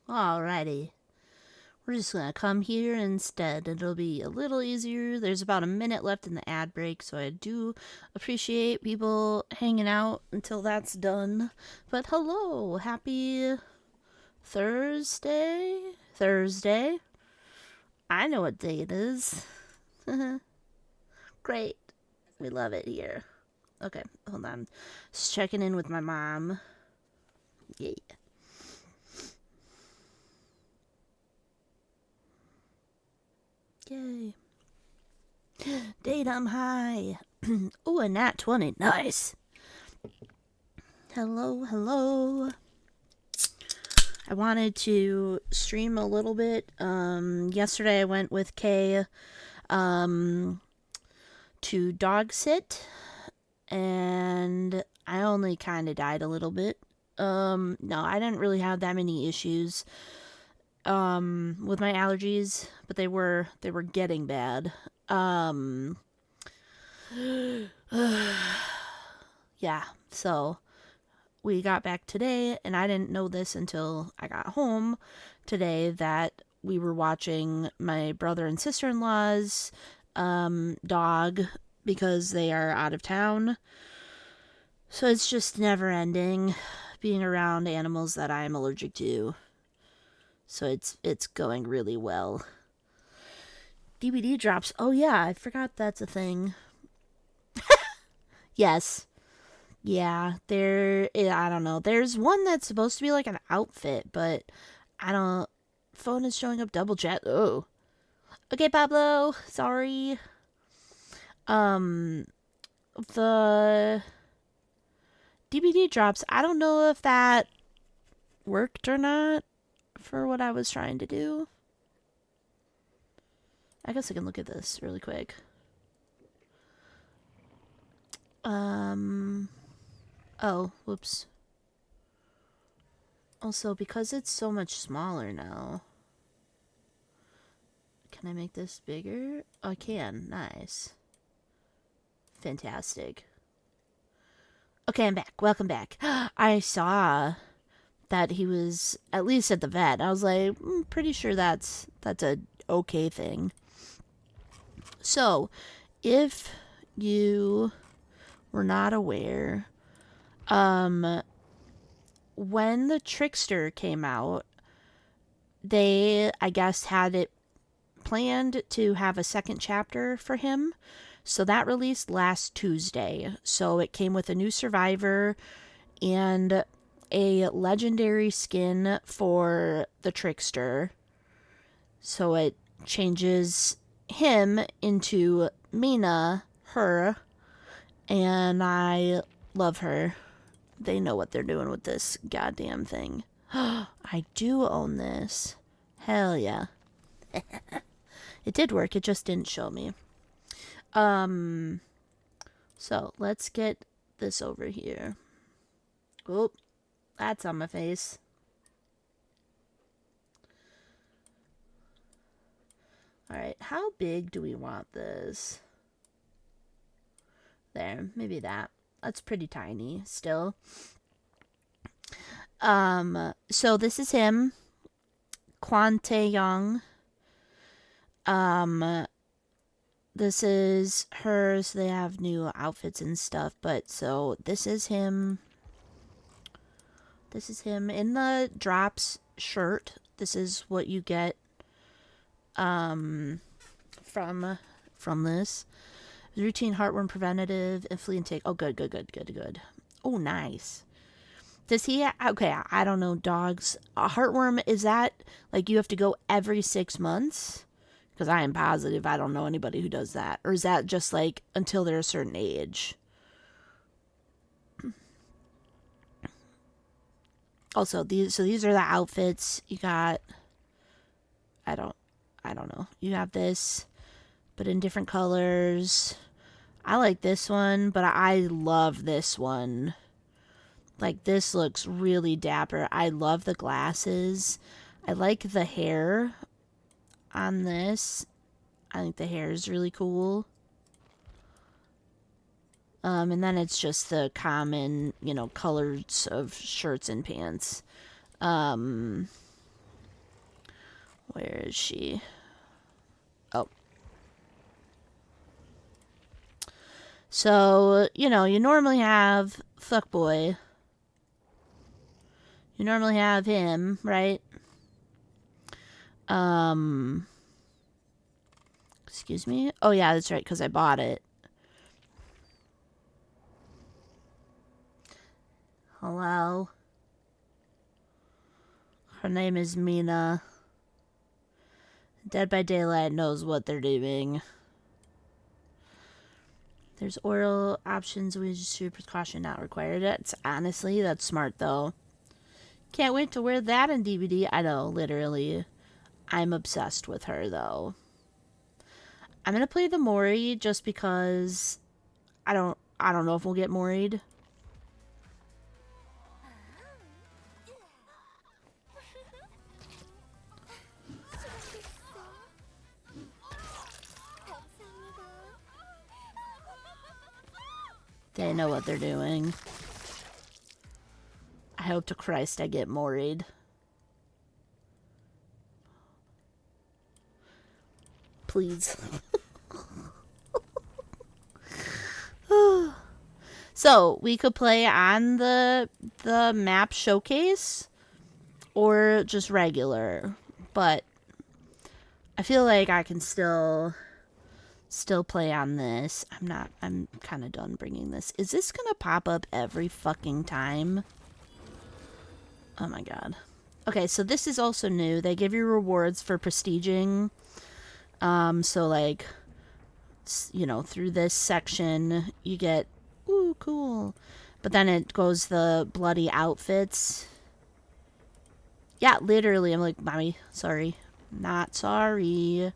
Alrighty. We're just gonna come here instead. It'll be a little easier. There's about a minute left in the ad break, so I do appreciate people hanging out until that's done. But hello, happy Thursday? Thursday? I know what day it is. Great. We love it here. Okay, hold on. Just checking in with my mom. Yeah. Yay. Datum high. Ooh, a nat 20. Nice. Hello, hello. I wanted to stream a little bit. Yesterday I went with Kay to dog sit, and I only kind of died a little bit. No, I didn't really have that many issues with my allergies, but they were getting bad. Yeah, so we got back today, and I didn't know this until I got home today that we were watching my brother and sister-in-law's dog because they are out of town. So it's just never ending being around animals that I'm allergic to. So it's going really well. DVD drops. Oh yeah, I forgot that's a thing. Yes. Yeah, I don't know. There's one that's supposed to be like an outfit, but I don't. Phone is showing up double chat. Oh. Okay, Pablo. Sorry. The DVD drops. I don't know if that worked or not for what I was trying to do. I guess I can look at this really quick. Oh, whoops. Also, because it's so much smaller now. Can I make this bigger? Oh, I can. Nice. Fantastic. Okay, I'm back. Welcome back. I saw that he was at least at the vet. I was like, pretty sure that's a okay thing. So, if you were not aware, when the Trickster came out, they, I guess, had it planned to have a second chapter for him. So that released last Tuesday. So it came with a new survivor and a legendary skin for the Trickster. So it changes him into Mina, her, and I love her. They know what they're doing with this goddamn thing. I do own this. Hell yeah. It did work, it just didn't show me. So let's get this over here. Oh, that's on my face. Alright, how big do we want this? There, maybe that. That's pretty tiny still. So this is him. Kwon Tae-young. This is hers. They have new outfits and stuff, but so this is him. This is him in the drops shirt. This is what you get from this. Routine heartworm preventative and flea intake. Oh, good. Oh, nice. Does he? Okay, I don't know. Dogs. A heartworm, is that like you have to go every 6 months? Because I am positive I don't know anybody who does that. Or is that just like until they're a certain age? Also, these are the outfits you got. I don't know. You have this, but in different colors. I like this one, but I love this one. Like, this looks really dapper. I love the glasses. I like the hair on this. I think the hair is really cool. And then it's just the common, colors of shirts and pants. Where is she? Oh. So, you know, you normally have Fuckboy. You normally have him, right? Excuse me? Oh, yeah, that's right, because I bought it. Hello? Her name is Mina. Dead by Daylight knows what they're doing. There's oral options with precaution not required. That's smart, though. Can't wait to wear that in DVD. I know, literally. I'm obsessed with her, though. I'm gonna play the Mori just because I don't know if we'll get Mori'd. They know what they're doing. I hope to Christ I get Mori'd. Please. So, we could play on the map showcase or just regular. But I feel like I can still play on this. I'm kind of done bringing this. Is this going to pop up every fucking time? Oh my god. Okay, so this is also new. They give you rewards for prestiging. So like, you know, through this section, you get, ooh, cool. But then it goes the bloody outfits. Yeah, literally, I'm like, mommy, sorry. Not sorry.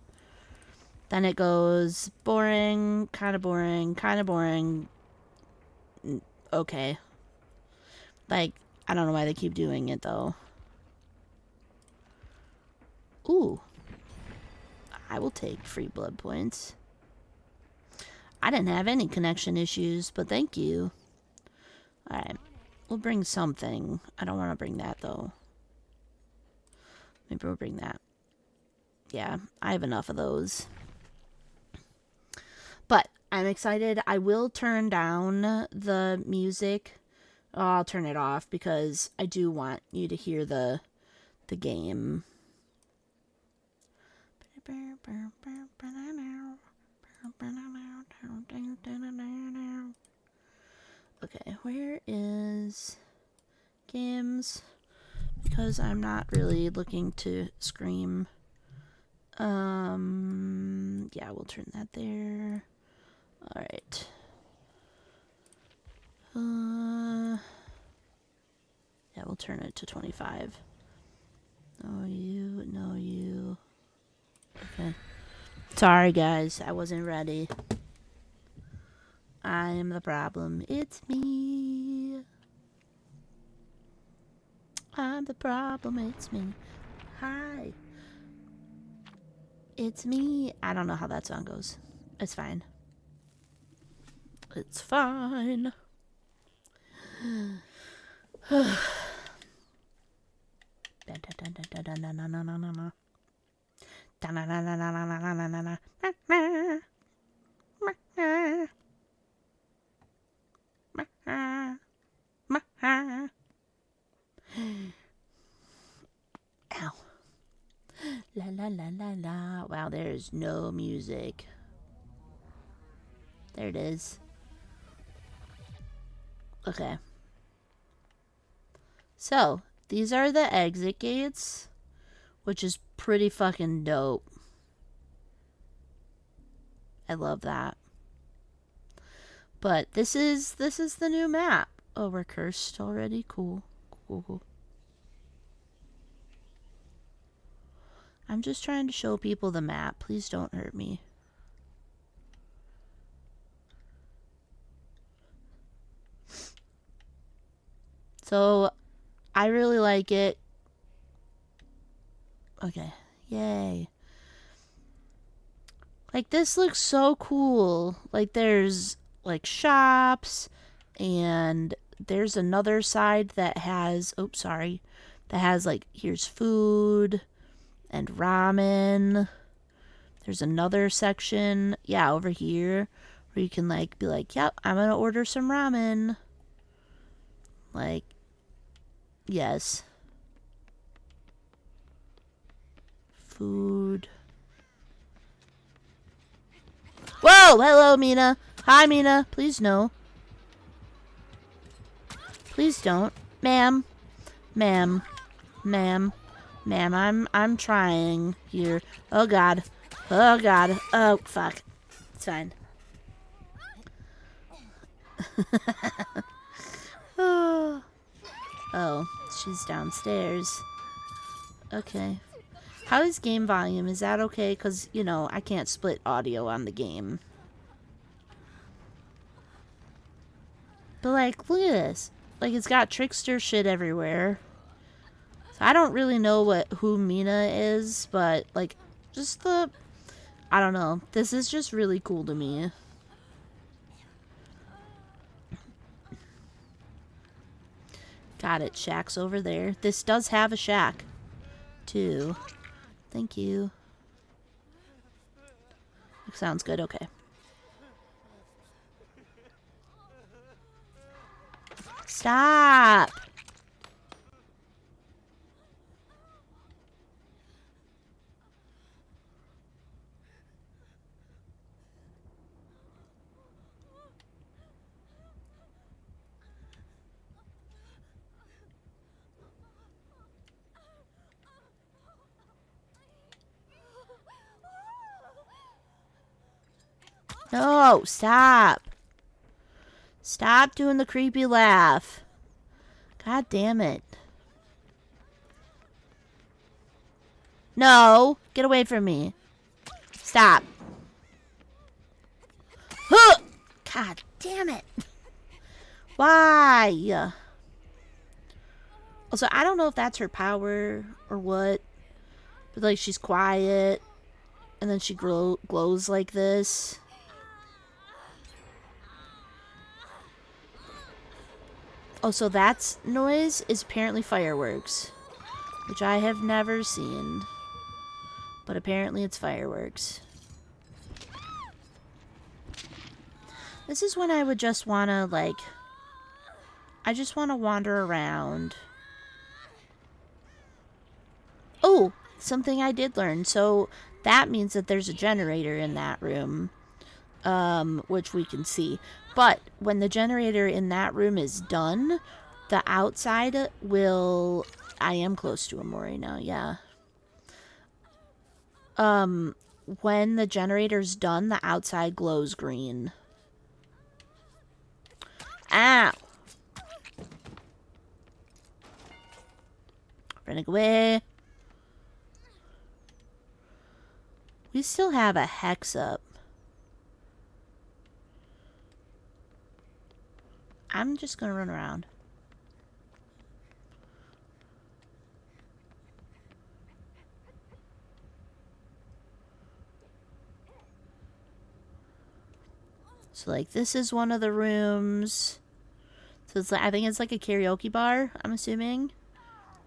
Then it goes boring, kind of boring, kind of boring. Okay. Like, I don't know why they keep doing it, though. Ooh. I will take free blood points. I didn't have any connection issues, but thank you. Alright. We'll bring something. I don't want to bring that, though. Maybe we'll bring that. Yeah, I have enough of those. But I'm excited. I will turn down the music. Oh, I'll turn it off because I do want you to hear the game. Okay, where is games? Because I'm not really looking to scream. Yeah, we'll turn that there. Alright. Yeah, we'll turn it to 25. No, you. No, you. Okay. Sorry, guys. I wasn't ready. I am the problem. It's me. I'm the problem. It's me. Hi. It's me. I don't know how that song goes. It's fine. It's fine. Ow. La la la la la. Wow, there's no music. There it is. Okay. So, these are the exit gates, which is pretty fucking dope. I love that. But this is the new map. Oh, we're cursed already. Cool. Cool. I'm just trying to show people the map. Please don't hurt me. So, I really like it. Okay. Yay. Like, this looks so cool. Like, there's, like, shops, and there's another side that has, oops, sorry, that has, like, here's food, and ramen. There's another section, yeah, over here, where you can, like, be like, yep, I'm gonna order some ramen. Like, yes. Food. Whoa! Hello, Mina. Hi, Mina. Please no. Please don't. Ma'am. Ma'am. Ma'am. Ma'am, I'm trying here. Oh, God. Oh, God. Oh, fuck. It's fine. Oh, she's downstairs. Okay. How is game volume? Is that okay? Because, you know, I can't split audio on the game. But, like, look at this. Like, it's got trickster shit everywhere. So I don't really know who Mina is, but, like, just the... I don't know. This is just really cool to me. Got it. Shack's over there. This does have a shack, too. Thank you. Sounds good. Okay. Stop! No, stop. Stop doing the creepy laugh. God damn it. No, get away from me. Stop. Huh! God damn it. Why? Also, I don't know if that's her power or what. But, like, she's quiet. And then she glows like this. Oh, so that noise is apparently fireworks. Which I have never seen. But apparently it's fireworks. This is when I would just want to, like... I just want to wander around. Oh! Something I did learn. So, that means that there's a generator in that room. Which we can see. But, when the generator in that room is done, the outside will... I am close to him right now, yeah. When the generator's done, the outside glows green. Ow! Running away. We still have a hex up. I'm just gonna run around. So, like, this is one of the rooms. So, it's like, I think it's like a karaoke bar, I'm assuming.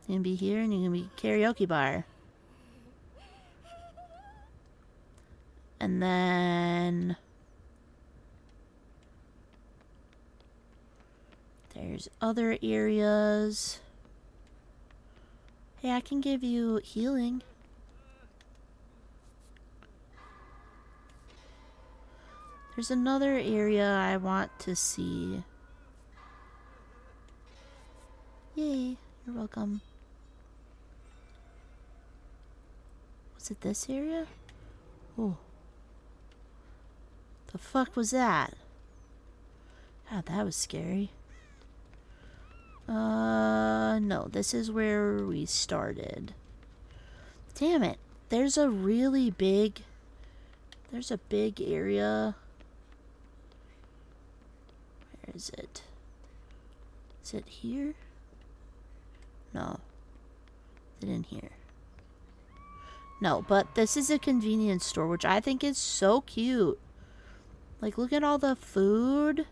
You can be here and you can be karaoke bar. And then... there's other areas. Hey, I can give you healing. There's another area I want to see. Yay, you're welcome. Was it this area? Oh. The fuck was that? God, that was scary. No, this is where we started. Damn it. There's a really big... There's a big area. Where is it? Is it here? No. Is it in here? No, but this is a convenience store, which I think is so cute. Like, look at all the food.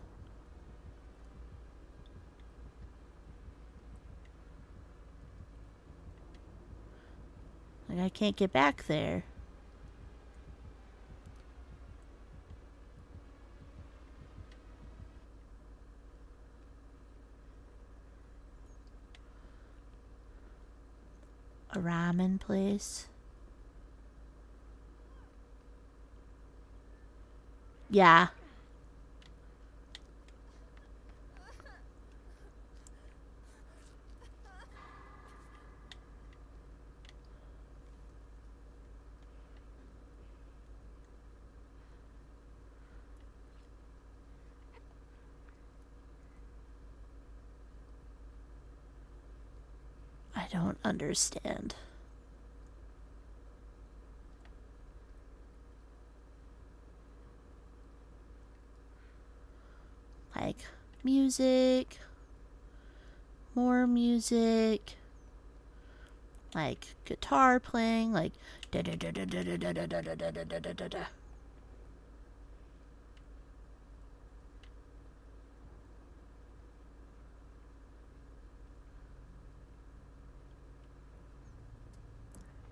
Like, I can't get back there. A ramen place. Yeah. I don't understand. Like, music. More music. Like, guitar playing. Like, da da da da da da da da da da da da da da.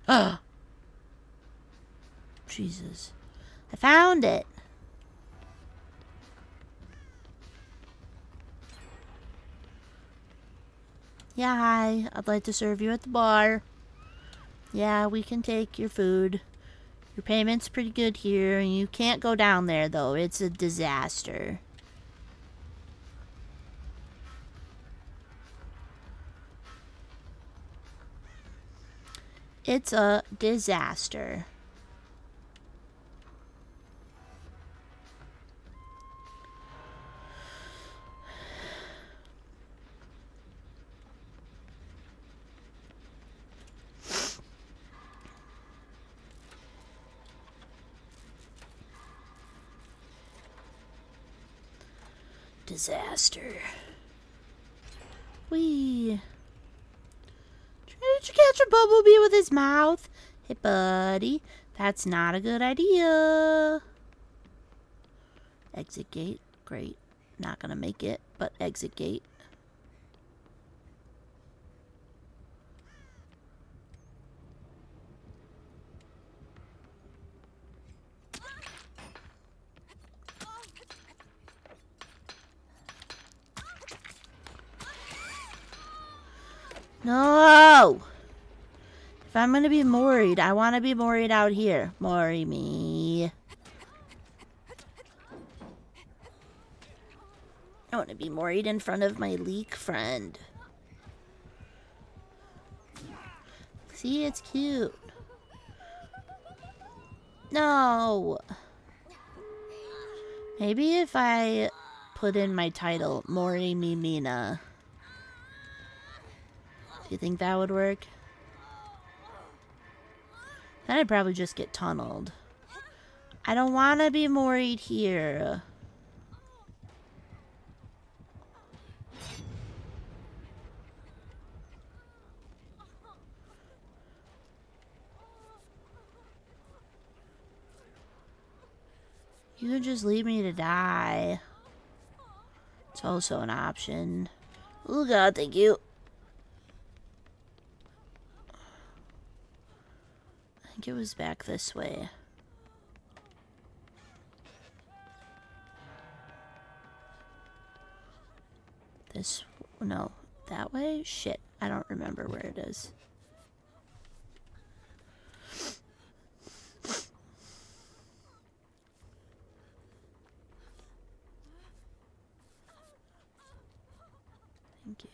Ugh. Jesus. I found it. Yeah, hi. I'd like to serve you at the bar. Yeah, we can take your food. Your payment's pretty good here. You can't go down there, though. It's a disaster. It's a disaster. Disaster. Whee. Did you catch a bumblebee with his mouth? Hey, buddy. That's not a good idea. Exit gate. Great. Not gonna make it, but exit gate. No! If I'm gonna be moried, I wanna be moried out here. Mori me. I wanna be moried in front of my leek friend. See, it's cute. No! Maybe if I put in my title, Mori me Mina. Do you think that would work? Then I'd probably just get tunneled. I don't want to be moried here. You could just leave me to die. It's also an option. Oh god, thank you. I think it was back this way. This, no, that way? Shit, I don't remember where it is. Thank you.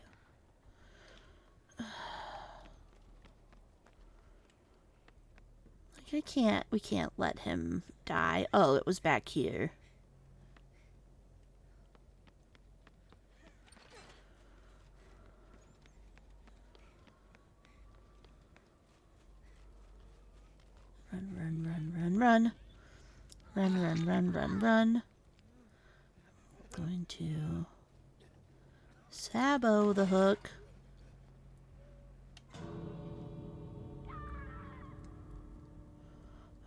Like, we can't let him die. Oh, it was back here. Run, run, run, run, run. Run, run, run, run, run. I'm going to sabo the hook.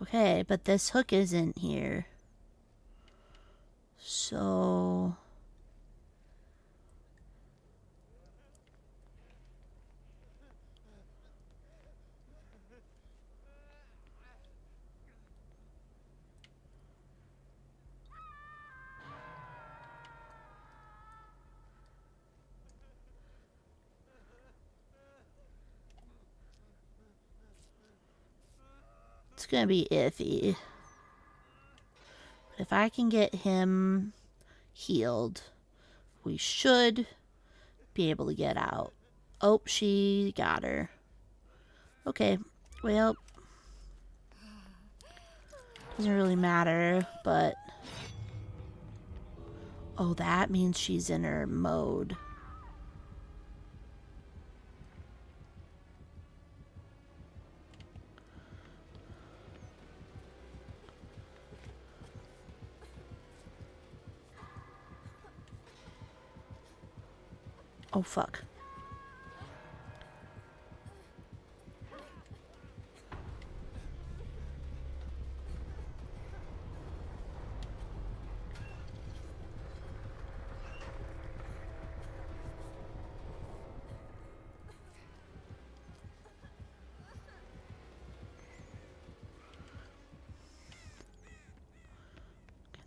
Okay, but this hook isn't here. So... gonna be iffy. But if I can get him healed, we should be able to get out. Oh, she got her. Okay, well, doesn't really matter, but... Oh, that means she's in her mode. Oh, fuck.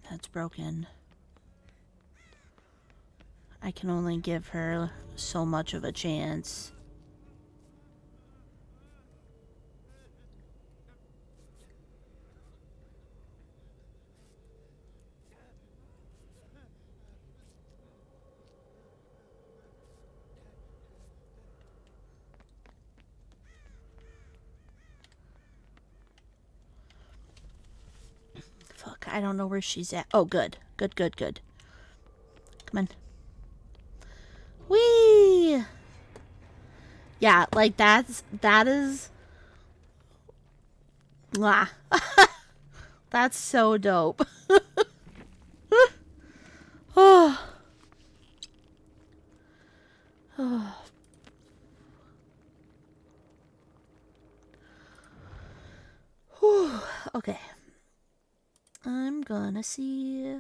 That's broken. I can only give her so much of a chance. Fuck, I don't know where she's at. Oh, good. Good, good, good. Come on. Whee! Yeah, like that is... Mwah. That's so dope. Oh. Oh. Whew. Okay. I'm gonna see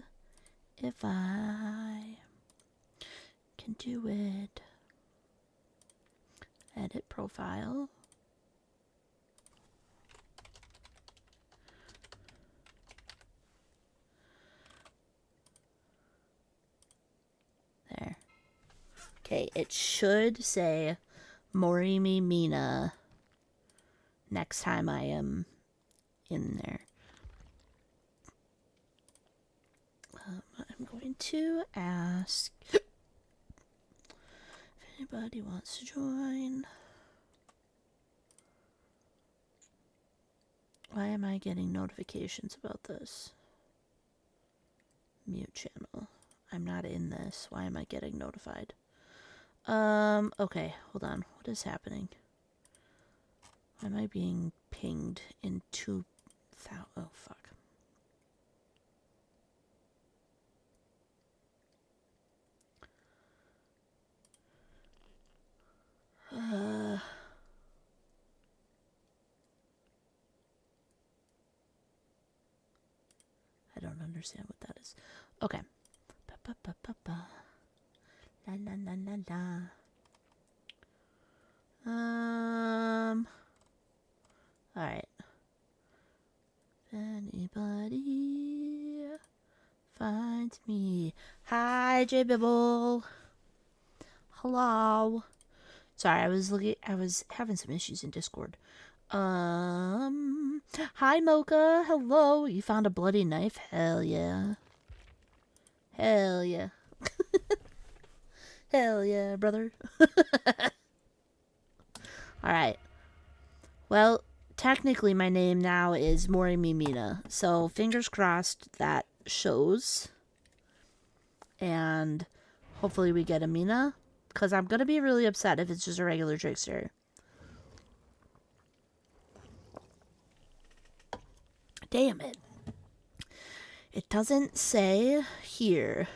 if I can do it. Edit profile. There. Okay, it should say Morimi Mina next time I am in there. I'm going to ask if anybody wants to join. Why am I getting notifications about this? Mute channel. I'm not in this. Why am I getting notified? Okay, hold on. What is happening? Why am I being pinged in 2,000? Oh, fuck. I don't understand what that is. Okay. Ba-ba-ba-ba-ba. La la la la la. Alright. Anybody finds me? Hi, J Bibble. Hello. Sorry, I was having some issues in Discord. Hi Mocha. Hello. You found a bloody knife? Hell yeah. Hell yeah. Hell yeah, brother. Alright. Well, technically my name now is Morimi Mina. So fingers crossed that shows. And hopefully we get a Mina. Because I'm going to be really upset if it's just a regular trickster. Damn it. It doesn't say here.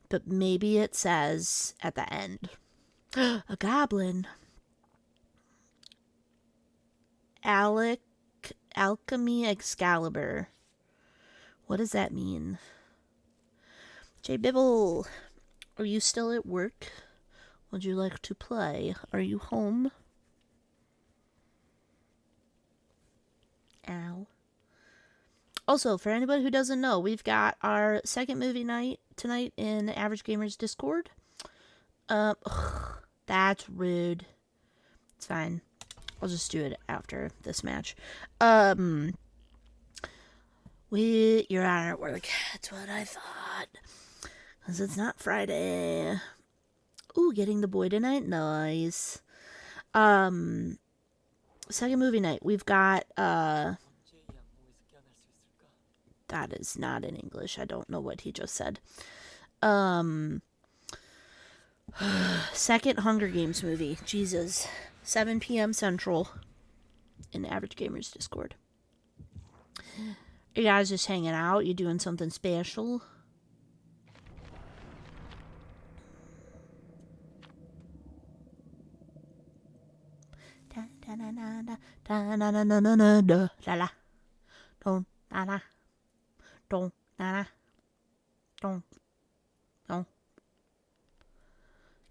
But maybe it says at the end. A goblin. Alchemy Excalibur. What does that mean? J Bibble, are you still at work? Would you like to play? Are you home? Ow. Also, for anybody who doesn't know, we've got our second movie night tonight in Average Gamers Discord. That's rude. It's fine. I'll just do it after this match. You're on at work. That's what I thought. Because it's not Friday. Ooh, getting the boy tonight? Nice. Second movie night. We've got, that is not in English. I don't know what he just said. Second Hunger Games movie. Jesus. 7 p.m. Central. In Average Gamers Discord. You guys just hanging out? You doing something special?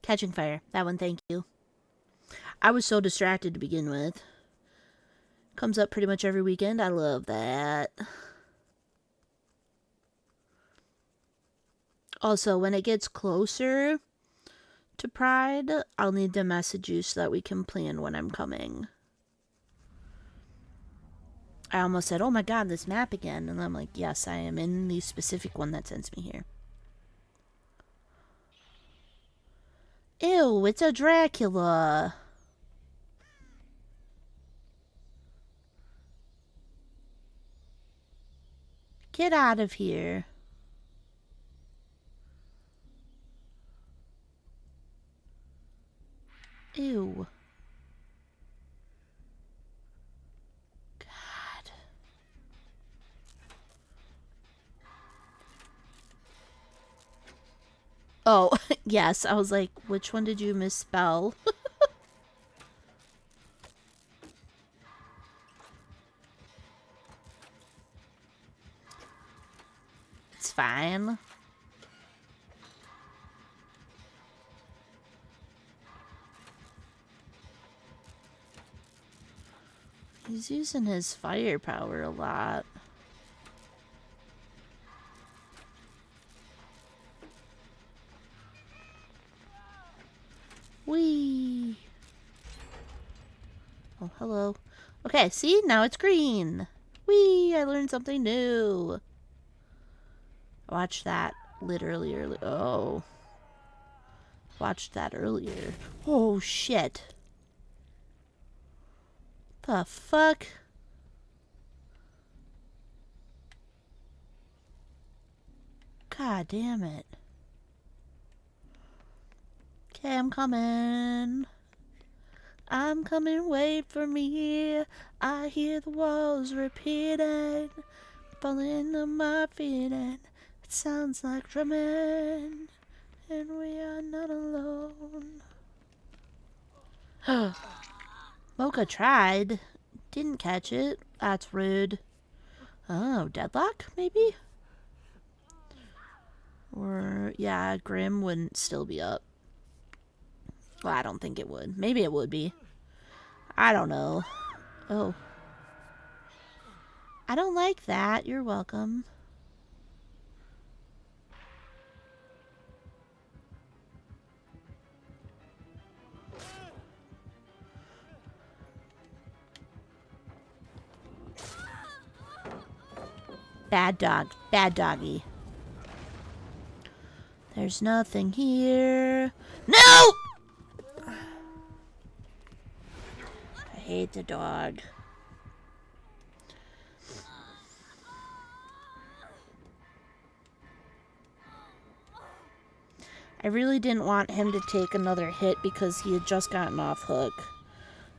Catching Fire. That one, thank you. I was so distracted to begin with. Comes up pretty much every weekend. I love that. Also, when it gets closer to Pride, I'll need to message you so that we can plan when I'm coming. I almost said, oh my god, this map again. And I'm like, yes, I am in the specific one that sends me here. Ew, it's a Dracula. Get out of here. Ew. God. Oh, yes. I was like, which one did you misspell? It's fine. He's using his firepower a lot. Whee! Oh, hello. Okay, see? Now it's green. Whee! I learned something new. I watched that literally earlier. Oh. Watched that earlier. Oh, shit. The fuck? God damn it. Okay, I'm coming. I'm coming, wait for me. I hear the walls repeating, falling to my feet, and it sounds like drumming, and we are not alone. Mocha tried. Didn't catch it. That's rude. Oh, deadlock, maybe? Or, yeah, Grim wouldn't still be up. Well, I don't think it would. Maybe it would be. I don't know. Oh. I don't like that. You're welcome. Bad dog. Bad doggy. There's nothing here. No! I hate the dog. I really didn't want him to take another hit because he had just gotten off hook.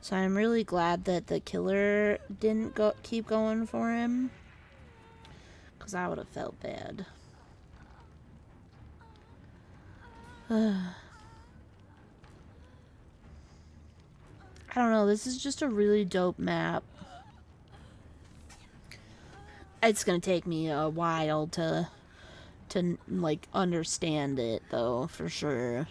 So I'm really glad that the killer didn't keep going for him. Because I would have felt bad. I don't know, this is just a really dope map. It's gonna take me a while to like understand it though, for sure.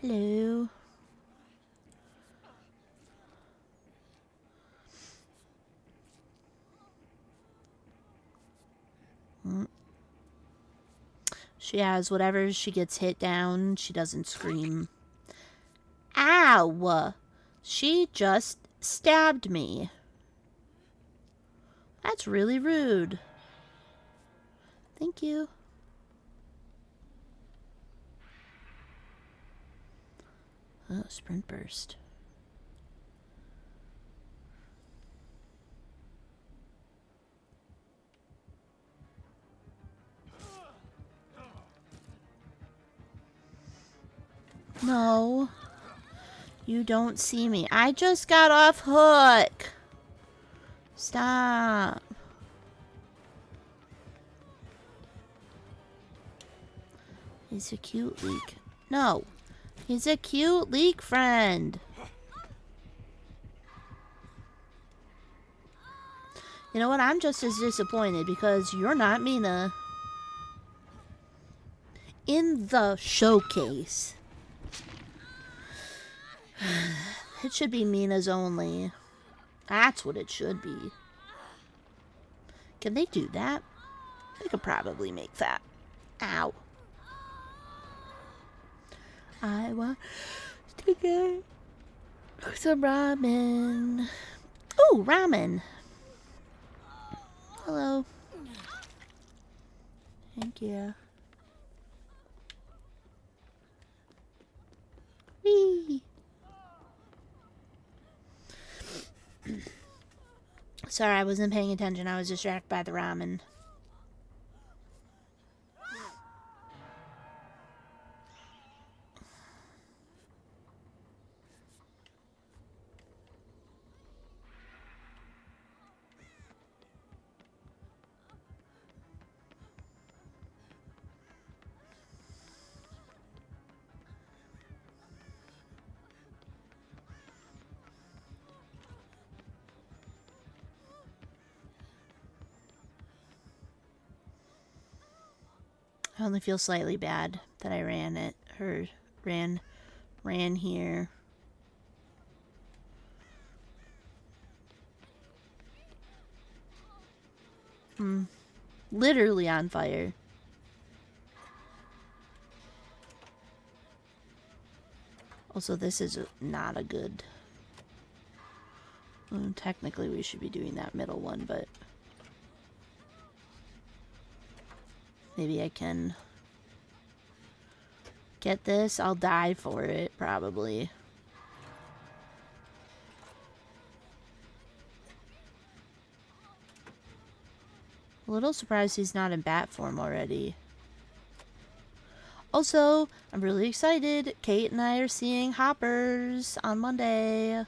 Hello. She has whatever she gets hit down, she doesn't scream. Ow! Ow! She just stabbed me. That's really rude. Thank you. Oh, sprint burst. No. You don't see me. I just got off hook. Stop. He's a cute leak. No. He's a cute leak friend. You know what? I'm just as disappointed because you're not Mina. In the showcase. It should be Mina's only. That's what it should be. Can they do that? They could probably make that. Ow. I want to get some ramen. Ooh, ramen. Hello. Thank you. Whee! Sorry, I wasn't paying attention. I was distracted by the ramen. I only feel slightly bad that I ran it, or ran here. Literally on fire. Also, this is not a good... Well, technically, we should be doing that middle one, but... Maybe I can... get this. I'll die for it, probably. A little surprised he's not in bat form already. Also, I'm really excited. Kate and I are seeing Hoppers on Monday.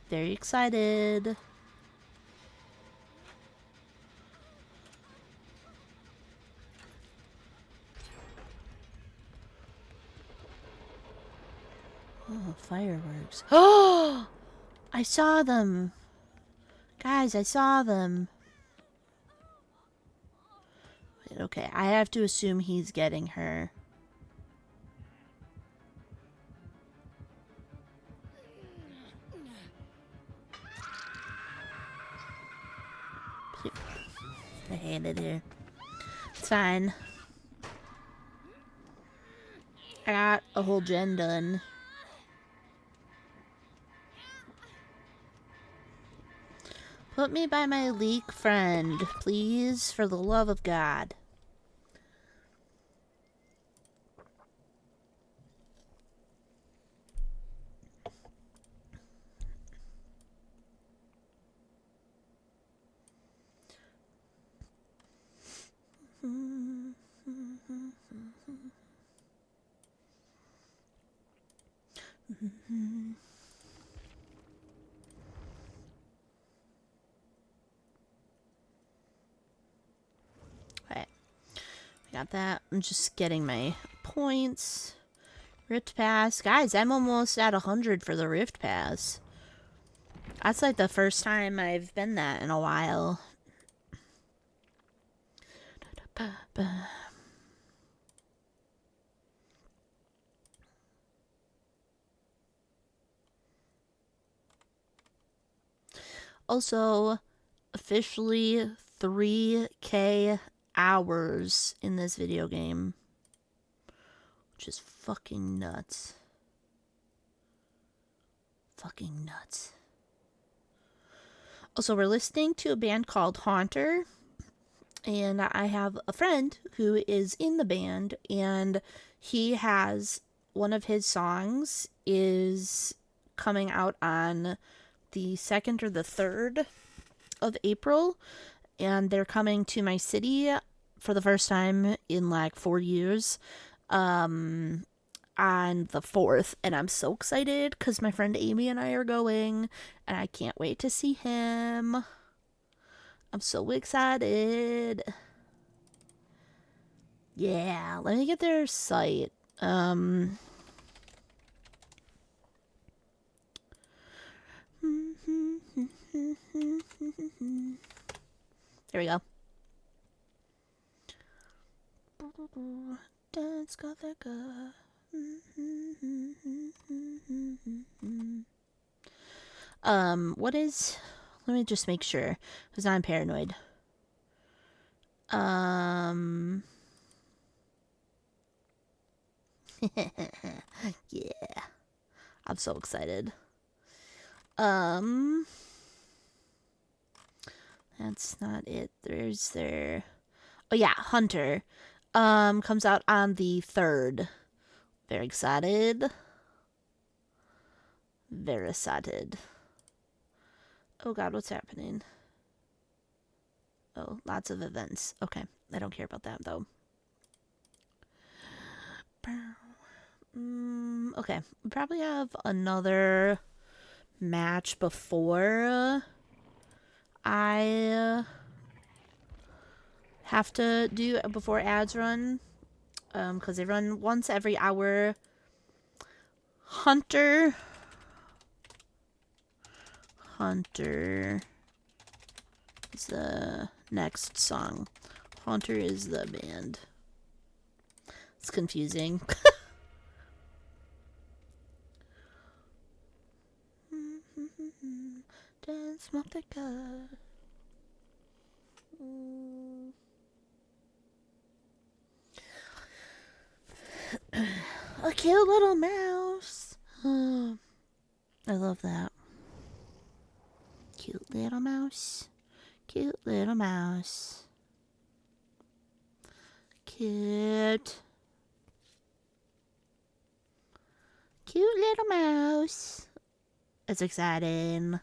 Very excited. Oh, fireworks. Oh! I saw them. Guys, I saw them. Wait, okay, I have to assume he's getting her. I hate it here. It's fine. I got a whole gen done. Put me by my leak friend, please, for the love of God. Alright. Got that. I'm just getting my points. Rift Pass. Guys, I'm almost at 100 for the Rift Pass. That's like the first time I've been that in a while. Also, officially 3K hours in this video game. Which is fucking nuts. Fucking nuts. Also, we're listening to a band called Haunter, and I have a friend who is in the band, and he has one of his songs is coming out on the 2nd or the 3rd of April, and they're coming to my city for the first time in like 4 years on the 4th, and I'm so excited because my friend Amy and I are going, and I can't wait to see him. I'm so excited. Yeah, let me get their site. There we go. Dance got that good. What is... Let me just make sure, because I'm paranoid. Yeah. I'm so excited. That's not it. There's their... Oh yeah, Hunter. Comes out on the 3rd. Very excited. Very excited. Oh god, what's happening? Oh, lots of events. Okay, I don't care about that though. Okay, we probably have another match before I have to do before ads run, because they run once every hour. Hunter is the next song. Hunter is the band. It's confusing. Dance with the God. A cute little mouse. I love that. Cute little mouse. Cute little mouse. Cute. Cute little mouse. It's exciting.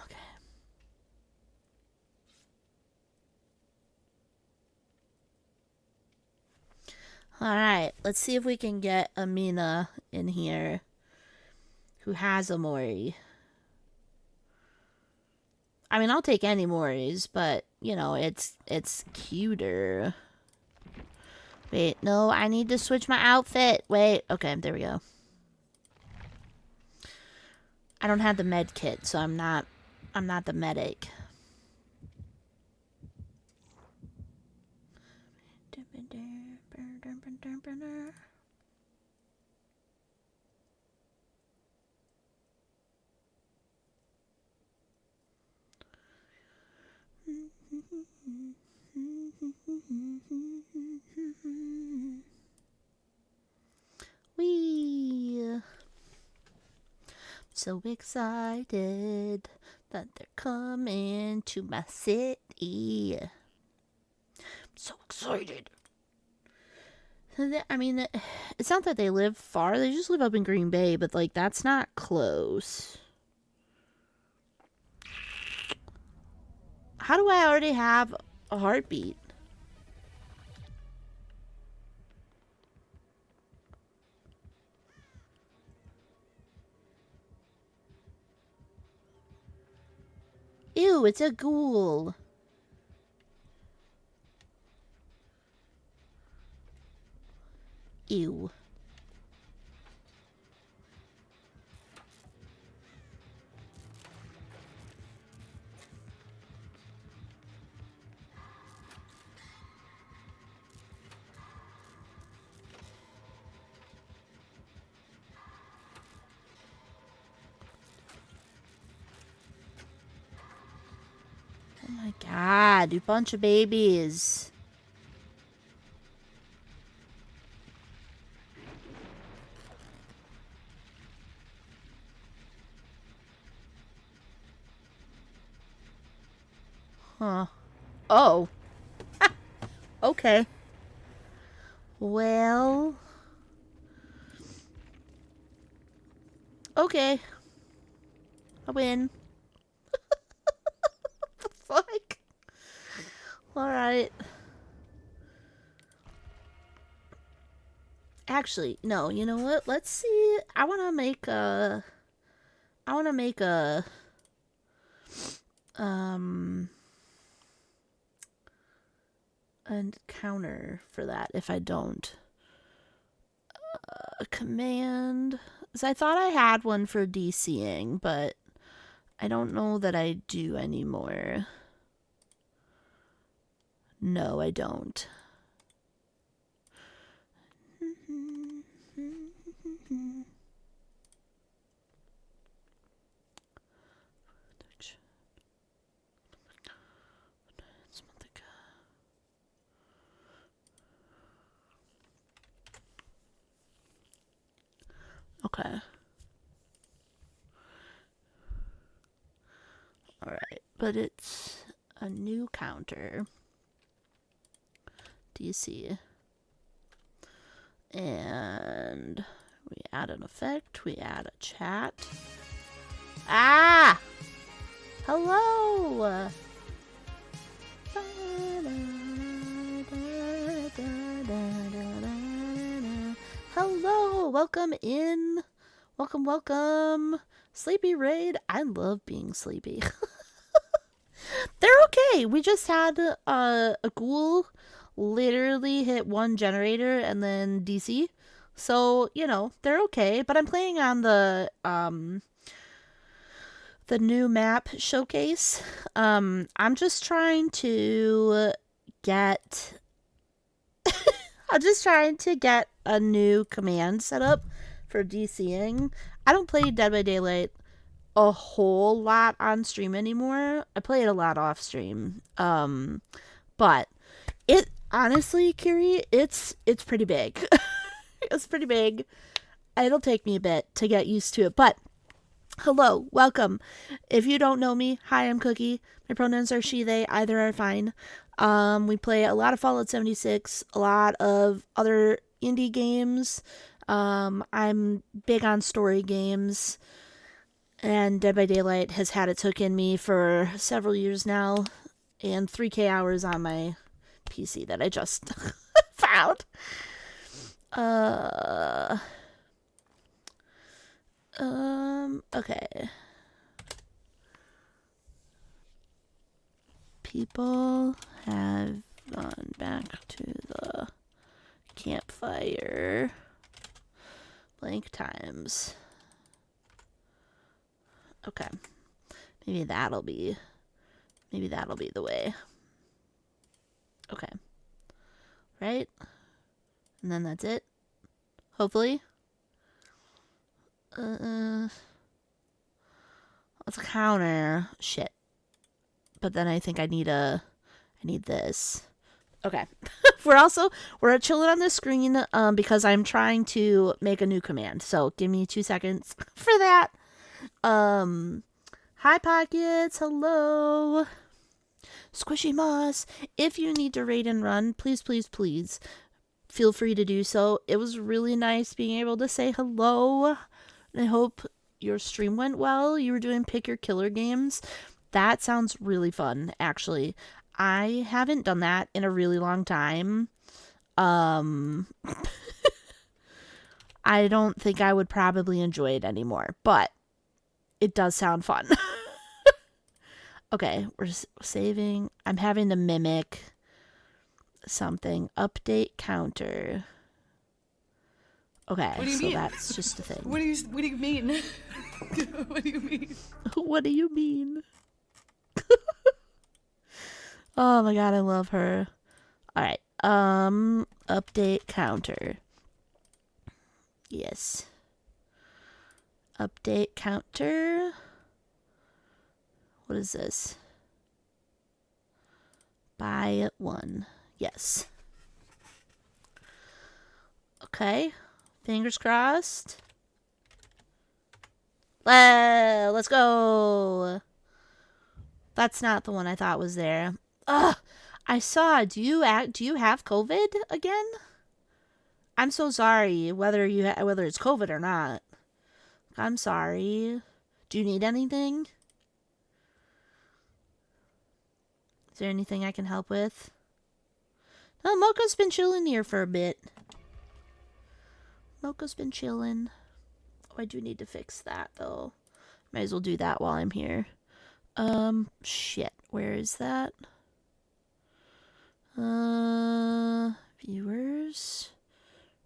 Okay. Alright, let's see if we can get Amina in here, who has a Mori. I mean, I'll take any Moris, but, you know, it's cuter. Wait, no, I need to switch my outfit. Wait, okay, there we go. I don't have the med kit, so I'm not the medic. Wee! So excited that they're coming to my city. I'm so excited. I mean, it's not that they live far. They just live up in Green Bay, but, like, that's not close. How do I already have a heartbeat? Ew, it's a ghoul. Ew. Oh my god, you bunch of babies. Huh. Oh. Okay. Well. Okay. I win. Fuck. Alright. Actually, no, you know what? Let's see. I want to make a um a counter for that if I don't. A command. 'Cause I thought I had one for DCing, but I don't know that I do anymore. No, I don't. Okay. Alright, but it's a new counter. DC. And we add an effect, we add a chat. Ah! Hello! Hello! Welcome in! Welcome, welcome! Sleepy Raid. I love being sleepy. They're okay. We just had a ghoul literally hit one generator and then DC. So, you know, they're okay. But I'm playing on the new map showcase. I'm just trying to get I'm just trying to get a new command set up for DCing. I don't play Dead by Daylight a whole lot on stream anymore. I play it a lot off stream. But it honestly, Kiri, it's pretty big. It's pretty big. It'll take me a bit to get used to it, but hello, welcome. If you don't know me, hi, I'm Cookie. My pronouns are she, they, either are fine. We play a lot of Fallout 76, a lot of other indie games. I'm big on story games, and Dead by Daylight has had its hook in me for several years now, and 3K hours on my PC that I just found. Okay. People have gone back to the campfire. Blank times. Okay. Maybe that'll be the way. Okay. Right? And then that's it. Hopefully. Let's counter. Shit. But then I think I need this. Okay. we're chilling on the screen because I'm trying to make a new command. So give me 2 seconds for that. Hi Pockets, hello. Squishy Moss, if you need to raid and run, please feel free to do so. It was really nice being able to say hello. I hope your stream went well. You were doing pick your killer games. That sounds really fun, actually. I haven't done that in a really long time. I don't think I would probably enjoy it anymore, but it does sound fun. Okay, we're saving. I'm having to mimic something. Update counter. Okay, so mean? That's just a thing. What do you mean? What do you mean? What do you mean? Oh my god, I love her. Alright, update counter. Yes. Update counter. What is this? Buy 1. Yes. Okay. Fingers crossed. Let's go. That's not the one I thought was there. Ugh. I saw. Do you have COVID again? I'm so sorry. Whether it's COVID or not. I'm sorry. Do you need anything? Is there anything I can help with? No, Mocha's been chilling here for a bit. Mocha's been chilling. Oh, I do need to fix that though. Might as well do that while I'm here. Shit. Where is that? Viewers?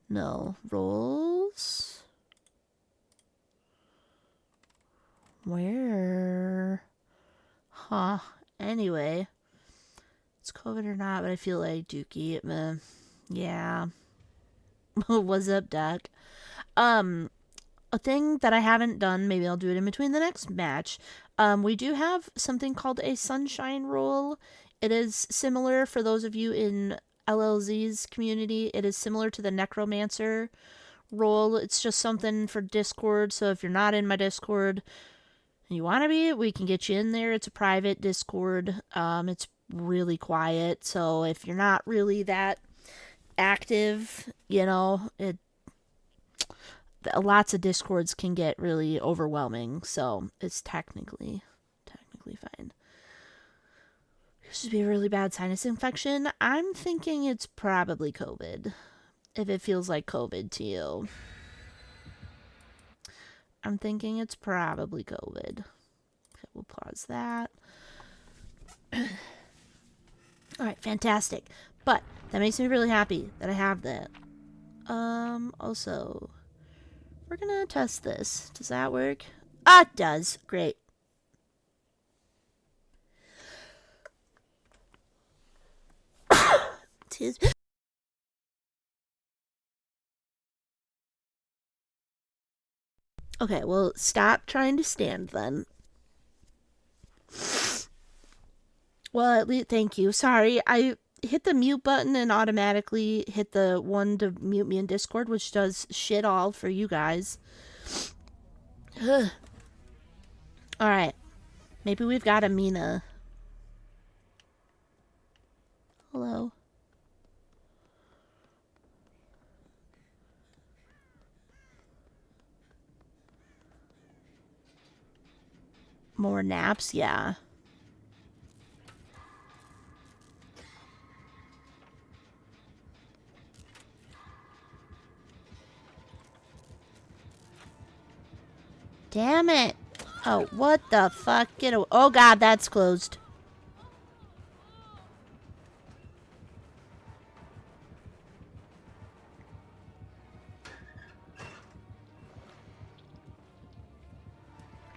No. Roles? Where? Huh. Anyway. It's COVID or not, but I feel like Dookie. Yeah. What's up, Doc? A thing that I haven't done, maybe I'll do it in between the next match. We do have something called a sunshine roll. It is similar for those of you in LLZ's community. It is similar to the necromancer roll. It's just something for Discord. So if you're not in my Discord and you want to be, we can get you in there. It's a private Discord. It's really quiet. So if you're not really that active, lots of Discords can get really overwhelming, so it's technically fine. Used to be a really bad sinus infection. I'm thinking it's probably COVID, if it feels like COVID to you. I'm thinking it's probably COVID. Okay, we'll pause that. Alright, fantastic. But that makes me really happy that I have that. Also, we're gonna test this. Does that work? Ah, it does. Great. Okay, well, stop trying to stand then. Well, at least, thank you. Sorry, I hit the mute button and automatically hit the one to mute me in Discord, which does shit all for you guys. Alright. Maybe we've got a Mina. Hello. More naps? Yeah. Damn it. Oh, what the fuck? Get away. Oh god, that's closed.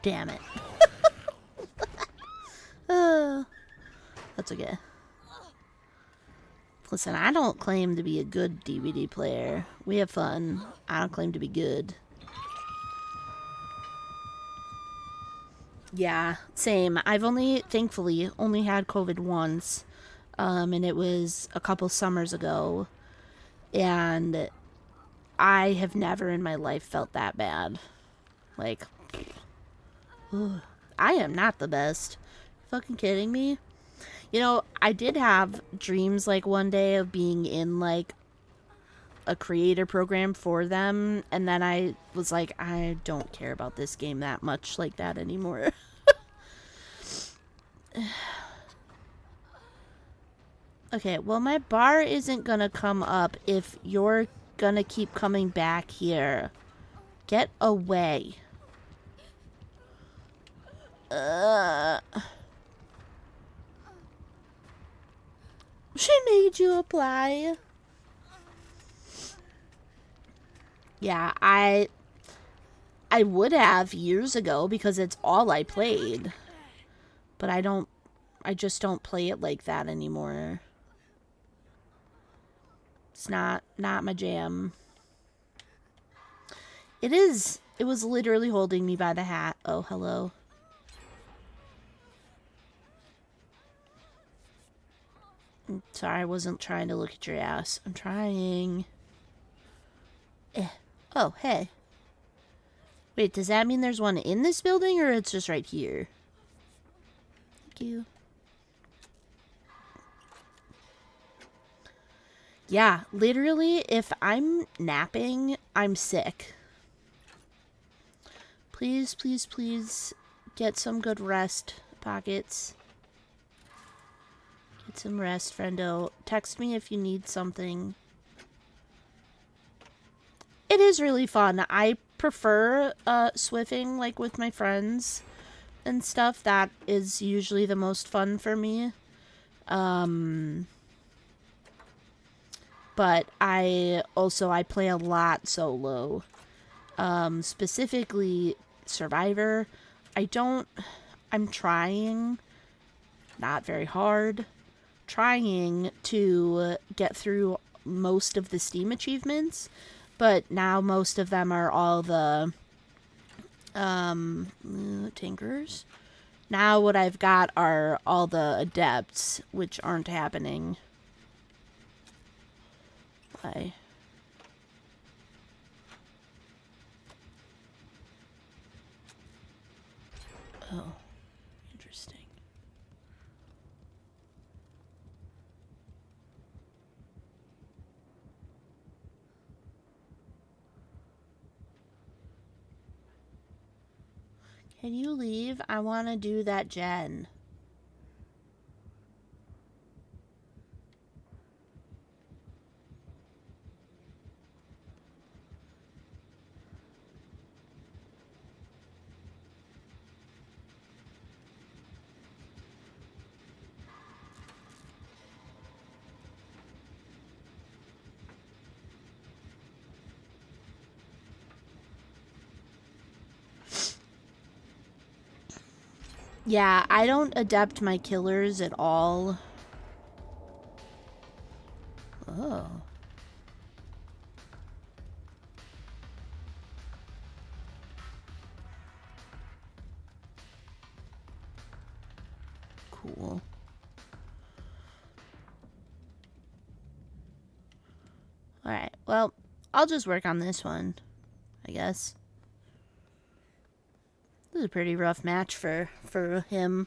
Damn it. That's okay. Listen, I don't claim to be a good DVD player. We have fun. I don't claim to be good. Yeah, same. I've thankfully, only had COVID once. And it was a couple summers ago. And I have never in my life felt that bad. Like, I am not the best. Fucking kidding me? I did have dreams like one day of being in like a creator program for them, and then I was like, I don't care about this game that much like that anymore. Okay, well, my bar isn't gonna come up if you're gonna keep coming back here. Get away. She made you apply. Yeah, I would have years ago because it's all I played. But I just don't play it like that anymore. It's not my jam. It is. It was literally holding me by the hat. Oh, hello. Sorry, I wasn't trying to look at your ass. I'm trying. Oh, hey. Wait, does that mean there's one in this building or it's just right here? Thank you. Yeah, literally, if I'm napping, I'm sick. Please, please, please get some good rest, Pockets. Get some rest, friendo. Text me if you need something. It is really fun. I prefer swiffing, like, with my friends and stuff. That is usually the most fun for me. But I play a lot solo. Specifically Survivor. I'm trying, not very hard, trying to get through most of the Steam achievements, but now most of them are all the Tinkers. Now what I've got are all the Adepts, which aren't happening. Why? Oh, interesting. Can you leave? I want to do that gen. Yeah, I don't adept my killers at all. Oh. Cool. Alright, well, I'll just work on this one, I guess. This is a pretty rough match for him.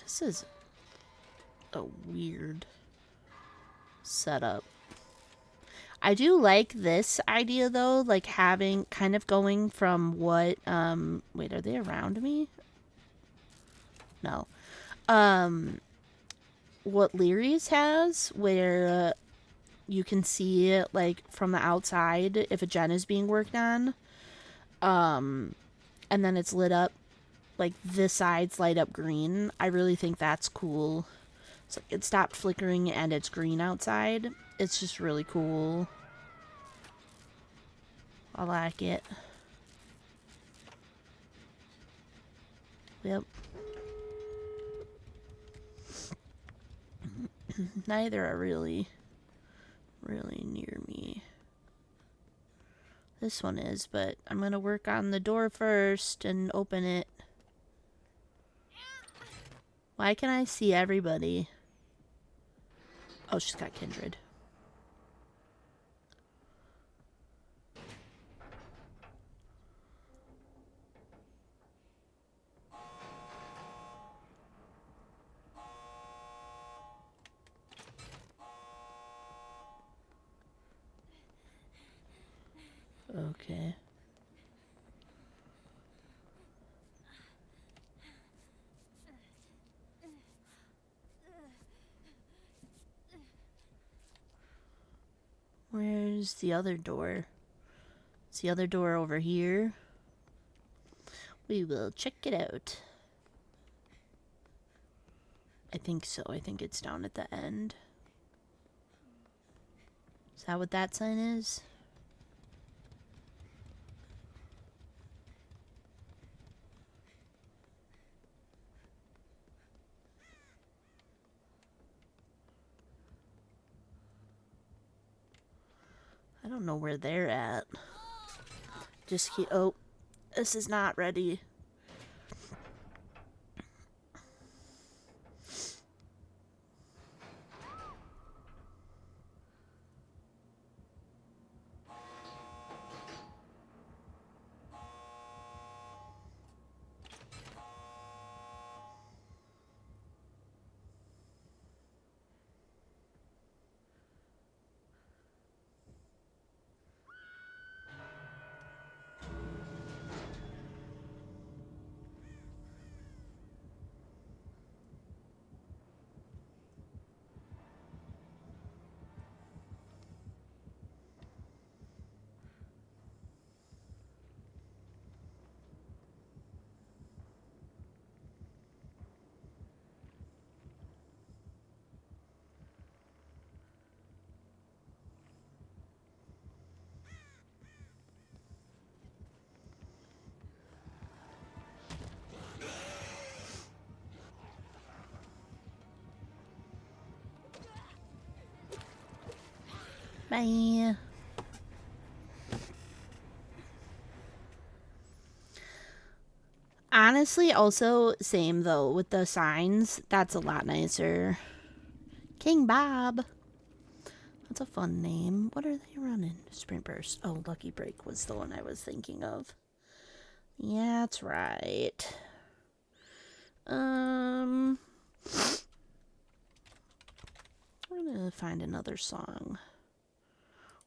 This is a weird setup. I do like this idea though, like having kind of going from what wait, are they around me? No. What Leary's has, where you can see it like from the outside if a gen is being worked on. And then it's lit up, like this side's light up green. I really think that's cool. So it stopped flickering and it's green outside. It's just really cool. I like it. Yep. Neither are really near me. This one is, but I'm gonna work on the door first and open it. Why can I see everybody? Oh, she's got Kindred. Okay. Where's the other door? Is the other door over here? We will check it out. I think so. I think it's down at the end. Is that what that sign is? I don't know where they're at. Just keep... Oh, this is not ready. Bye. Honestly, also, same though, with the signs. That's a lot nicer. King Bob. That's a fun name. What are they running? Sprint Burst. Oh, Lucky Break was the one I was thinking of. Yeah, that's right. I'm gonna find another song.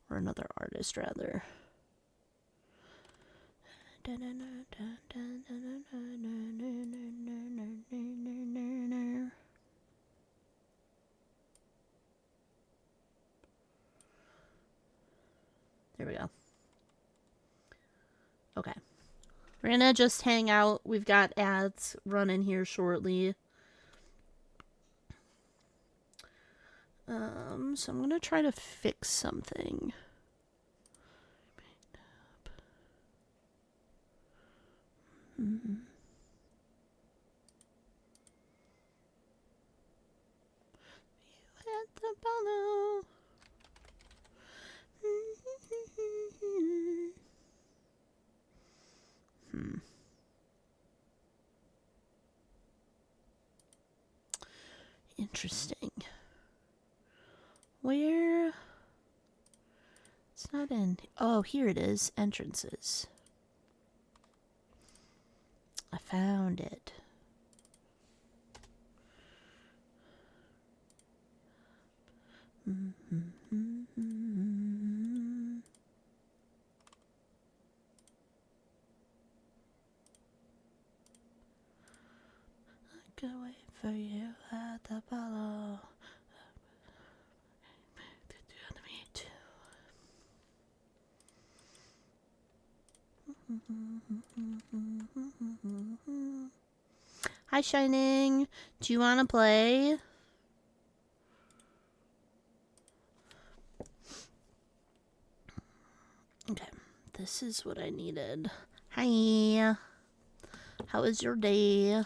Or another artist, rather. There we go. Okay. We're gonna just hang out. We've got ads running here shortly. So I'm gonna try to fix something. At the bottom. Interesting. Where? It's not in. Oh, here it is. Entrances. I found it. I could wait for you at the bottom. Me too. Hi, Shining. Do you want to play? Okay, this is what I needed. Hi. How was your day?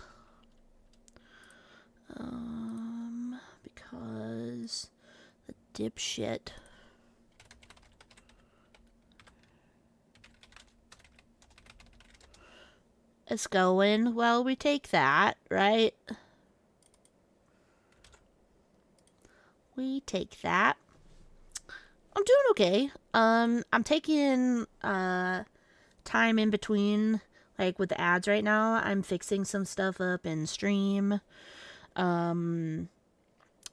Because the dipshit. It's going. Well, we take that, right? We take that. I'm doing okay. I'm taking time in between, like with the ads right now. I'm fixing some stuff up in stream.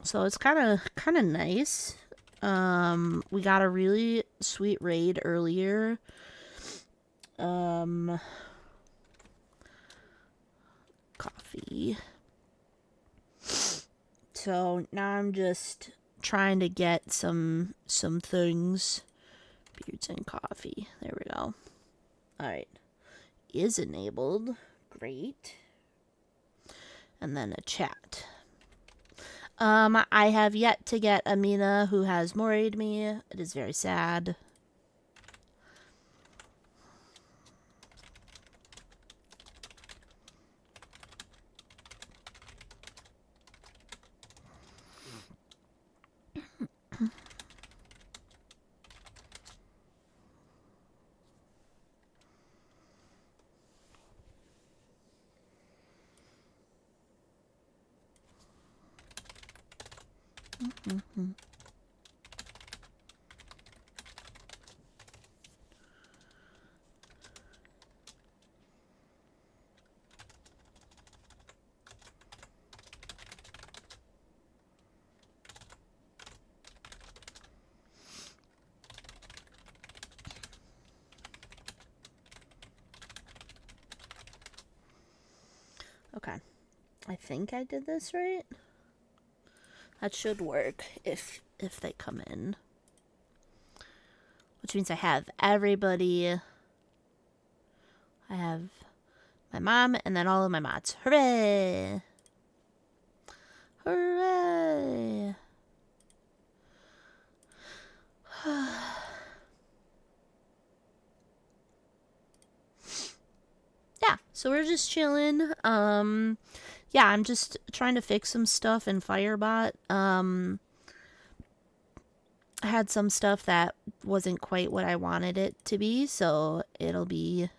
So it's kind of nice. We got a really sweet raid earlier. Coffee. So now I'm just trying to get some things. Beards and coffee. There we go. Alright. Is enabled. Great. And then a chat. I have yet to get Amina, who has moried me. It is very sad. Okay. I think I did this right. That should work if they come in. Which means I have everybody. I have my mom and then all of my mods. Hooray! Hooray! Yeah, so we're just chilling. Yeah, I'm just trying to fix some stuff in Firebot. I had some stuff that wasn't quite what I wanted it to be, so it'll be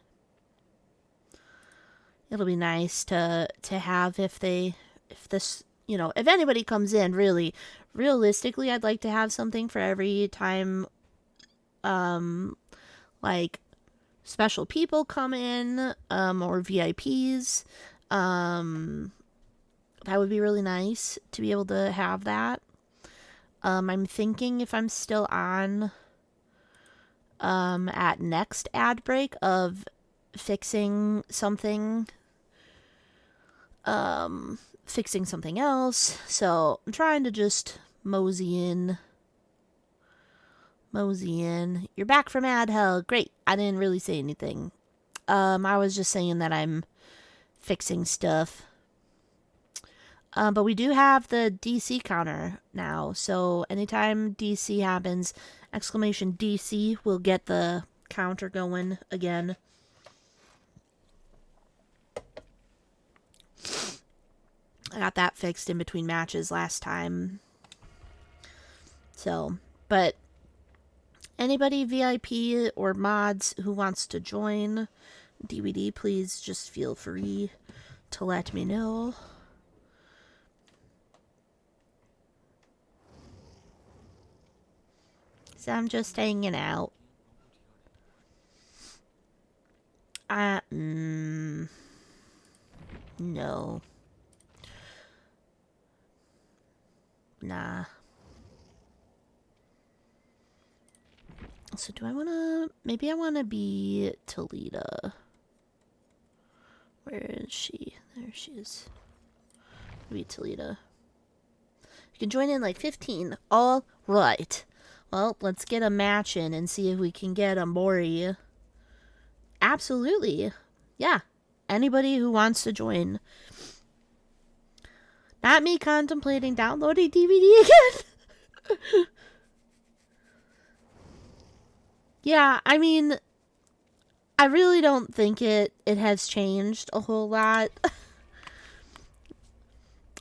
nice to have if this, if anybody comes in, really realistically, I'd like to have something for every time like special people come in, or VIPs. That would be really nice to be able to have that. I'm thinking if I'm still on at next ad break of fixing something fixing something else. So I'm trying to just mosey in. You're back from ad hell. Great. I didn't really say anything. I was just saying that I'm fixing stuff. But we do have the DC counter now. So anytime DC happens, exclamation DC will get the counter going again. I got that fixed in between matches last time. So, but anybody VIP or mods who wants to join DVD, please just feel free to let me know. So I'm just hanging out. No. Nah. So do I want to... Maybe I want to be Talita. Where is she? There she is. Be Talita. You can join in like 15. All right. Well, let's get a match in and see if we can get a Mori. Absolutely. Yeah. Anybody who wants to join. Not me contemplating downloading DVD again. Yeah, I mean, I really don't think it has changed a whole lot.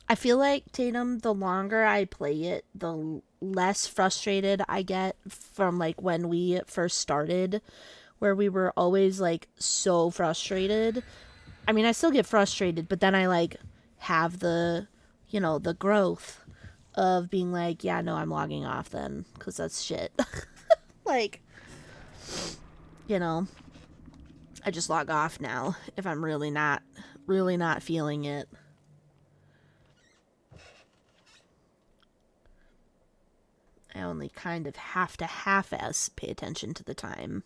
I feel like Tatum, the longer I play it, the less frustrated I get from like when we first started, where we were always like so frustrated. I mean, I still get frustrated, but then I like have the, the growth of being like, yeah, no, I'm logging off then, because that's shit. Like, I just log off now if I'm really not feeling it. I only kind of have to half-ass pay attention to the time.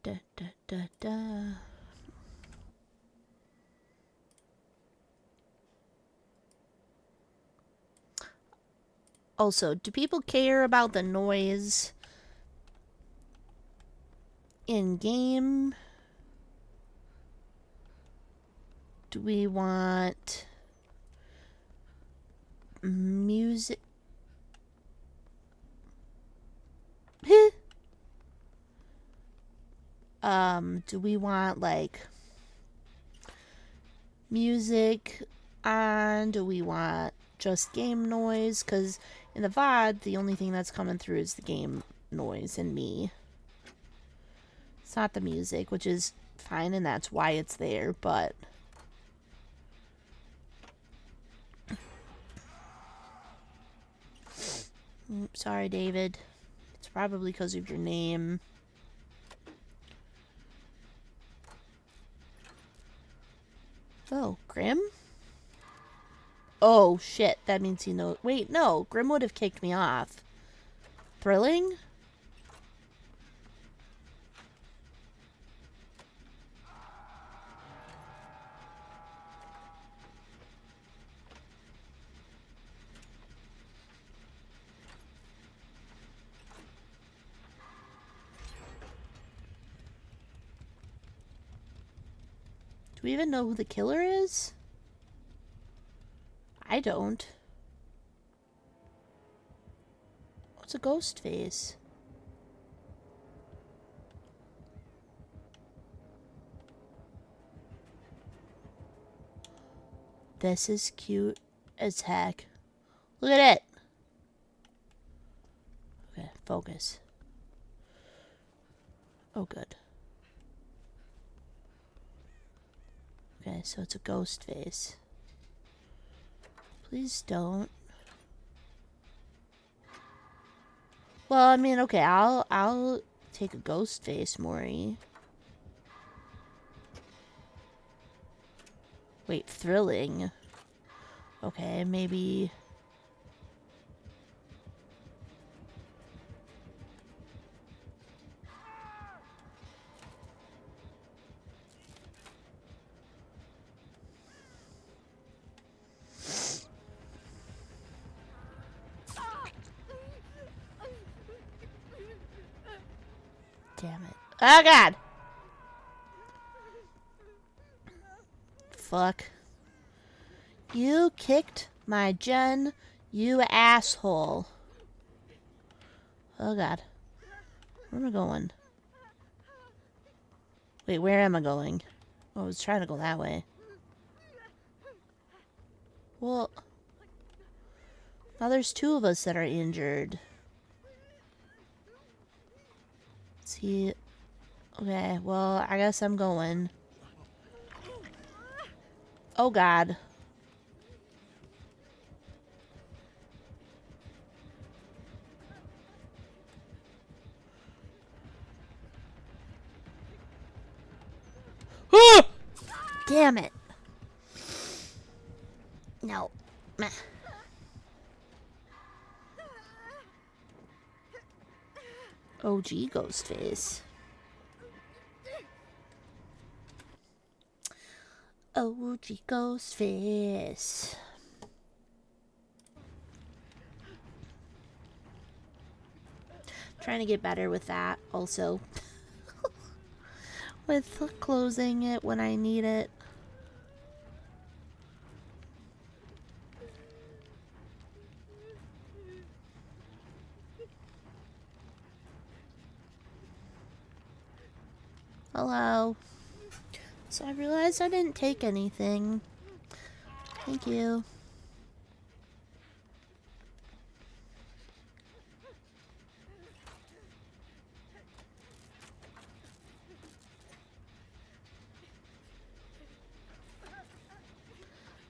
Da, da, da, da. Also, do people care about the noise in game? Do we want music? Do we want like music on? Do we want just game noise? Because in the VOD, the only thing that's coming through is the game noise and me. It's not the music, which is fine, and that's why it's there, but... Sorry, David. It's probably because of your name. Oh, Grim? Oh, shit. That means he knows. Wait, no. Grim would have kicked me off. Thrilling? Do we even know who the killer is? I don't. It's a ghost face. This is cute as heck. Look at it. Okay, focus. Oh, good. Okay, so it's a ghost face. Please don't. Well, I mean, okay, I'll take a ghost face, Maury. Wait, thrilling. Okay, maybe. Damn it. Oh, God. Fuck. You kicked my Jen, you asshole. Oh, God. Where am I going? Wait, where am I going? Oh, I was trying to go that way. Well, now there's two of us that are injured. See, okay, well, I guess I'm going. Oh, God. Damn it. No. Meh. OG Ghostface. OG Ghostface. Trying to get better with that also. With closing it when I need it. Hello. So I realized I didn't take anything. Thank you.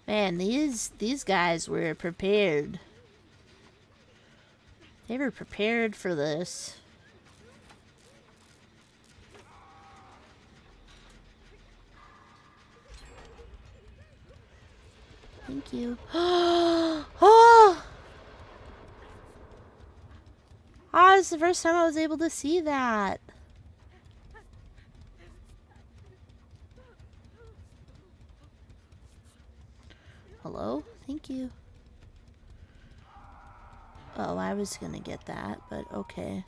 Man, these guys were prepared. They were prepared for this. Thank you. Oh! Ah, it's the first time I was able to see that. Hello? Thank you. Oh, I was gonna get that, but okay.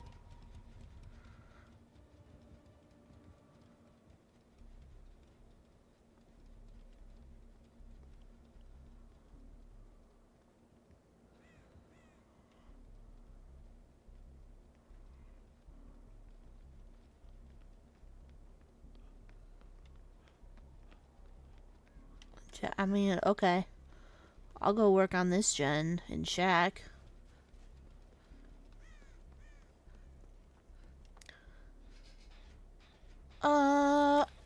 I mean, okay. I'll go work on this gen and Shack.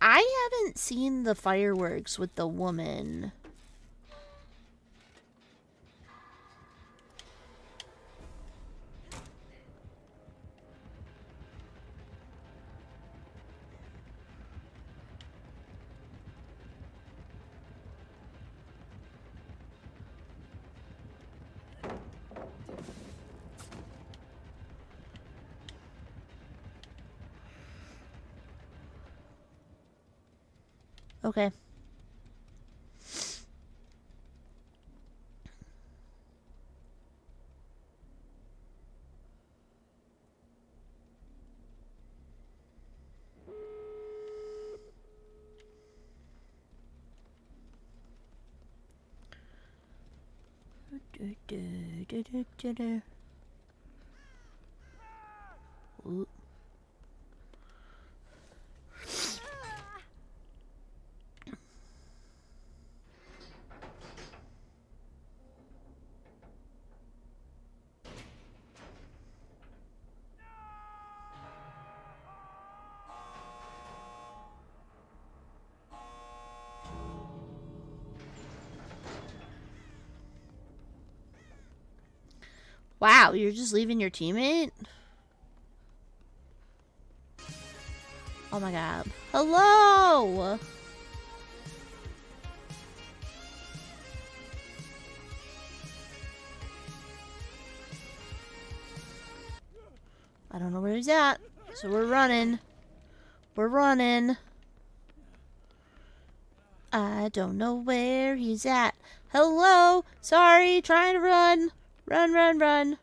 I haven't seen the fireworks with the woman. Okay. Ooh. Wow, you're just leaving your teammate? Oh my god. Hello! I don't know where he's at, so we're running. We're running. I don't know where he's at. Hello! Sorry, trying to run. Run, run, run.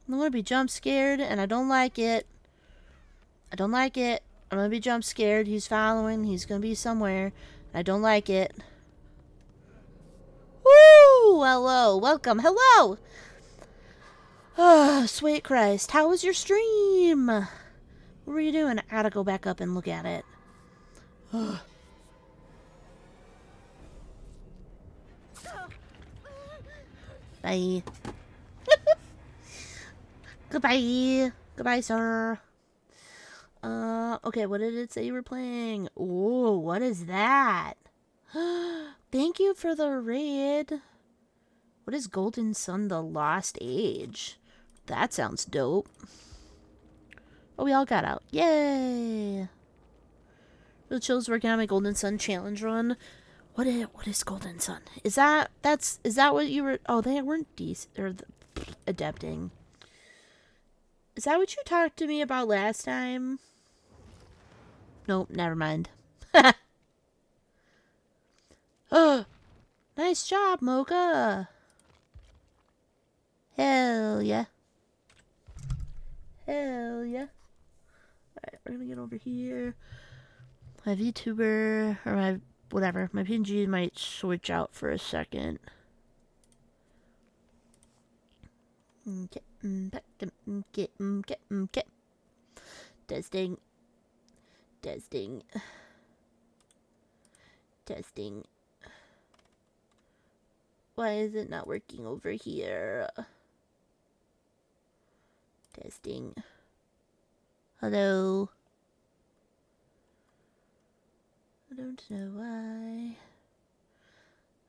I'm gonna be jump scared, and I don't like it. I don't like it. I'm gonna be jump scared. He's following. He's gonna be somewhere. I don't like it. Woo! Hello. Welcome. Hello! Oh, sweet Christ. How was your stream? What were you doing? I gotta go back up and look at it. Bye. Goodbye. Goodbye, sir. Okay, what did it say you were playing? Ooh, what is that? Thank you for the raid. What is Golden Sun the Lost Age? That sounds dope. Oh, we all got out. Yay! Real Chill's working on my Golden Sun challenge run. What is Golden Sun? Is that what you were? Oh, they weren't adapting. Is that what you talked to me about last time? Nope, never mind. Oh, nice job, Mocha. Hell yeah. Hell yeah. Alright, we're gonna get over here. My VTuber, or my whatever, my PNG might switch out for a second. Okay. Testing. Testing. Testing. Why is it not working over here? Testing. Hello. I don't know why.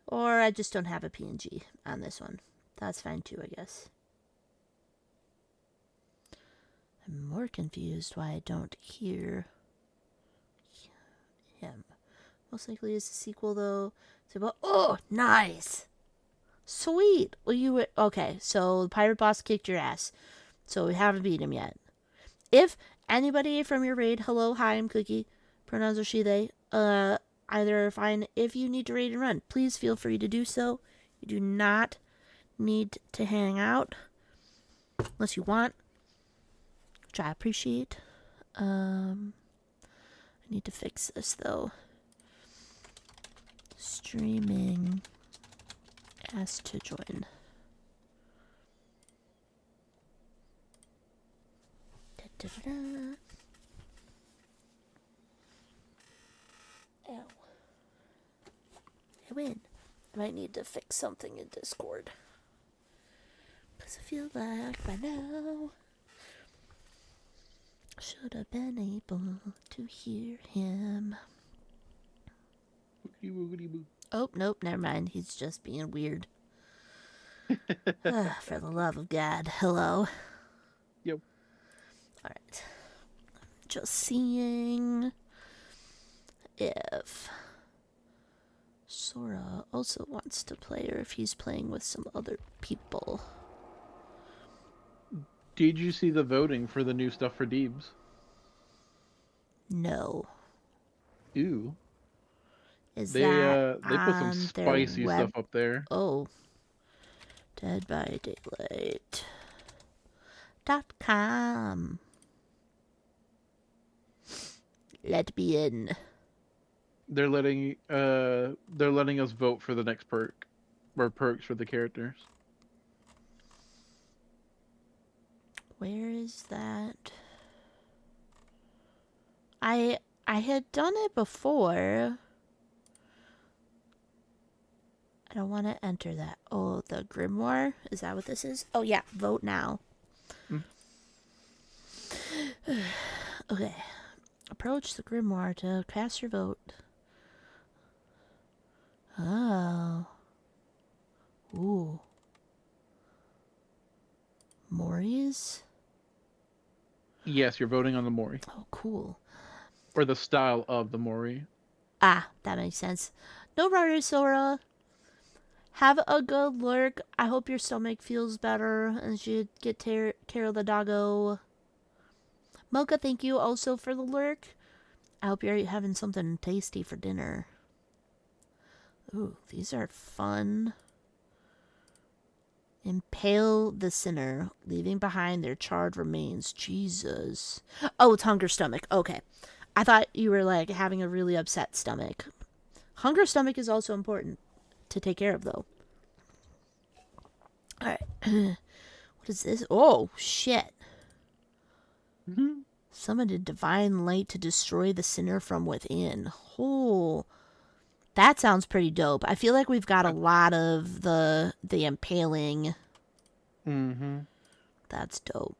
Or I just don't have a PNG on this one. That's fine too, I guess. I'm more confused why I don't hear him. Most likely it's a sequel though. Oh, nice! Sweet! Well, you were okay, so the pirate boss kicked your ass. So we haven't beat him yet. If anybody from your raid, hello, hi, I'm Cookie. Pronouns are she, they. Either are fine. If you need to raid and run, please feel free to do so. You do not need to hang out unless you want, which I appreciate. I need to fix this though. Streaming. Ask to join. Da-da-da. Ow. I win. I might need to fix something in Discord. Because I feel like by now I should have been able to hear him. Oh, nope, never mind. He's just being weird. For the love of God. Hello. Yep. Alright. Just seeing if Sora also wants to play or if he's playing with some other people. Did you see the voting for the new stuff for Deebs? No. Ooh. Is They that they put some on spicy their stuff up there. Oh. Dead by Daylight. .com. Let me in. They're letting us vote for the next perk or perks for the characters. Where is that? I had done it before. I don't want to enter that. Oh, the grimoire? Is that what this is? Oh yeah, vote now. Mm. Okay. Approach the grimoire to cast your vote. Oh. Ooh. Moris? Yes, you're voting on the Mori. Oh, cool. Or the style of the Mori. Ah, that makes sense. No worries, Sora. Have a good lurk. I hope your stomach feels better as you get care of the doggo. Mocha, thank you also for the lurk. I hope you're having something tasty for dinner. Ooh, these are fun. Impale the sinner, leaving behind their charred remains. Jesus. Oh, it's hunger stomach. Okay. I thought you were like having a really upset stomach. Hunger stomach is also important to take care of, though. Alright. What is this? Oh, shit. Mm-hmm. Summoned a divine light to destroy the sinner from within. Oh, that sounds pretty dope. I feel like we've got a lot of the impaling. Mm-hmm. That's dope.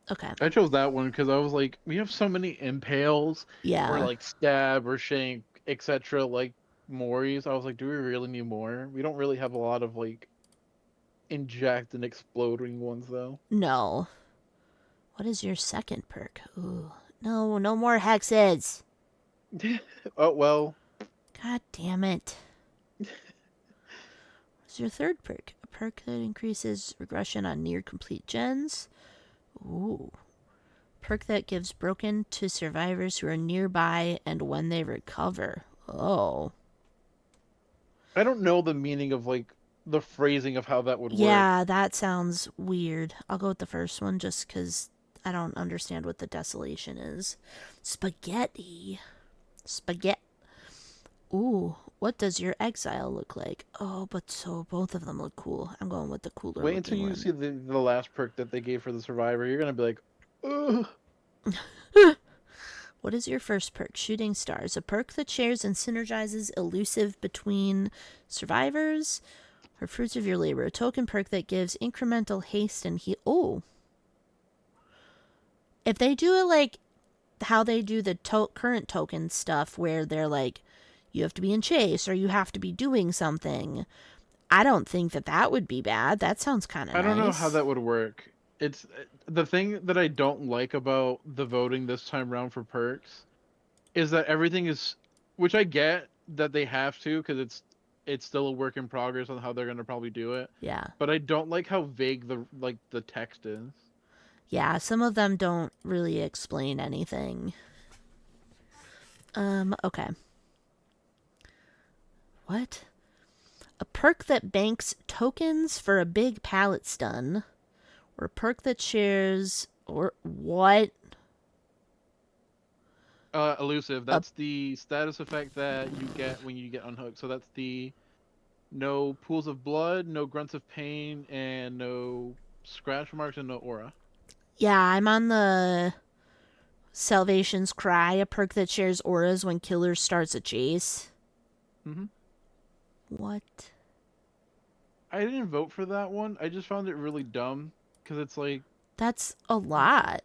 Okay. I chose that one because I was like, we have so many impales or Yeah. like stab or shank, etc. Like Moris. I was like, do we really need more? We don't really have a lot of like inject and exploding ones though. No. What is your second perk? Ooh. No, no more hexes. Oh well. God damn it. What's your third perk? A perk that increases regression on near complete gens. Ooh. Perk that gives broken to survivors who are nearby and when they recover. Oh. I don't know the meaning of like the phrasing of how that would work. Yeah, that sounds weird. I'll go with the first one just because I don't understand what the desolation is. Spaghetti. Spaghetti. Ooh, what does your exile look like? Oh, but so both of them look cool. I'm going with the cooler Wait until looking you one. see the last perk that they gave for the survivor. You're gonna be like, ugh. What is your first perk? Shooting stars. A perk that shares and synergizes elusive between survivors. Or fruits of your labor. A token perk that gives incremental haste and heal. Oh. If they do it like how they do the current token stuff where they're like, you have to be in chase or you have to be doing something, I don't think that that would be bad. That sounds kind of I don't know how nice. that would work. It's the thing that I don't like about the voting this time round for perks is that everything is, which I get that they have to because it's still a work in progress on how they're gonna probably do it. Yeah. But I don't like how vague the text is. Yeah, some of them don't really explain anything. Okay. What? A perk that banks tokens for a big pallet stun. Or a perk that shares or what? Elusive. A That's the status effect that you get when you get unhooked. So that's the no pools of blood, no grunts of pain, and no scratch marks and no aura. Yeah, I'm on the Salvation's Cry, a perk that shares auras when killer starts a chase. Hmm. What? I didn't vote for that one. I just found it really dumb because it's like That's a lot.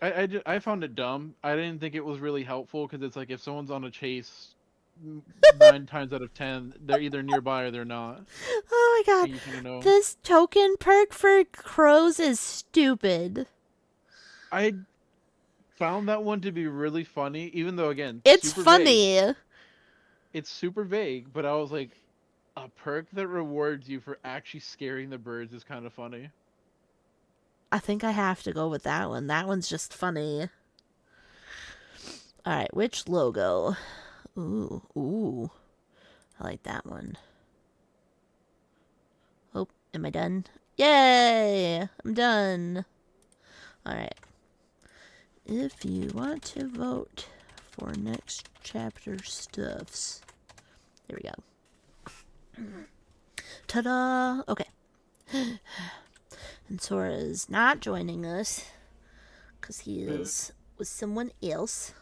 I found it dumb. I didn't think it was really helpful because it's like if someone's on a chase, 9 times out of 10, they're either nearby or they're not, Oh my god. and you kind of know. This token perk for crows is stupid. I found that one to be really funny, even though again, It's super vague. funny. It's super vague, but I was like, a perk that rewards you for actually scaring the birds is kind of funny. I think I have to go with that one. That one's just funny. Alright, which logo? Ooh, ooh. I like that one. Oh, am I done? Yay! I'm done. Alright. If you want to vote for next chapter stuffs. There we go. Ta-da! Okay. And Sora is not joining us because he is with someone else.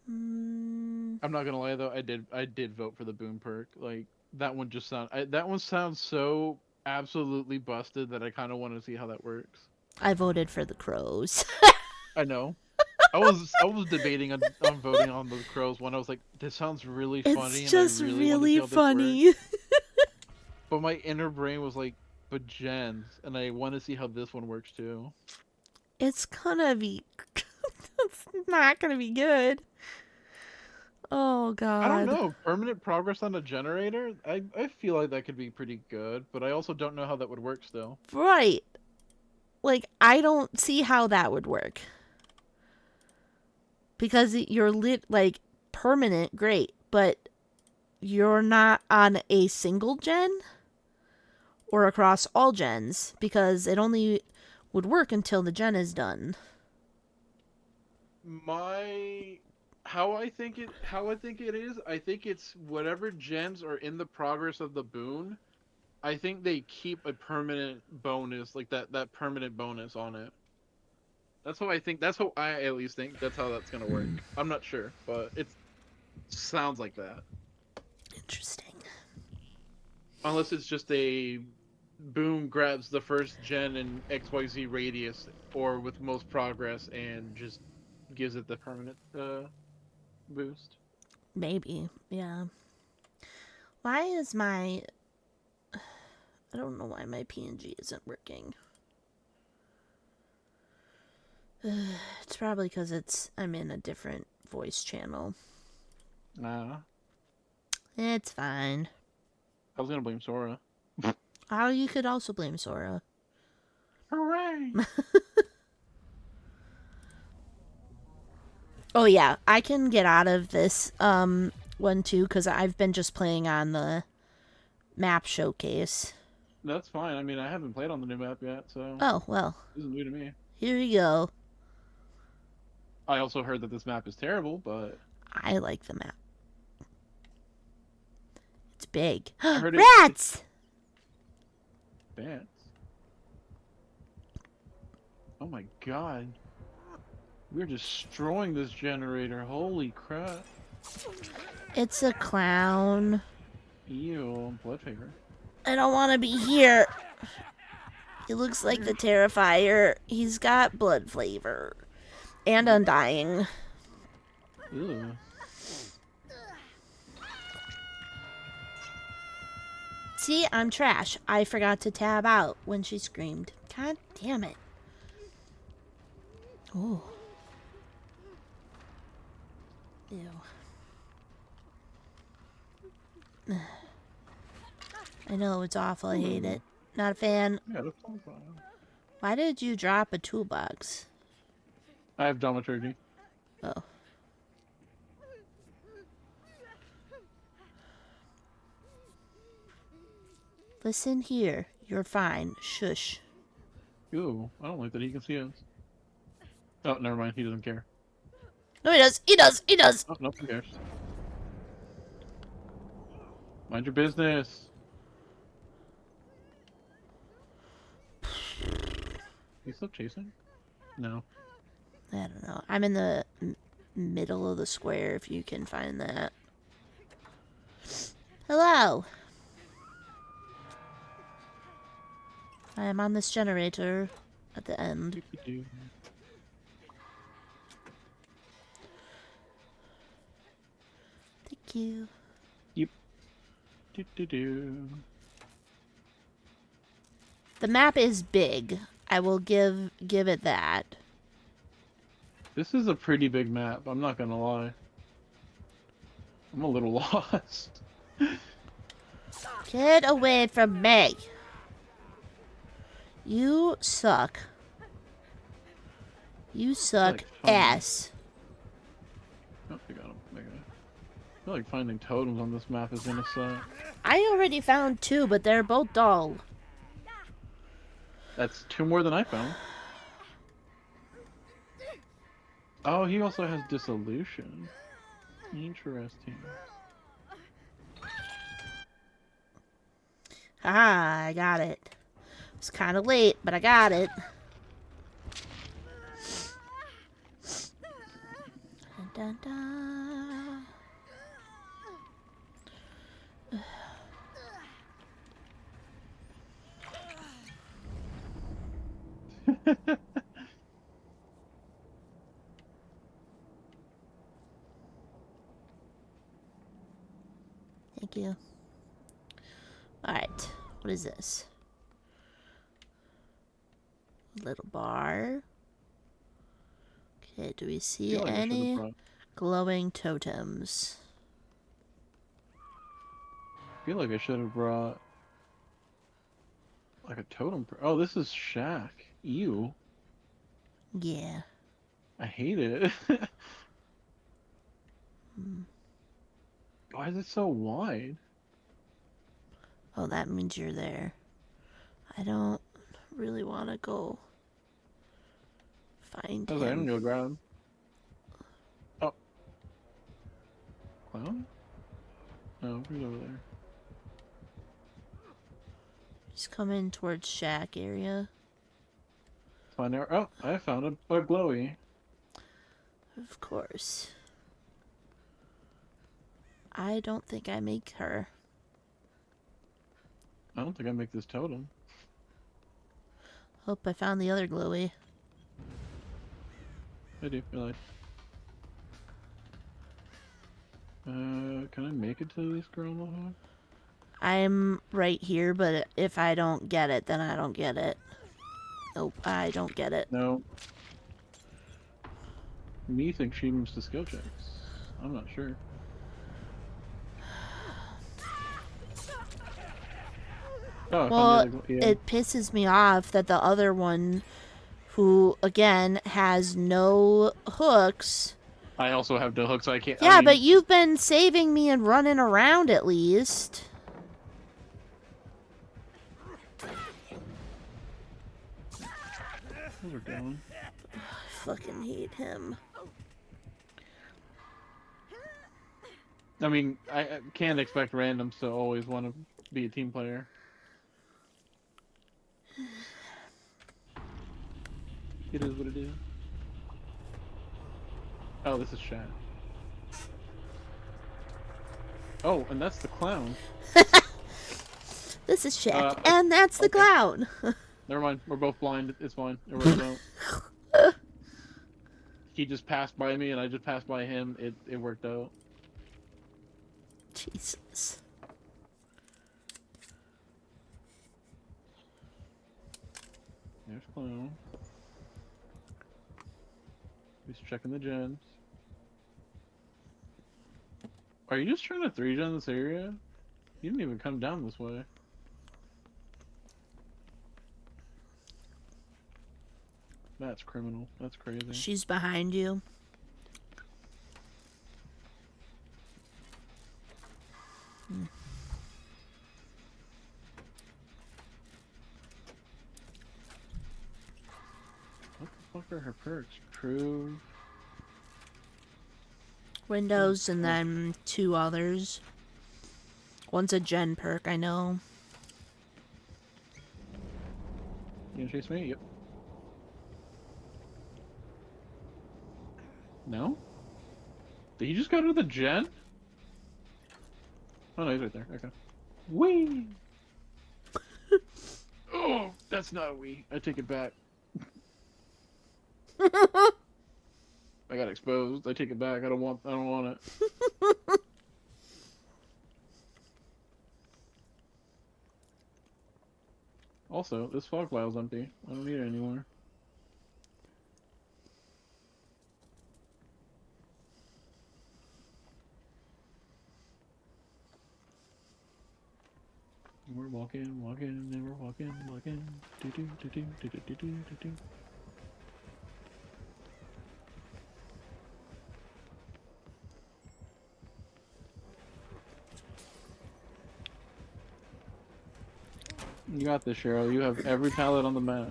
I'm not gonna lie though, I did vote for the boom perk. Like that one that one sounds so absolutely busted that I kind of want to see how that works. I voted for the crows. I know. I was debating on voting on the crows when I was like, this sounds really funny It's and I just really want to see really how this works. funny. But my inner brain was like, but gens, and I want to see how this one works too. It's gonna be. It's not gonna be good. Oh I don't God. know. Permanent progress on a generator? I feel like that could be pretty good, but I also don't know how that would work still. Right. Like, I don't see how that would work. Because you're like, permanent, great, but you're not on a single gen or across all gens because it only would work until the gen is done. My how I think it is, I think it's whatever gens are in the progress of the boon, I think they keep a permanent bonus, like that permanent bonus on it. That's how I think. That's how I at least think. That's how that's gonna work. I'm not sure, but it sounds like that. Interesting. Unless it's just a boom grabs the first gen in XYZ radius or with most progress and just gives it the permanent boost. Maybe. Yeah. Why is my. I don't know why my PNG isn't working. It's probably because I'm in a different voice channel. It's fine. I was gonna blame Sora. Oh, you could also blame Sora. Hooray! Oh yeah, I can get out of this one too because I've been just playing on the map showcase. That's fine. I mean, I haven't played on the new map yet, so Oh well, this is new to me. here you go. I also heard that this map is terrible, but I like the map. It's big. I heard it's Rats! bad. Oh my god. We're destroying this generator. Holy crap. It's a clown. Ew, Bloodfaker. I don't want to be here. He looks like the Terrifier. He's got blood flavor. And undying. Ew. See, I'm trash. I forgot to tab out when she screamed. God damn it. Oh. Ew. I know, it's awful. I hate it. Not a fan. Yeah, that's all fine. Why did you drop a toolbox? I have Domaturgy. Oh. Listen here. You're fine. Shush. Ew, I don't like that he can see us. Oh, never mind. He doesn't care. No, he does. He does. He does. Oh, nothing cares. Mind your business. He's still chasing? No. I don't know. I'm in the middle of the square if you can find that. Hello. I am on this generator at the end. Thank you. Yep. Do. The map is big. I will give it that. This is a pretty big map, I'm not gonna lie. I'm a little lost. Get away from me. You suck. You suck Like, fine. ass. Oh, I got him. I feel like finding totems on this map is gonna suck. I already found 2, but they're both dull. That's 2 more than I found. Oh, he also has Dissolution. Interesting. Ah, I got it. It's kind of late, but I got it. Thank you. Alright. What is this? Little bar. Okay, do we I see feel like I should have any brought. glowing totems? I feel like I should have brought like a totem. Oh, this is Shack. Ew. Yeah. I hate it. Hmm. Why is it so wide? Oh, that means you're there. I don't really want to go find I was like, I don't him. know, ground. Oh, clown? No, he's over there. He's coming towards Shack area. Find out. Oh, I found a glowy. Of course. I don't think I make her. I don't think I make this totem. Hope I found the other glowy. I do. I lied. Can I make it to this girl Mohawk? I'm right here, but if I don't get it, then I don't get it. Nope, I don't get it. No. Me thinks she moves to skill checks. I'm not sure. Oh, I Well, found the other. Yeah. it pisses me off that the other one, who, again, has no hooks. I also have no hooks. So I can't. Yeah, I but mean, you've been saving me and running around at least. where's it going? I fucking hate him. I mean, I can't expect randoms to always want to be a team player. It is what it is. Oh, this is Shad. Oh, and that's the clown. This is Shaq, and that's the okay. clown. Never mind. We're both blind. It's fine. It works out. He just passed by me, and I just passed by him. It worked out. Jesus. There's clown. He's checking the gens. Are you just trying to 3-gen this area? You didn't even come down this way. That's criminal. That's crazy. She's behind you. What the fuck are her perks? True. Windows and then 2 others. One's a gen perk, I know. You gonna chase me? Yep. No? Did he just go to the gen? Oh no, he's right there. Okay. Wee! Oh, that's not a wee. I take it back. I got exposed. I take it back. I don't want it. Also, this fog vial's empty. I don't need it anymore. We're walking, and we're walking. Do do do do do do do do do. You got this, Cheryl. You have every pallet on the map.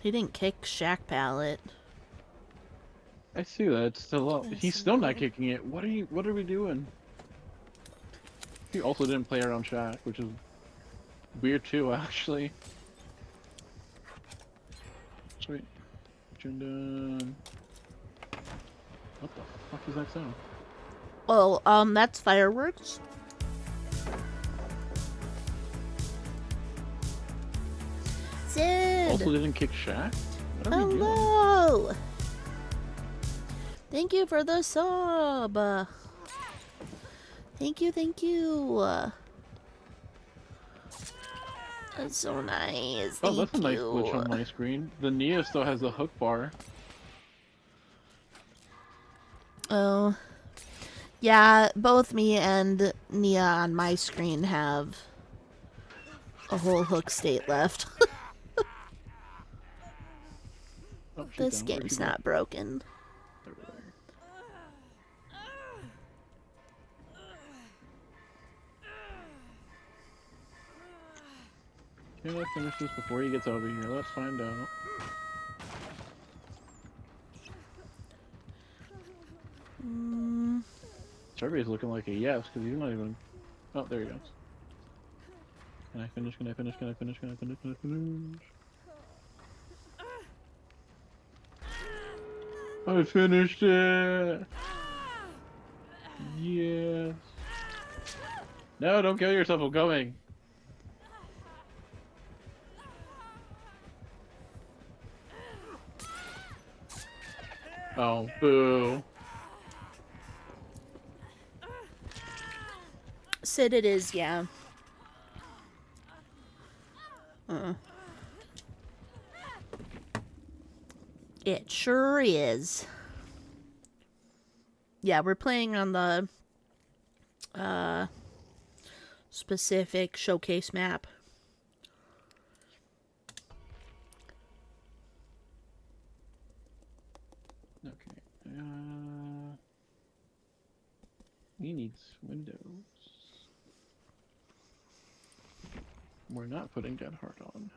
He didn't kick Shaq Pallet. I see that. It's still up. He's still not kicking it. What are we doing? He also didn't play around Shaq, which is weird too, actually. Sweet. Mission done. What the fuck is that sound? Oh, that's fireworks. Sid! Also didn't kick Shaq? What are we doing? Hello! Thank you for the sub. Thank you, thank you. That's so nice. Oh, Thank that's a nice you. glitch on my screen. The Nia still has the hook bar. Oh. Yeah, both me and Nia on my screen have a whole hook state left. Oh, she's This down. Where'd she game's go? not broken. Over there. Can I finish this before he gets over here? Let's find out. Survey's looking like a yes, because he's not even... Oh, there he goes. Can I finish? Can I finish? Can I finish? Can I finish? Can I finish? I finished it! Yes! No, don't kill yourself, I'm coming! Oh, boo. Sid, it is, yeah. It sure is. Yeah, we're playing on the specific showcase map. Okay. He needs windows. We're not putting Dead Heart on.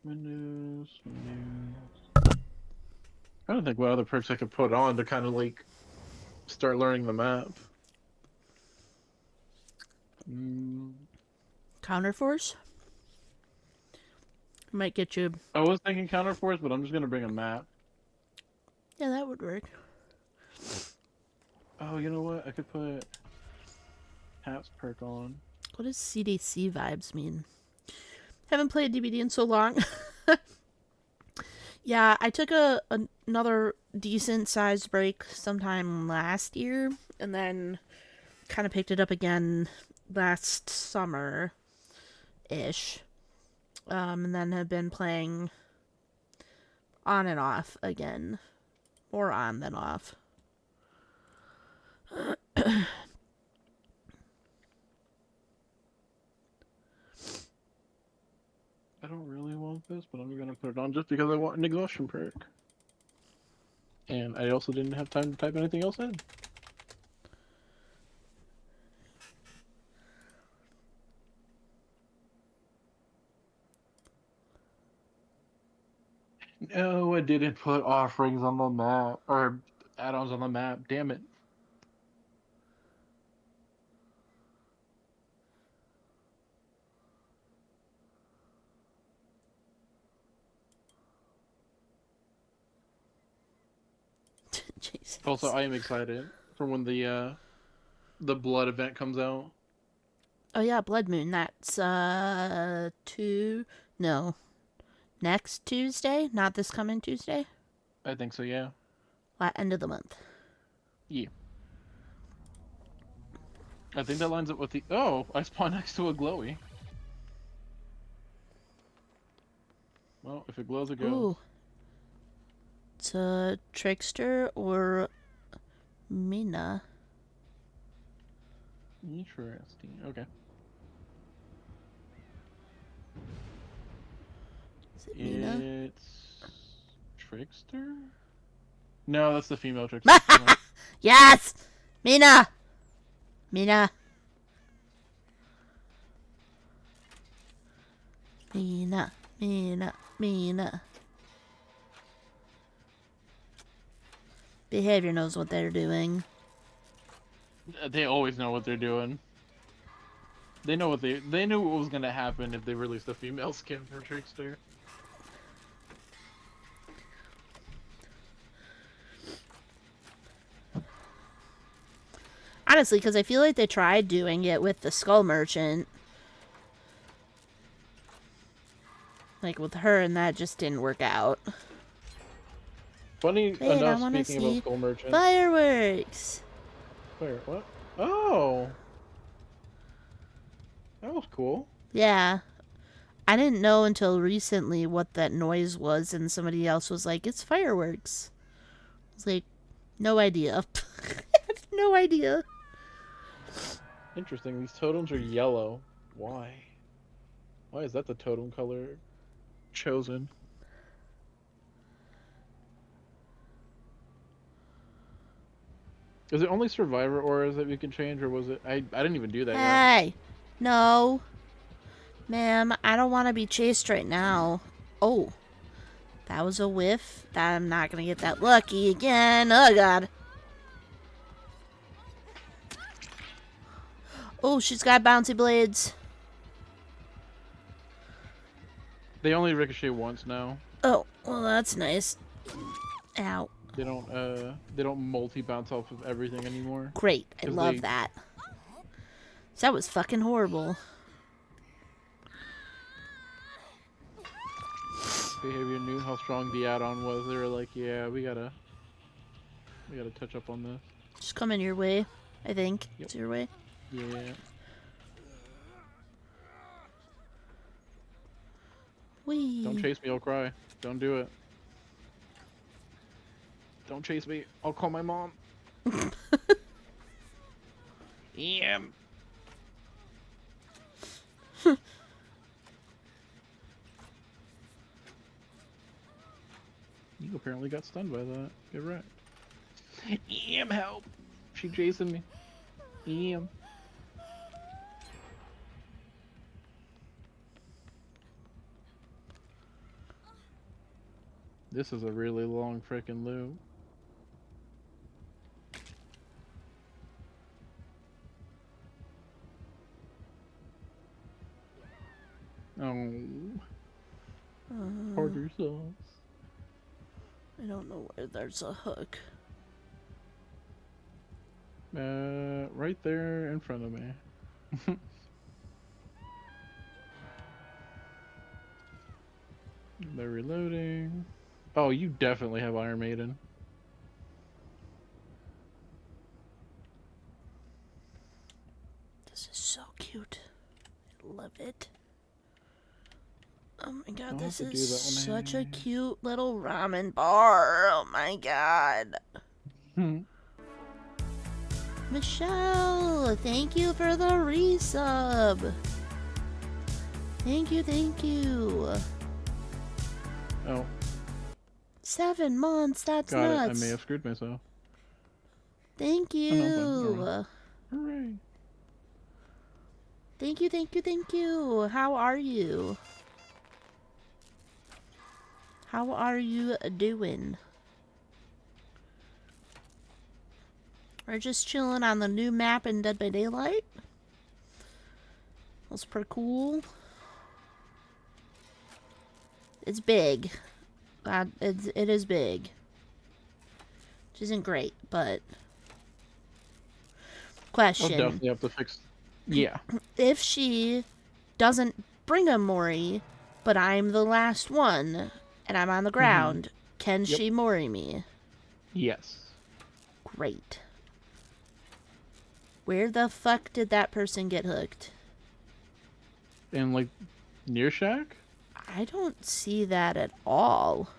Windows. I don't think what other perks I could put on to kind of like start learning the map. Counterforce? Might get you. I was thinking Counterforce, but I'm just gonna bring a map. Yeah, that would work. Oh, you know what? I could put Hat's perk on. What does CDC vibes mean? Haven't played DBD in so long. Yeah, I took another decent sized break sometime last year, and then kind of picked it up again last summer ish. And then have been playing on and off again. More on than off. I don't really want this, but I'm gonna put it on just because I want an exhaustion perk. And I also didn't have time to type anything else in. No, I didn't put offerings on the map, or add-ons on the map, damn it. Jesus. Also, I am excited for when the blood event comes out. Oh yeah, Blood Moon. That's next Tuesday, not this coming Tuesday. I think so, yeah. End of the month. Yeah. I think that lines up with the... Oh, I spawned next to a glowy. Well, if it glows, it goes. Ooh. It's a Trickster or Mina. Interesting. Okay. Is it Mina? It's... Trickster? No, that's the female Trickster. Yes! Mina! Mina. Mina. Mina. Mina. Behavior knows what they're doing. They always know what they're doing. They know what they knew what was gonna happen if they released a female skin for Trickster. Honestly, because I feel like they tried doing it with the Skull Merchant. Like with her, and that just didn't work out. Funny Wait, I enough, want to speaking about see Skull Merchant. fireworks. Where? What? Oh, that was cool. Yeah. I didn't know until recently what that noise was, and somebody else was like, it's fireworks. I was like, no idea. No idea. Interesting. These totems are yellow. Why? Why is that the totem color chosen? Is it only Survivor auras that we can change, or was it? I didn't even do that yet. Hey. No. Ma'am, I don't want to be chased right now. Oh. That was a whiff. I'm not going to get that lucky again. Oh, God. Oh, she's got bouncy blades. They only ricochet once now. Oh, well, that's nice. Ow. They don't multi bounce off of everything anymore. Great. I 'Cause love that. That was fucking horrible. Behavior knew how strong the add-on was. They were like, yeah, we gotta touch up on this. Just coming your way, I think. Yep. It's your way. Yeah. Whee. Don't chase me, I'll cry. Don't do it. Don't chase me. I'll call my mom. Em. You apparently got stunned by that. Get right. Em, help! She chasing me. Em. This is a really long frickin' loop. Oh. Harder sauce. I don't know where there's a hook. Right there in front of me. They're reloading. Oh, you definitely have Iron Maiden. This is so cute. I love it. Oh my god, I'll this have to is do that one. such a cute little ramen bar. Oh my god. Michelle, thank you for the resub. Thank you, thank you. Oh, 7 months, that's got nuts. it. I may have screwed myself. Thank you. Oh, no, hooray. Thank you, thank you, thank you. How are you? How are you doing? We're just chilling on the new map in Dead by Daylight. That's pretty cool. It's big. It is big. Which isn't great, but... I'll Question. definitely have to fix... Yeah. If she doesn't bring a Mori, but I'm the last one, and I'm on the ground, can Yep. she Mori me? Yes. Great. Where the fuck did that person get hooked? And, like, near Shack? I don't see that at all.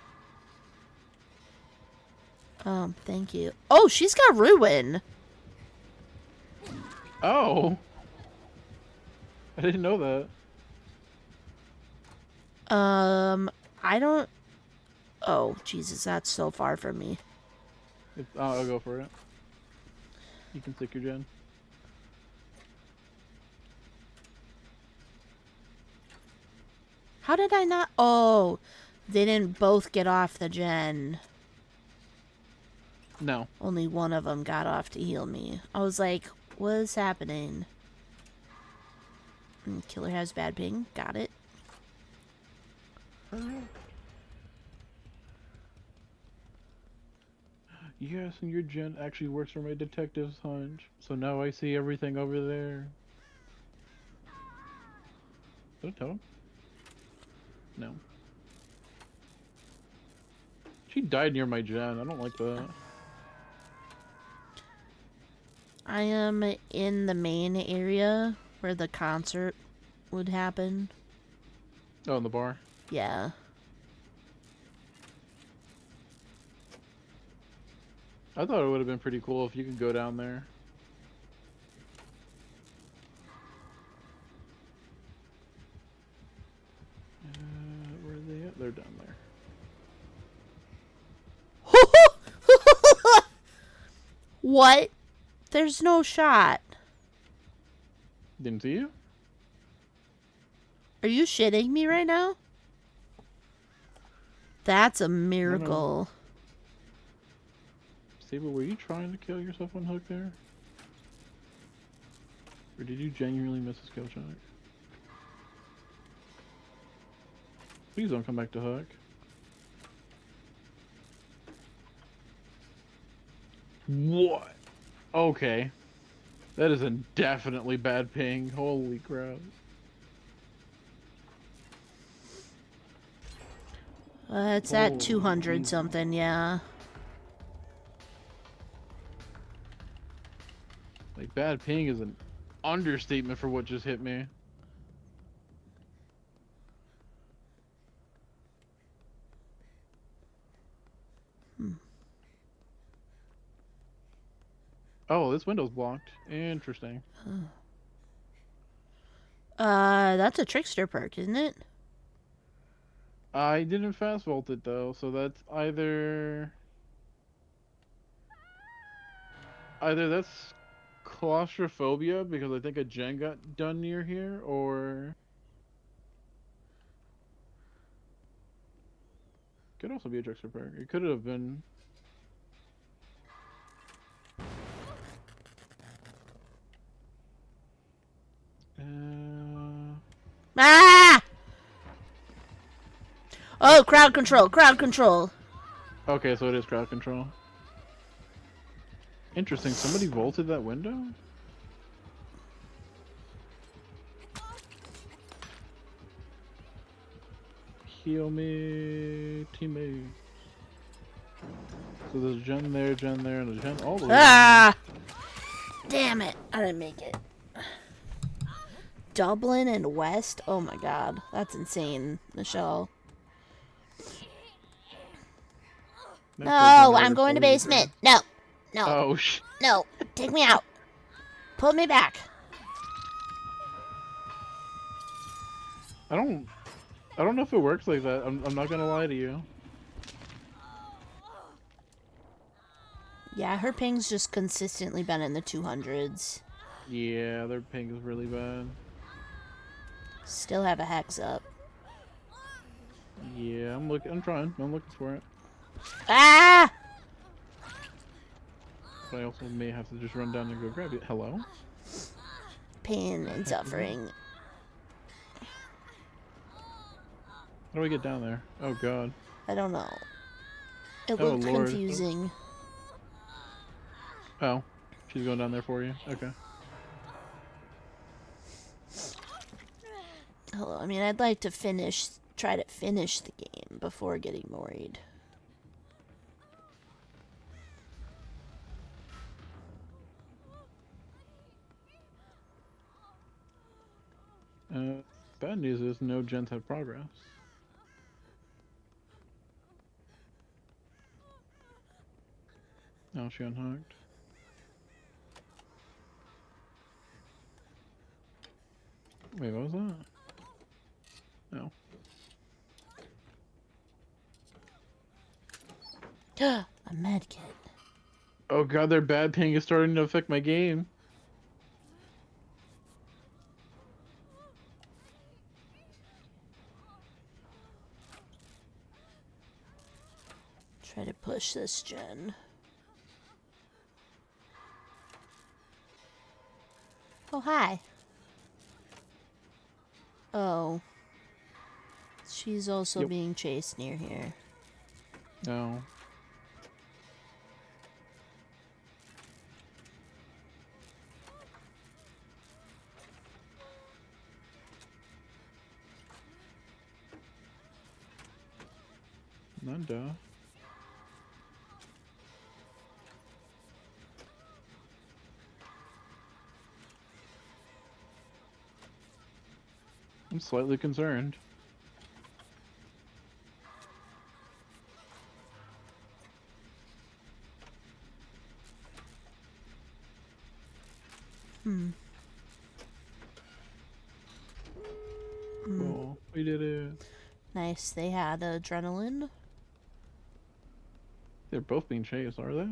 Thank you. Oh, she's got Ruin. Oh! I didn't know that. I don't... Oh, Jesus, that's so far from me. I'll go for it. You can stick your gen. How did I not... Oh, they didn't both get off the gen. No. Only one of them got off to heal me. I was like, was happening. Killer has bad ping. Got it. Yes, and your gen actually works for my detective's hunch. So now I see everything over there. Is that a totem? No. She died near my gen. I don't like that. I am in the main area where the concert would happen. Oh, in the bar? Yeah. I thought it would have been pretty cool if you could go down there. Where are they at? They're down there. What? There's no shot. Didn't see you? Are you shitting me right now? That's a miracle. Sable, were you trying to kill yourself on Hook there? Or did you genuinely miss a skill check? Please don't come back to Hook. What? Okay. That is a definitely bad ping. Holy crap. It's at 200 something, yeah. Like, bad ping is an understatement for what just hit me. Oh, this window's blocked. Interesting. That's a trickster perk, isn't it? I didn't fast vault it though, so that's either that's claustrophobia because I think a gen got done near here, or could also be a trickster perk. It could have been. Ah! Oh, crowd control, crowd control. Okay, so it is crowd control. Interesting. Somebody vaulted that window? Heal me, teammate. So there's a gen there, and a gen all the way. Ah! Damn it. I didn't make it. Dublin and West? Oh my god. That's insane, Michelle. No, I'm going to basement. No. No. Oh, No. Take me out. Pull me back. I don't know if it works like that. I'm not gonna lie to you. Yeah, her ping's just consistently been in the 200s. Yeah, their ping is really bad. Still have a hex up. Yeah, I'm trying. I'm looking for it. Ah! But I also may have to just run down and go grab it. Hello? Pain and suffering. How do I get down there? Oh god. I don't know. It Oh, looked Lord. confusing. Oh. She's going down there for you? Okay. Hello. I mean, I'd like to try to finish the game before getting worried. Bad news is no gens have progress. Oh, she unhooked. Wait, what was that? No. A medkit. Oh god, their bad ping is starting to affect my game. Try to push this gen. Oh, hi. Oh. She's also Yep. being chased near here. No. Nanda. I'm slightly concerned. Cool. We did it. Nice. They had adrenaline. They're both being chased, are they?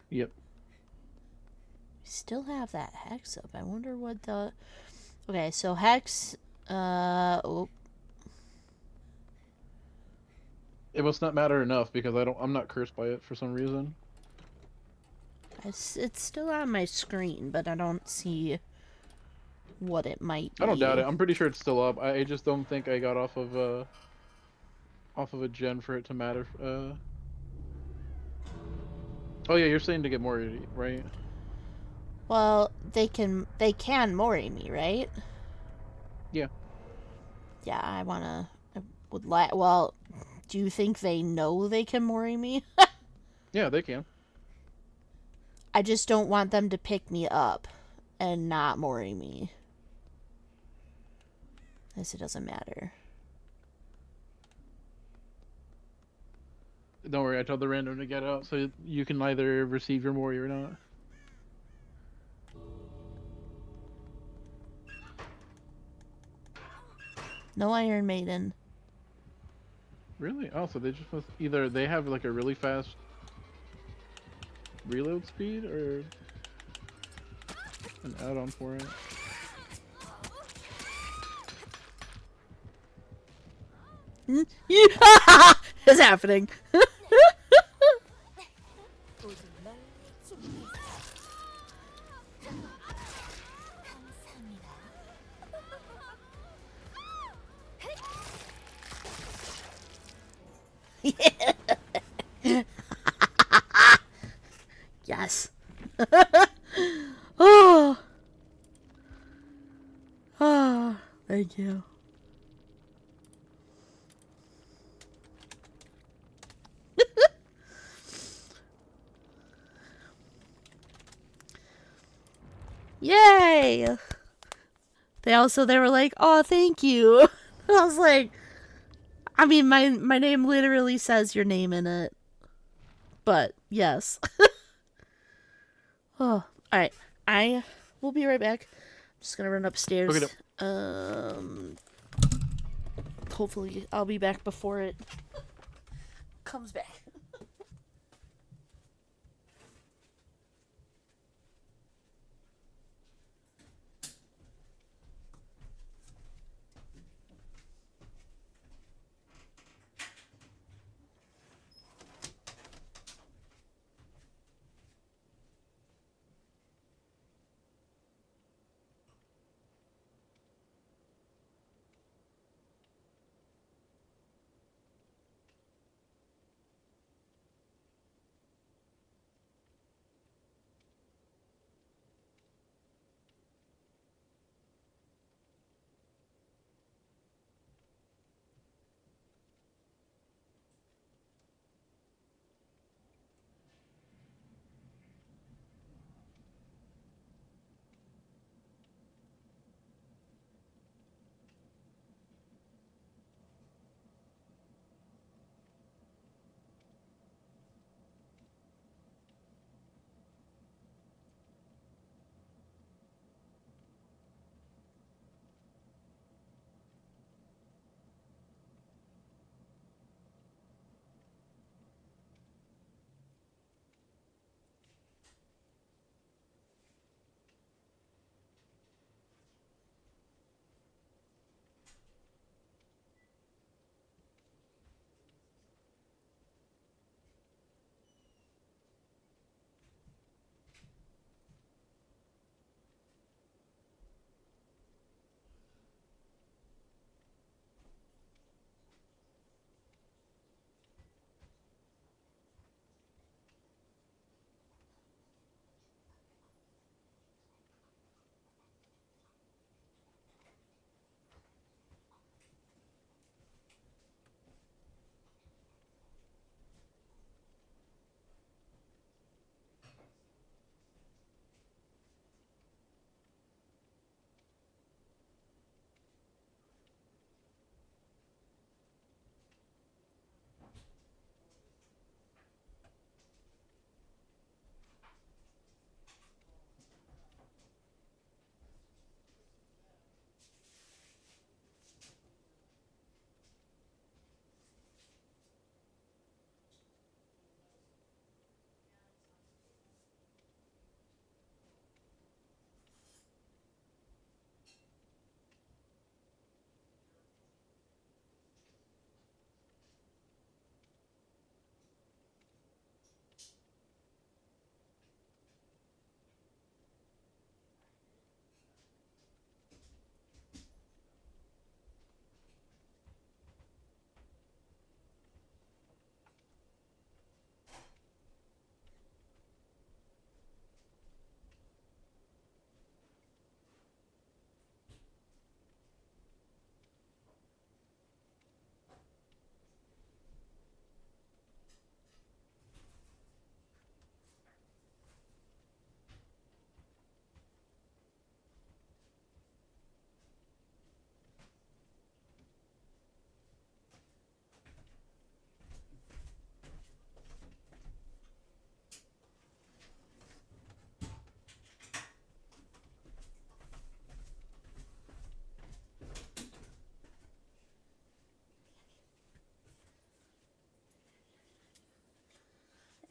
Yep. We still have that Hex up. I wonder what the... Okay, so Hex... Oh. It must not matter enough because I'm not cursed by it for some reason. It's still on my screen, but I don't see what it might be. I don't doubt it. I'm pretty sure it's still up. I just don't think I got off of a gen for it to matter. Oh yeah, you're saying to get more, right? Well, they can Mori me, right? Yeah. Yeah, I would like... Well, do you think they know they can Mori me? Yeah, they can. I just don't want them to pick me up and not Mori me. I guess it doesn't matter. Don't worry, I told the random to get out, so you can either receive your Mori or not. No Iron Maiden. Really? Oh, so they just must either they have like a really fast reload speed or an add-on for it. It's happening. Yes. Oh. Oh. Thank you. Yay! They were like, "Oh, thank you." I was like, I mean, my name literally says your name in it. But yes. Oh, all right. I will be right back. I'm just gonna run upstairs. Okay, Hopefully I'll be back before it comes back.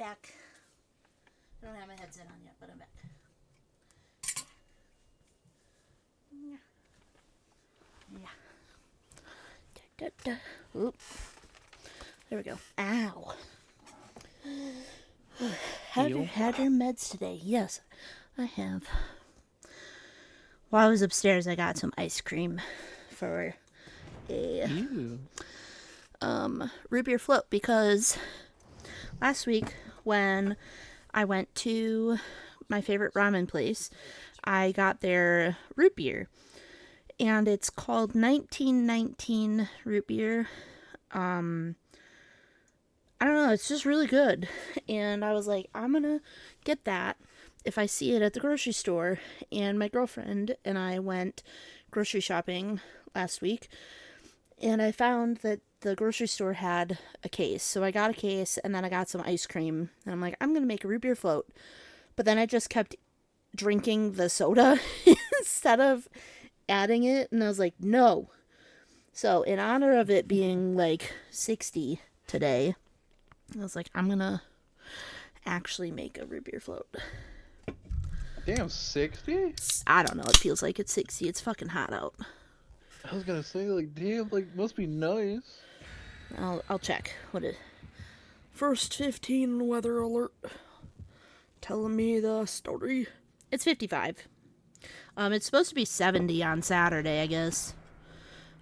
back. I don't have my headset on yet, but I'm back. Yeah. Da, da, da. Oop. There we go. Ow. Have you had your meds today? Yes, I have. While I was upstairs, I got some ice cream for a root beer float because last week when I went to my favorite ramen place, I got their root beer, and it's called 1919 root beer. I don't know, it's just really good. And I was like, I'm gonna get that if I see it at the grocery store. And my girlfriend and I went grocery shopping last week, and I found that the grocery store had a case. So I got a case, and then I got some ice cream. And I'm like, I'm gonna make a root beer float. But then I just kept drinking the soda instead of adding it. And I was like, no. So in honor of it being like 60 today, I was like, I'm gonna actually make a root beer float. Damn, 60? I don't know. It feels like it's 60. It's fucking hot out. I was gonna say, like, damn, like, must be nice. I'll check. What is first 15 weather alert? Telling me the story. It's 55. It's supposed to be 70 on Saturday, I guess.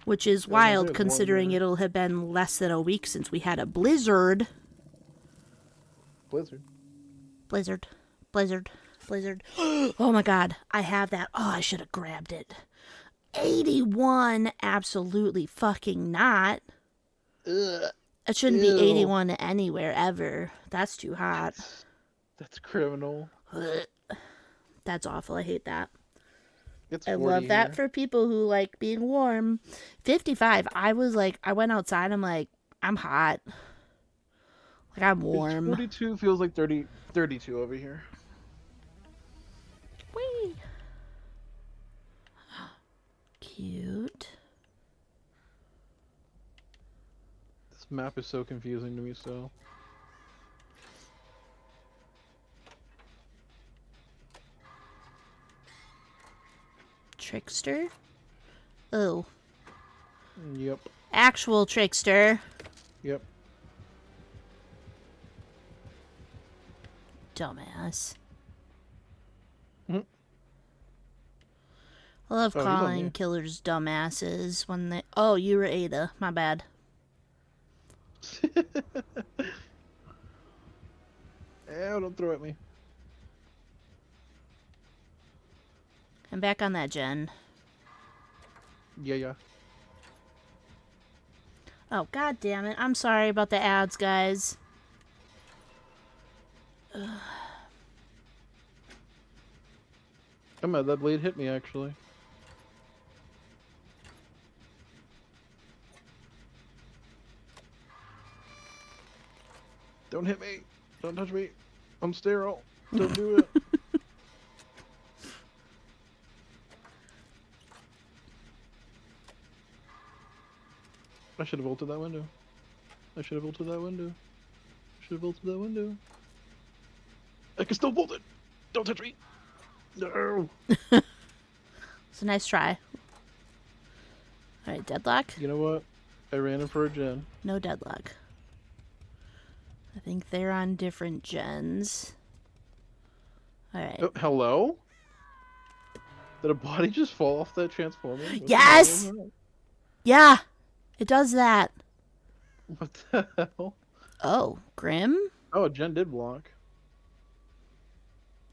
Which is wild considering it'll have been less than a week since we had a blizzard. Blizzard. Oh my god, I have that. Oh, I should have grabbed it. 81, absolutely fucking not. Ugh. It shouldn't be 81 anywhere ever. That's too hot. That's criminal. That's awful. I hate that. I love that for people who like being warm. 55, I was like, I went outside, I'm like, I'm hot. Like, I'm warm. 42 feels like 32 over here. Whee! Cute. This map is so confusing to me still. Trickster? Oh. Yep. Actual trickster. Yep. Dumbass. Mm-hmm. I love calling killers dumbasses when they... Oh, you were Ada. My bad. Don't throw at me. I'm back on that gen. Yeah. Oh, god damn it. I'm sorry about the ads, guys. I'm mad that blade hit me, actually. Don't hit me. Don't touch me. I'm sterile. Don't do it. I should have ulted that window. I can still bolt it. Don't touch me. No. It's a nice try. Alright, deadlock? You know what? I ran him for a gen. No deadlock. I think they're on different gens. Alright. Oh, hello? Did a body just fall off that transformer? Yes! Yeah! It does that. What the hell? Oh, Grim? Oh, Jen did block.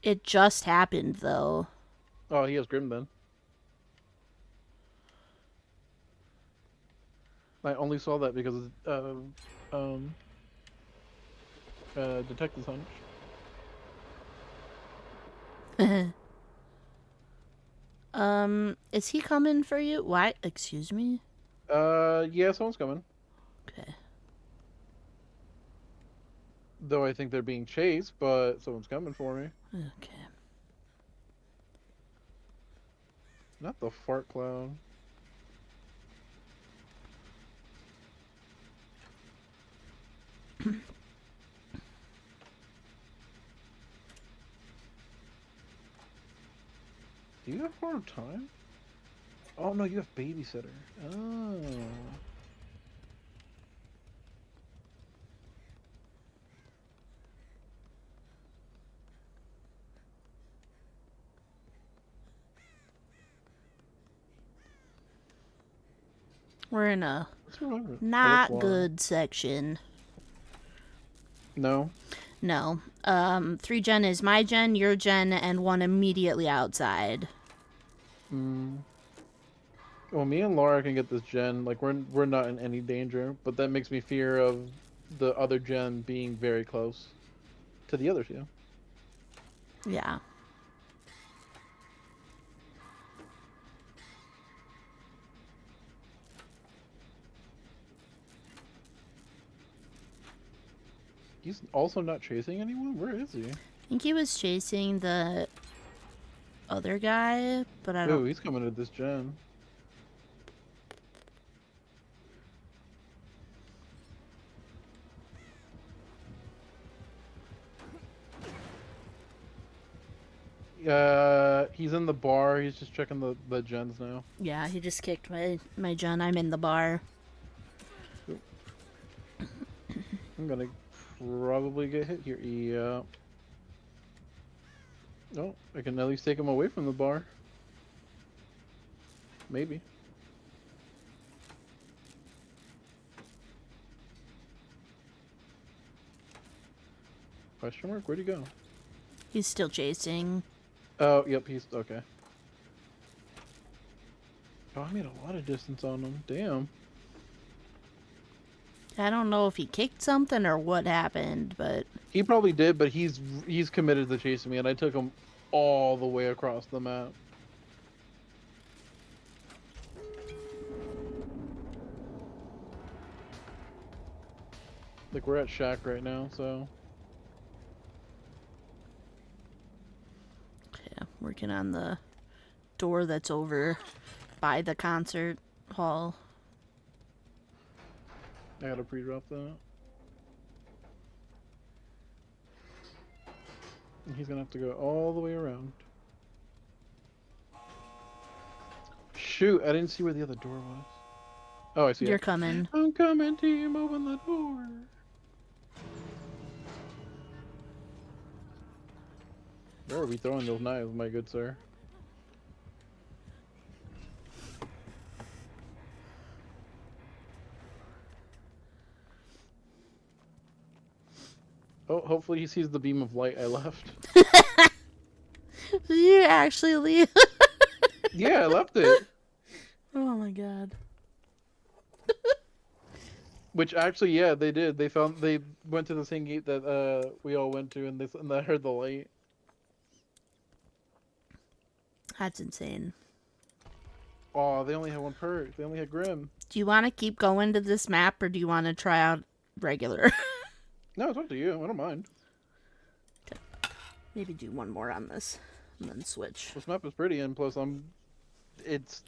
It just happened, though. Oh, he has Grim then. I only saw that because of Detective's hunch. Is he coming for you? Why? Excuse me? Yeah, someone's coming. Okay. Though I think they're being chased, but someone's coming for me. Okay. Not the fart cloud. Do you have more time? Oh no, you have babysitter. Oh. We're in a Let's remember. Oh, that's not water. good section. No. No. 3 gen is my gen, your gen, and one immediately outside. Well, me and Laura can get this gen. Like we're not in any danger, but that makes me fear of the other gen being very close to the other two. Yeah. He's also not chasing anyone? Where is he? I think he was chasing the other guy, but I don't... Ooh, he's coming to this gen. He's in the bar. He's just checking the gens now. Yeah, he just kicked my gen. I'm in the bar. I'm gonna probably get hit here. Yeah. Oh, I can at least take him away from the bar. Maybe. Question mark? Where'd he go? He's still chasing. Oh, yep, he's okay. Oh, I made a lot of distance on him. Damn. I don't know if he kicked something or what happened, but... He probably did, but he's committed to chasing me, and I took him all the way across the map. Like, we're at Shack right now, so... Yeah, working on the door that's over by the concert hall. I gotta pre-drop that. And he's gonna have to go all the way around. Shoot, I didn't see where the other door was. Oh, I see You're it. coming. I'm coming, team, open the door. Where are we throwing those knives, my good sir? Oh, hopefully he sees the beam of light I left. Did you actually leave? Yeah, I left it. Oh my god. Which actually, yeah, they did. They went to the same gate that we all went to, and I heard the light. That's insane. Oh, they only had one perk. They only had Grim. Do you want to keep going to this map, or do you want to try out regular? No, it's up to you. I don't mind. Okay. Maybe do one more on this, and then switch. This map is pretty, and plus it's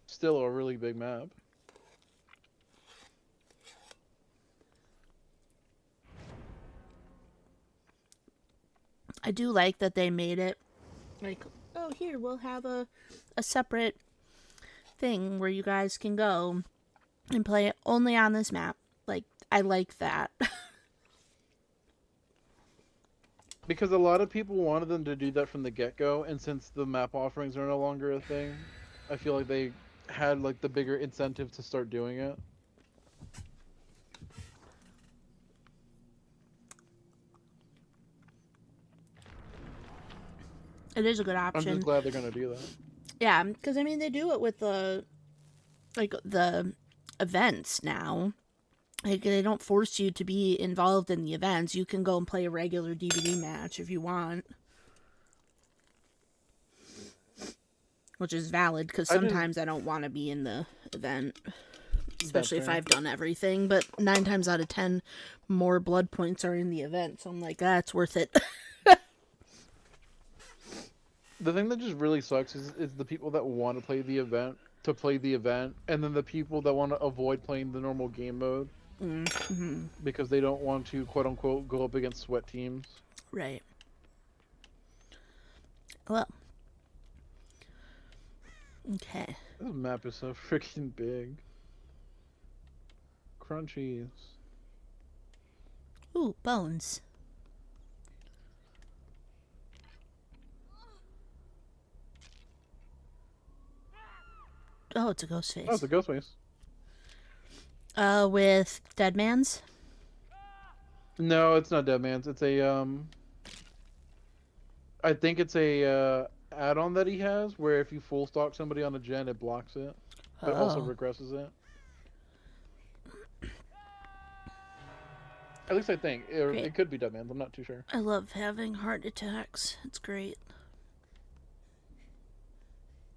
still a really big map. I do like that they made it like, oh, here we'll have a separate thing where you guys can go and play it only on this map. Like, I like that. Because a lot of people wanted them to do that from the get-go, and since the map offerings are no longer a thing, I feel like they had like the bigger incentive to start doing it. It is a good I'm option. just glad they're gonna do that. Yeah, because I mean they do it with the events now. Like, they don't force you to be involved in the events. You can go and play a regular DVD match if you want, which is valid because sometimes I don't want to be in the event, especially if I've done everything. But 9 times out of 10, more blood points are in the event, so I'm like, that's worth it. The thing that just really sucks is the people that want to play the event and then the people that want to avoid playing the normal game mode because they don't want to quote unquote go up against sweat teams. Right. Well, Okay. This map is so freaking big. Crunchies. Ooh, bones. Oh, it's a ghost Oh, face. it's a ghost face. With Dead Man's? No, it's not Dead Man's. It's a I think it's a add-on that he has where if you full stock somebody on a gen, it blocks it, but also Oh. regresses it. At least I think Great. it could be Dead Man's. I'm not too sure. I love having heart attacks. It's great.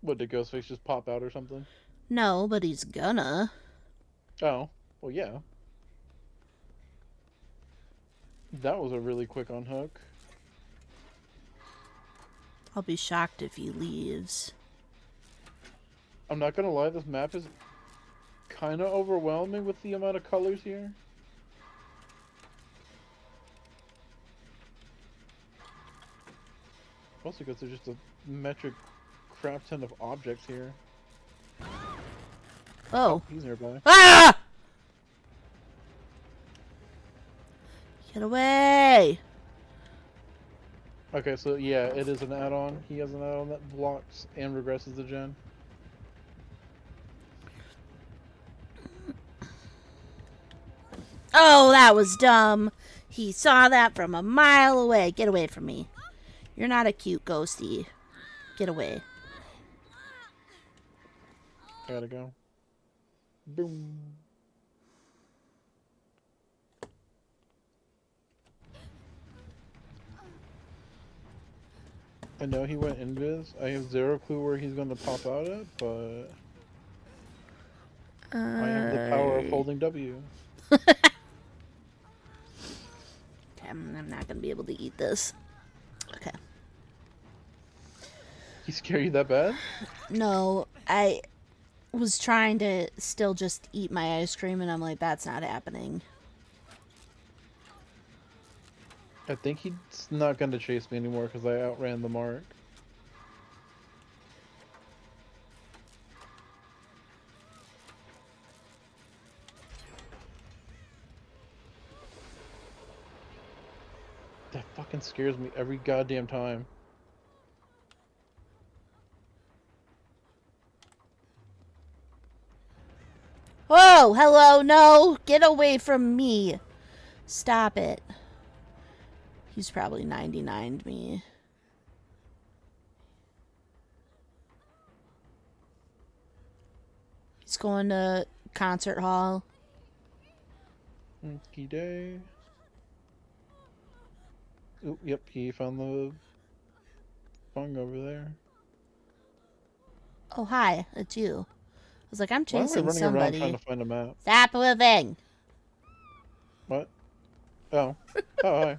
What, did Ghostface just pop out or something? No, but he's gonna. Oh, well, yeah. That was a really quick unhook. I'll be shocked if he leaves. I'm not gonna lie, this map is kind of overwhelming with the amount of colors here. Also because there's just a metric crap ton of objects here. Oh. He's nearby. Ah! Get away! Okay, so yeah, it is an add-on. He has an add-on that blocks and regresses the gen. Oh, that was dumb. He saw that from a mile away. Get away from me. You're not a cute ghosty. Get away. Gotta go. Boom. I know he went invis. I have zero clue where he's gonna pop out at, but I have the power of holding W. I'm not gonna be able to eat this. Okay. He scared you that bad? No, I was trying to still just eat my ice cream, and I'm like, that's not happening. I think he's not gonna chase me anymore because I outran the mark. That fucking scares me every goddamn time. Whoa, hello, no, get away from me. Stop it. He's probably 99'd me. He's going to concert hall. Okie day. Oh, yep, he found the bung over there. Oh, hi, it's you. I was like, I'm Why am I chasing running around trying somebody. to find a map? Stop moving. What? Oh. Oh, hi.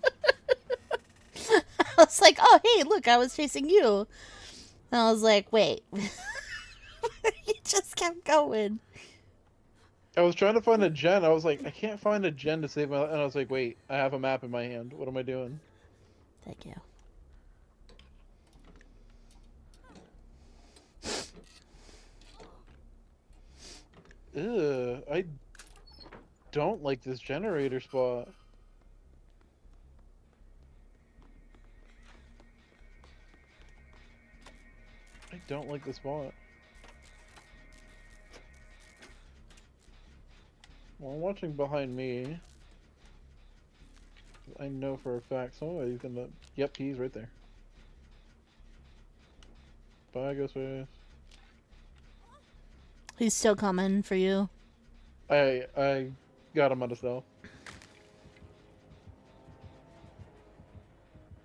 I was like, oh, hey, look, I was chasing you. And I was like, wait. You just kept going. I was trying to find a gen. I was like, I can't find a gen to save my life. And I was like, wait, I have a map in my hand. What am I doing? Thank you. Ugh, I don't like this generator spot. I don't like the spot. Well, I'm watching behind me. I know for a fact somebody's gonna... Yep, he's right there. Bye, Ghostface. He's still coming for you. I got him out of stealth.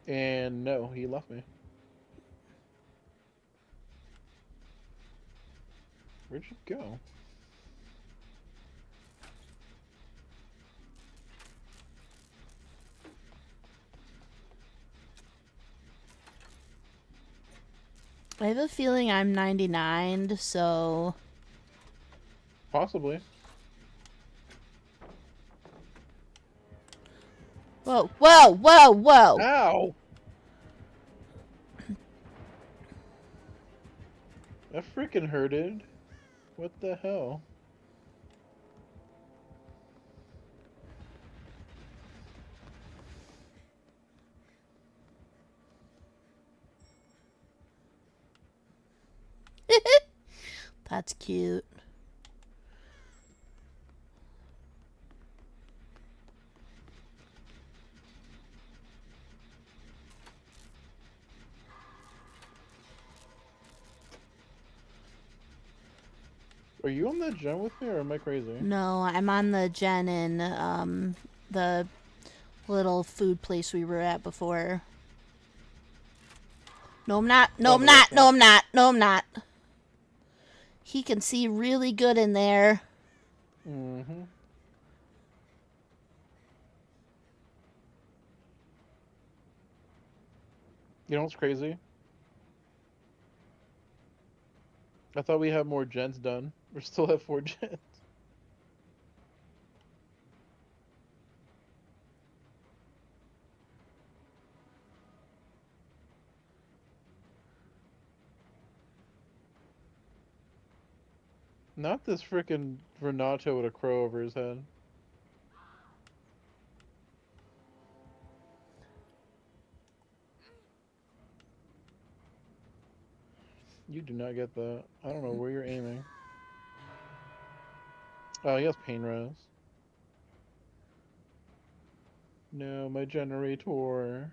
And no, he left me. Where'd you go? I have a feeling I'm 99, so... Possibly. Whoa, whoa, whoa, whoa! Ow! I freaking hurted. What the hell? That's cute. Are you on that gen with me, or am I crazy? No, I'm on the gen in the little food place we were at before. No, I'm not. No, Oh, I'm the not. No, restaurant. I'm not. No, I'm not. He can see really good in there. Mm-hmm. You know what's crazy? I thought we had more gens done. We still have 4 gens. Not this freaking Renato with a crow over his head. You do not get that. I don't know where you're aiming. Oh, he has pain res. No, my generator.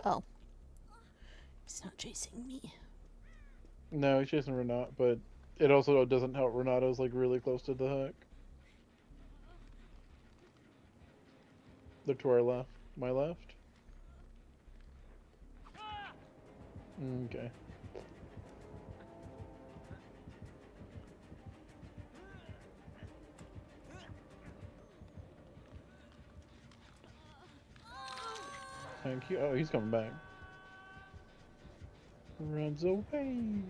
Oh, he's not chasing me. No, he's chasing Renato, but it also doesn't help. Renato's like really close to the hook. They're to our left. My left? Okay. Thank you. Oh, he's coming back. Runs away.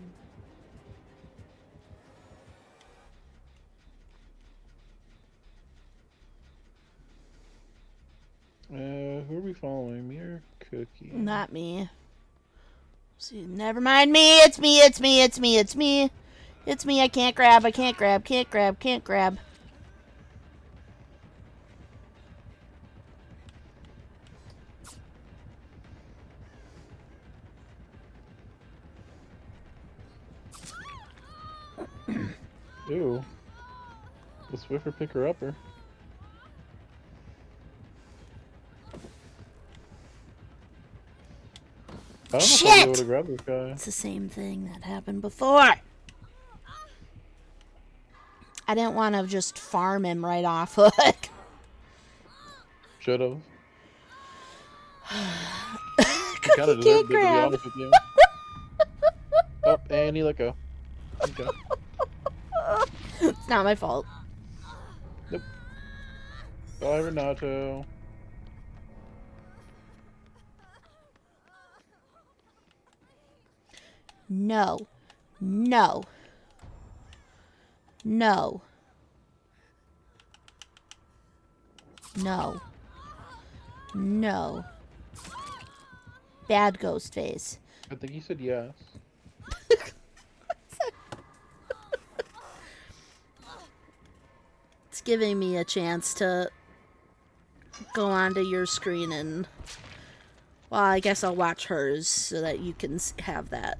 Who are we following? Me or Cookie? Not me. See, never mind me. It's me. It's me. It's me. It's me. It's me. I can't grab. I can't grab. Can't grab. Can't grab. Ew. The Swiffer picker upper. I don't know if I'll be able to Shit! grab this guy. It's the same thing that happened before. I didn't want to just farm him right off hook. Should've. You kinda Cookie can't deserved it, to be grab. honest with you. Oh, and he let go. Okay. It's not my fault. Nope. Bye, Renato. No. No. No. No. No. Bad ghost face. I think he said yes. It's giving me a chance to go onto your screen and... Well, I guess I'll watch hers so that you can have that.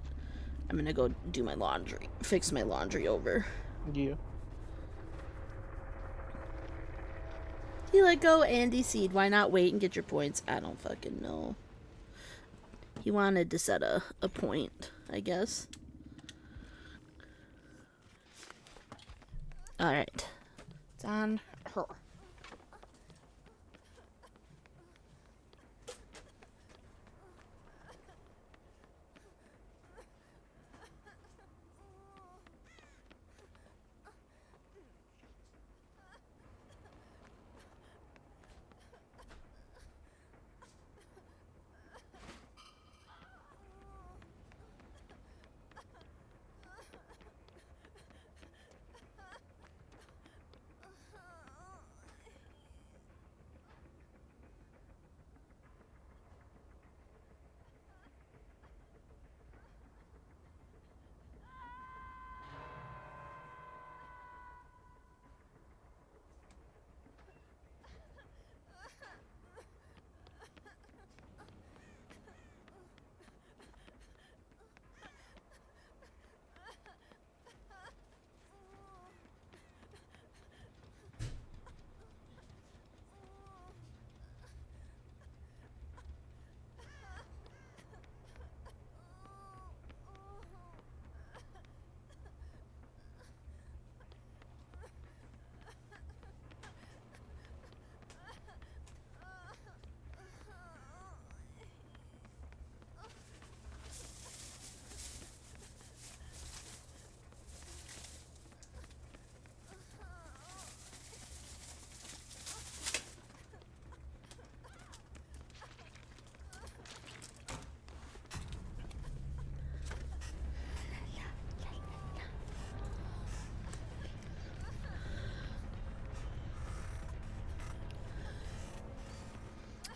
I'm gonna go do my laundry. Fix my laundry over. Yeah. He let go Andy Seed. Why not wait and get your points? I don't fucking know. He wanted to set a point, I guess. Alright. It's on her.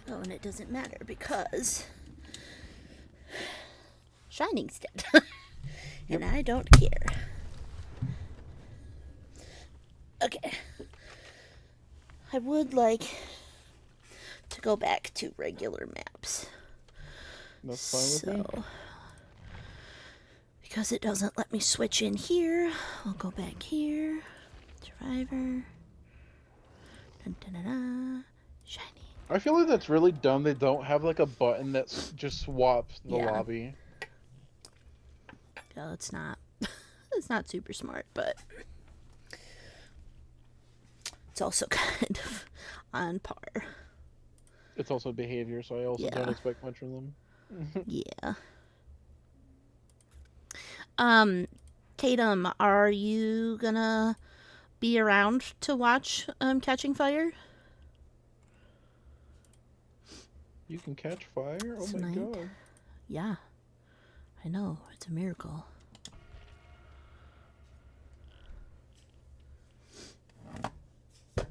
Oh, and it doesn't matter because Shining's dead. And I don't care. Okay. I would like to go back to regular maps. That's fine with me. Because it doesn't let me switch in here, I'll go back here. Survivor. Dun, dun, dun, dun. Shiny. I feel like that's really dumb. They don't have like a button that just swaps the Yeah. lobby. No, it's not. It's not super smart, but it's also kind of on par. It's also behavior, so I also don't expect much from them. Yeah. Tatum, are you gonna be around to watch Catching Fire? You can catch fire? Oh Tonight? my god. Yeah. I know, it's a miracle.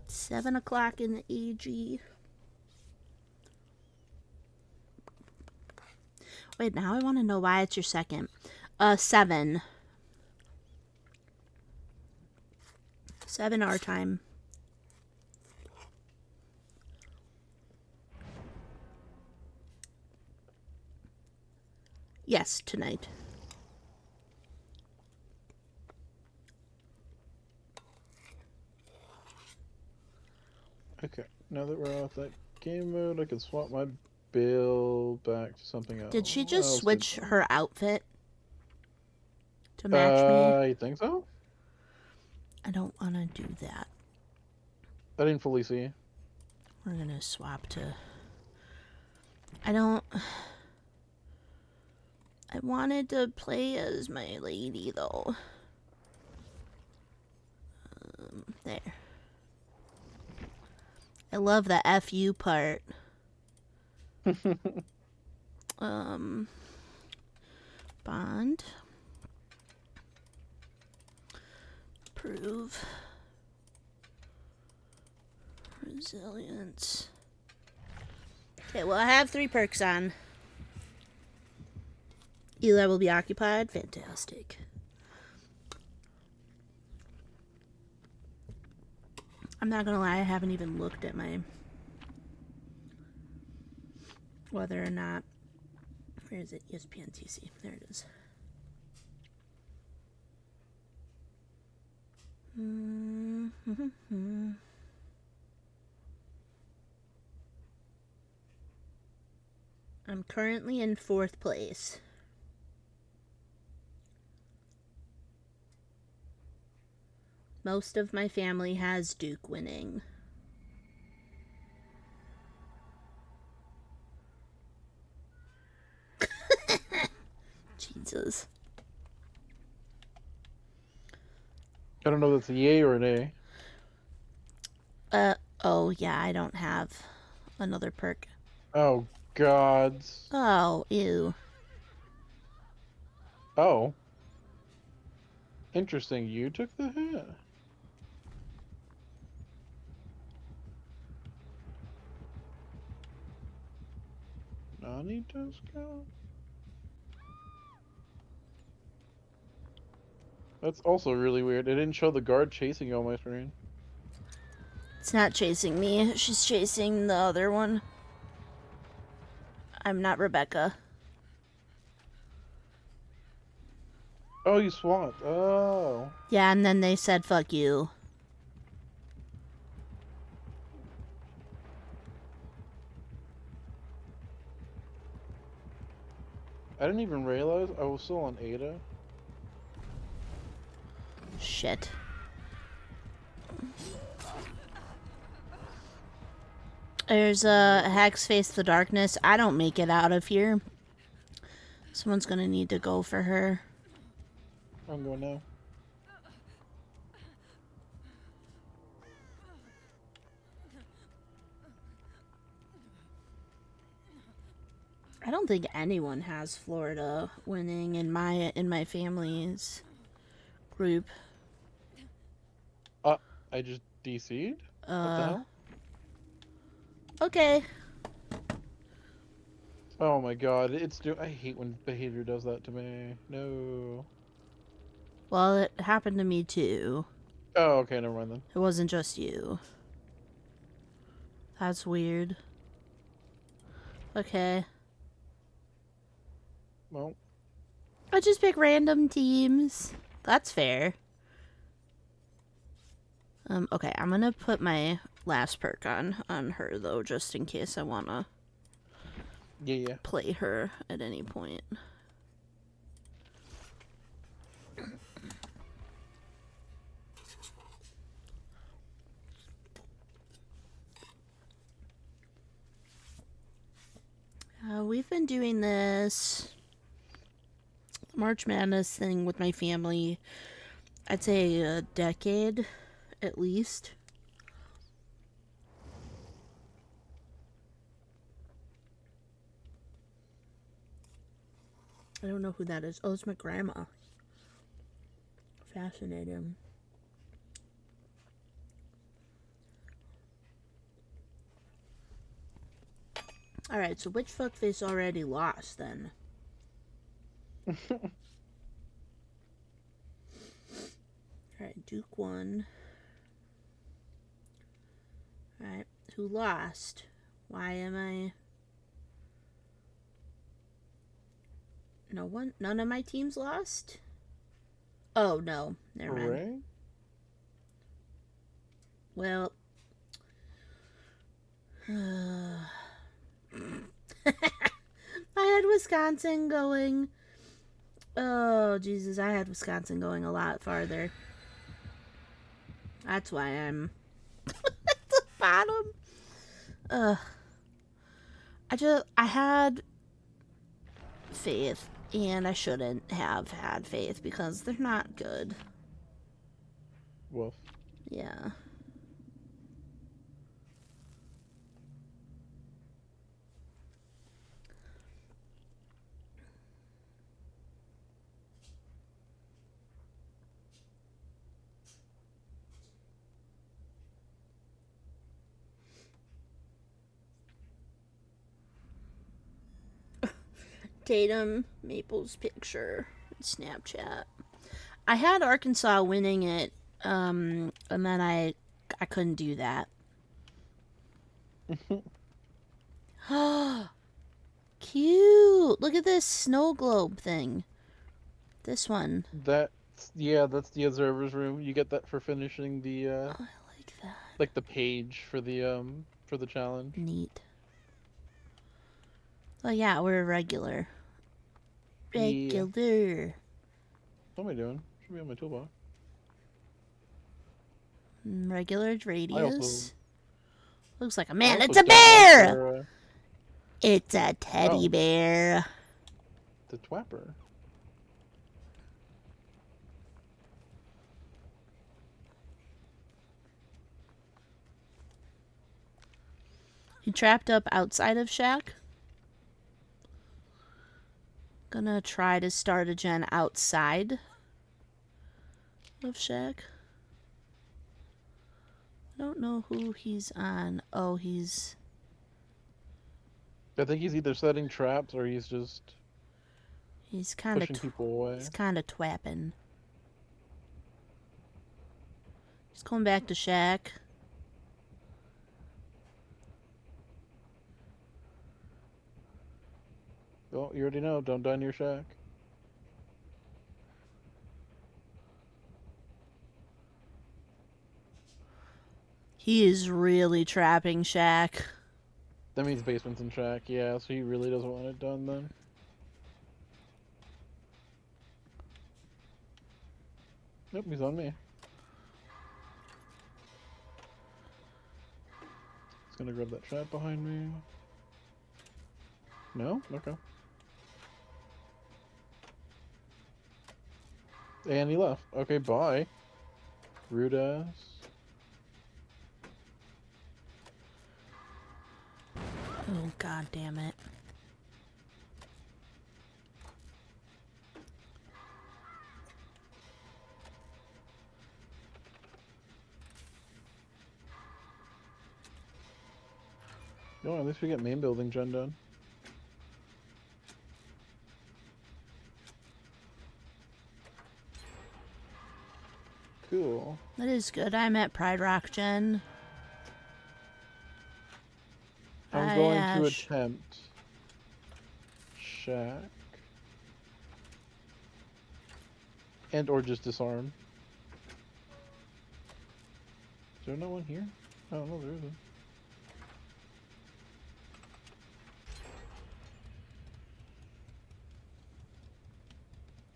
$7 in the AG. Wait, now I want to know why it's your second. 7. 7 our time. Yes, tonight. Okay, now that we're off that game mode, I can swap my build back to something else. Did she just switch her outfit to match me? I think so. I don't want to do that. I didn't fully see. We're gonna swap to... I wanted to play as my lady, though. There. I love the FU part. Bond. Prove. Resilience. Okay, well, I have 3 perks on. Eli will be occupied. Fantastic. I'm not gonna lie, I haven't even looked at my... whether or not... Where is it? ESPN TC. There it is. I'm currently in 4th place. Most of my family has Duke winning. Jesus. I don't know if that's a yay or an A. Oh, yeah, I don't have another perk. Oh, gods. Oh, ew. Oh. Interesting, you took the hit. Nani Tosca? That's also really weird. It didn't show the guard chasing you on my screen. It's not chasing me. She's chasing the other one. I'm not Rebecca. Oh, you swapped. Oh. Yeah, and then they said, fuck you. I didn't even realize I was still on Ada. Shit. There's a Hex Face the Darkness. I don't make it out of here. Someone's gonna need to go for her. I'm going now. I don't think anyone has Florida winning in my family's group. I just DC'd? What the hell? Okay. Oh my god, I hate when behavior does that to me. No. Well, it happened to me too. Oh, okay, never mind then. It wasn't just you. That's weird. Okay. Well, I just pick random teams. That's fair. Okay, I'm gonna put my last perk on her though, just in case I wanna yeah. play her at any point. We've been doing this March Madness thing with my family, I'd say a decade at least. I don't know who that is. Oh, it's my grandma. Fascinating. Alright, so which fuckface already lost then? Alright, Duke won. Alright, who lost? Why am I... No one? None of my teams lost? Oh, no. Never mind. Hooray? Well... I had Wisconsin going... Oh, Jesus, I had Wisconsin going a lot farther. That's why I'm at the bottom. I had faith, and I shouldn't have had faith because they're not good. Woof. Yeah. Tatum Maple's picture Snapchat. I had Arkansas winning it, and then I couldn't do that. Cute! Look at this snow globe thing. This one. That's the observer's room. You get that for finishing the Oh, I like that. like the page for the challenge. Neat. Oh yeah, we're regular. Yeah. Regular. What am I doing? Should be on my toolbox. Regular I radius. also Looks like a I man. also It's a got one bear! for, It's a teddy Oh. bear. the twapper. He trapped up outside of Shack. Gonna try to start a gen outside of Shack. I don't know who he's on. Oh, he's I think he's either setting traps or he's just kind of pushing people away. he's kind of twapping. He's going back to Shack. Oh, you already know. Don't die in your shack. He is really trapping Shack. That means basement's in shack. Yeah, so he really doesn't want it done then. Nope, he's on me. He's gonna grab that trap behind me. No? Okay. And he left. Okay, bye. Rude ass. Oh, god damn it. No, at least we get main building gen done. cool. That is good. I'm at Pride Rock Gen. I'm Hi, going to Ash. attempt shack and or just disarm. Is there no one here? Oh no, there isn't.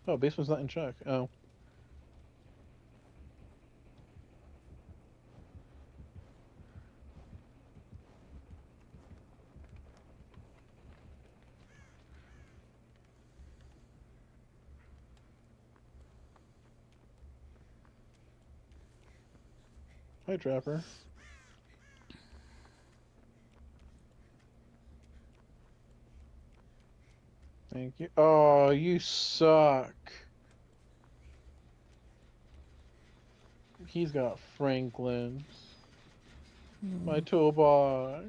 Oh, basement's not in check. Oh. Hi, Trapper. Thank you. Oh, you suck. He's got Franklin's. My toolbox.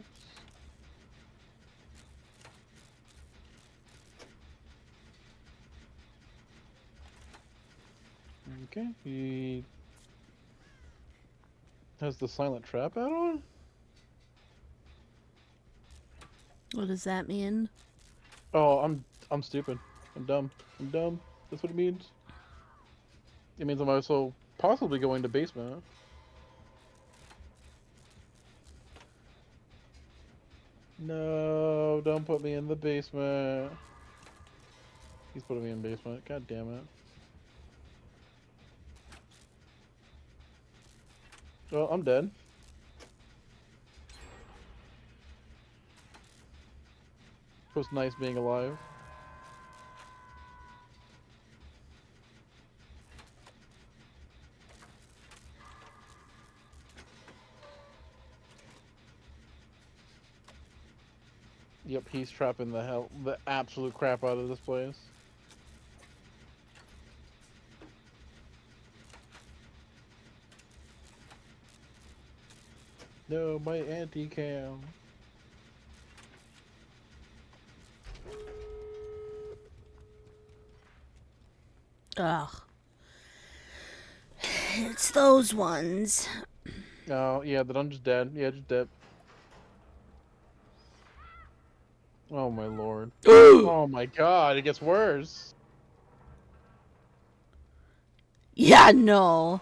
Okay, he has the silent trap add-on? What does that mean? Oh, I'm stupid. I'm dumb. I'm dumb. That's what it means. It means I'm also possibly going to basement. No, don't put me in the basement. He's putting me in basement. God damn it. Well, I'm dead. It was nice being alive. Yep, he's trapping the absolute crap out of this place. No, my anti-cam. Ugh. It's those ones. Oh, yeah, then I'm just dead. Yeah, just dead. Oh my lord. Oh my god, it gets worse. Yeah, no.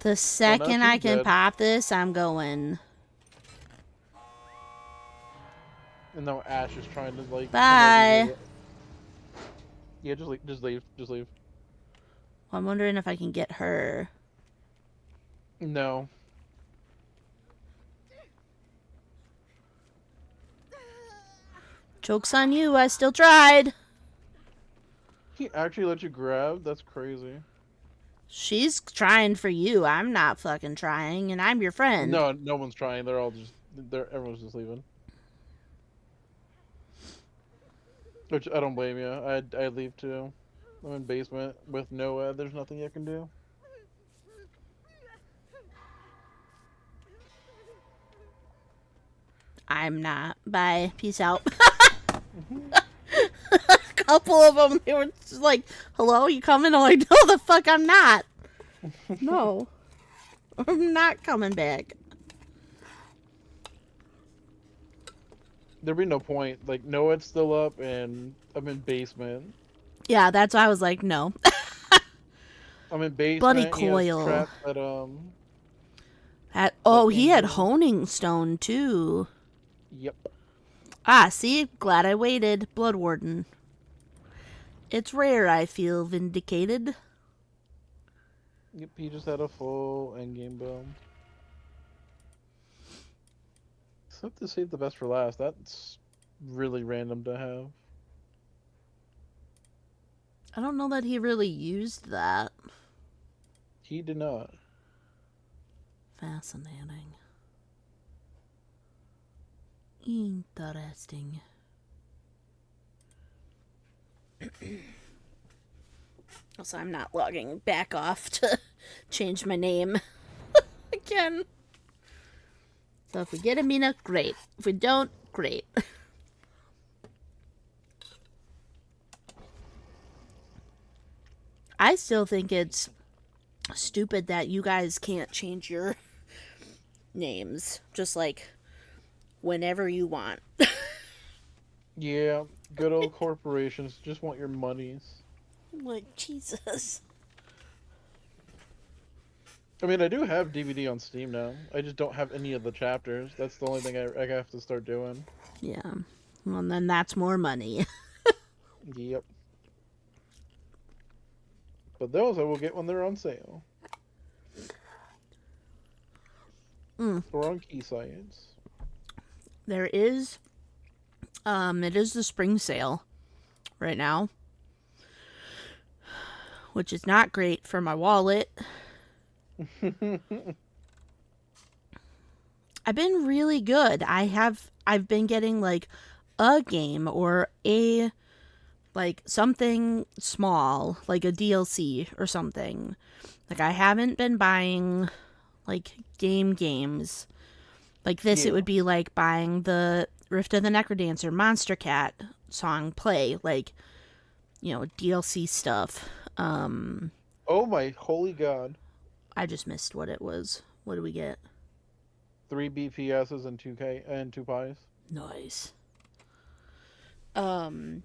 The Well, now second I she's can dead. pop this, I'm going. And now Ash is trying to, like, come over Bye. here. Yeah, just leave. Just leave. Just leave. I'm wondering if I can get her. No. Joke's on you, I still tried. He actually let you grab? That's crazy. She's trying for you. I'm not fucking trying, and I'm your friend. No, no one's trying. They're all just, everyone's just leaving. Which, I don't blame you. I'd leave too. I'm in basement with Noah. There's nothing you can do. I'm not. Bye. Peace out. A couple of them, they were just like, hello, you coming? I'm like, no, the fuck, I'm not. No. I'm not coming back. There'd be no point. Like, Noah's still up, and I'm in basement. Yeah, that's why I was like, no. I'm in Bloody basement. He has coil. trapped at, Oh, at he had Ingram. honing stone, too. Yep. Ah, see? Glad I waited. Blood Warden. It's rare I feel vindicated. Yep, he just had a full endgame build. Except to save the best for last. That's really random to have. I don't know that he really used that. He did not. Fascinating. Interesting. Also, I'm not logging back off to change my name again. So if we get Amina, great. If we don't, great. I still think it's stupid that you guys can't change your names just like whenever you want. Yeah, good old corporations just want your monies. Like, Jesus. I mean, I do have DVD on Steam now. I just don't have any of the chapters. That's the only thing I have to start doing. Yeah. Well, then that's more money. Yep. But those I will get when they're on sale. Or on key sites. There is, it is the spring sale right now, which is not great for my wallet. I've been really good. I've been getting like a game or a like something small, like a DLC or something. Like I haven't been buying like games. Like this, Yeah. it would be like buying the Rift of the Necrodancer Monster Cat song play, like, you know, DLC stuff. Oh my holy god. I just missed what it was. What do we get? 3 BPSs and 2K and 2 pies. Nice. But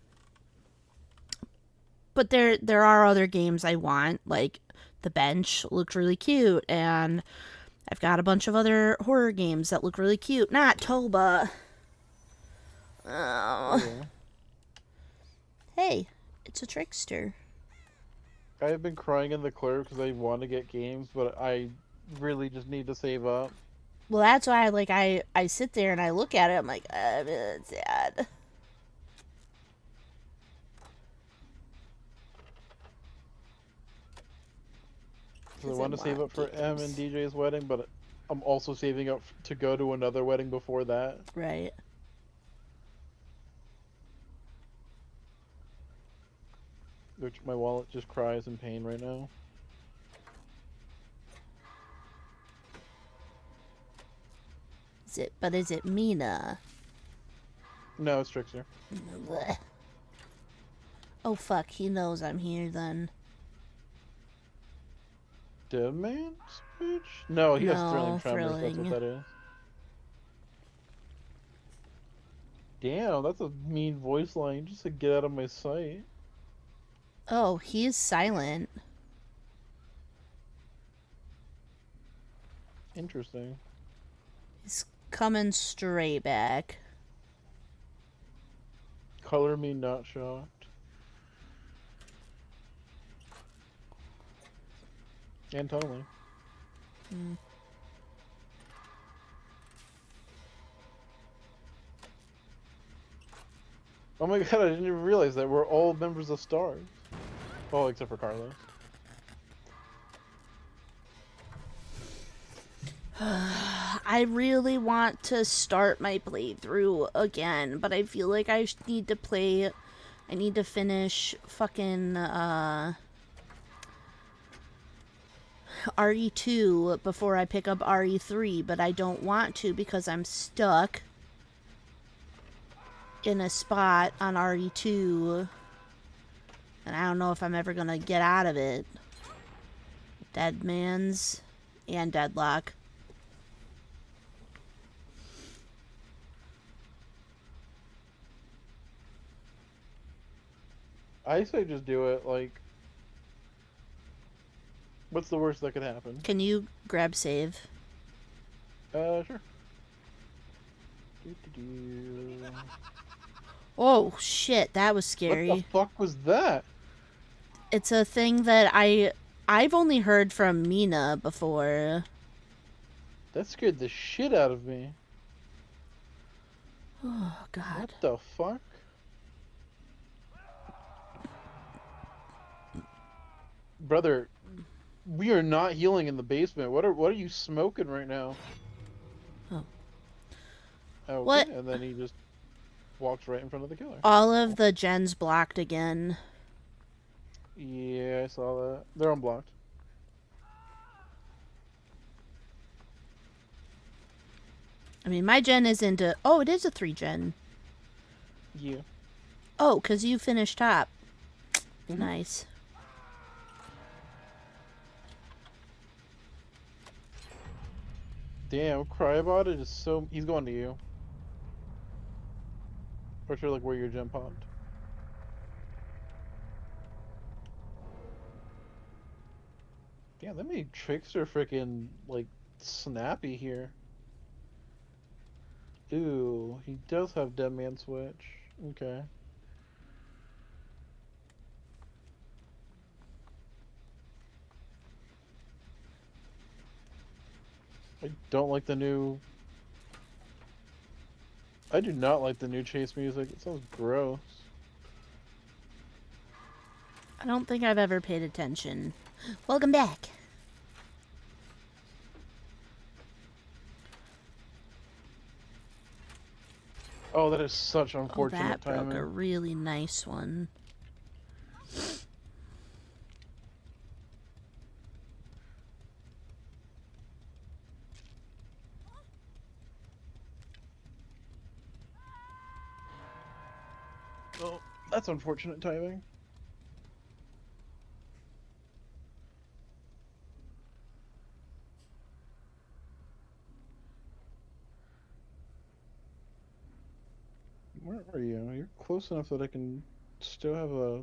there are other games I want, like The Bench looked really cute, and I've got a bunch of other horror games that look really cute. Not Toba. Oh. Yeah. Hey, it's a trickster. I have been crying in the clear because I want to get games, but I really just need to save up. Well, that's why I sit there and I look at it. I'm like, I'm sad. So I want to save up for M and DJ's wedding, but I'm also saving up to go to another wedding before that. Right. Which my wallet just cries in pain right now. Is it Mina? No, it's Trickster. Blech. Oh fuck, he knows I'm here then. Demand speech? No, he has No, thrilling tremors. That's thrilling. what that is. Damn, that's a mean voice line just to get out of my sight. Oh, he's silent. Interesting. He's coming straight back. Color me not shocked. And totally. Oh my god, I didn't even realize that we're all members of Stars. Oh, except for Carlos. I really want to start my playthrough again, but I feel like I need to play. I need to finish fucking RE2 before I pick up RE3, but I don't want to because I'm stuck in a spot on RE2 and I don't know if I'm ever gonna get out of it. Dead Man's and Deadlock. I say just do it, like... What's the worst that could happen? Can you grab save? Sure. Doo-doo-doo. Oh shit, that was scary. What the fuck was that? It's a thing that I've only heard from Mina before. That scared the shit out of me. Oh god. What the fuck? Brother, we are not healing in the basement. What are you smoking right now? Oh. Okay, What? and then he just walks right in front of the killer. All of the gens blocked again. Yeah, I saw that. They're unblocked. I mean, my gen isn't a... Oh, it is a 3 gen. Yeah. Oh, because you finished top. Mhm. Nice. Damn, Crybot is so... He's going to you. Or sure, like, where your gem popped. Damn, that made Trickster freaking, like, snappy here. Ooh, he does have Dead Man Switch. Okay. I don't like the new... I do not like the new chase music. It sounds gross. I don't think I've ever paid attention. Welcome back. Oh, that is such Oh, unfortunate that broke a timing. really nice one. Oh, that's unfortunate timing. Where are you? You're close enough that I can still have a...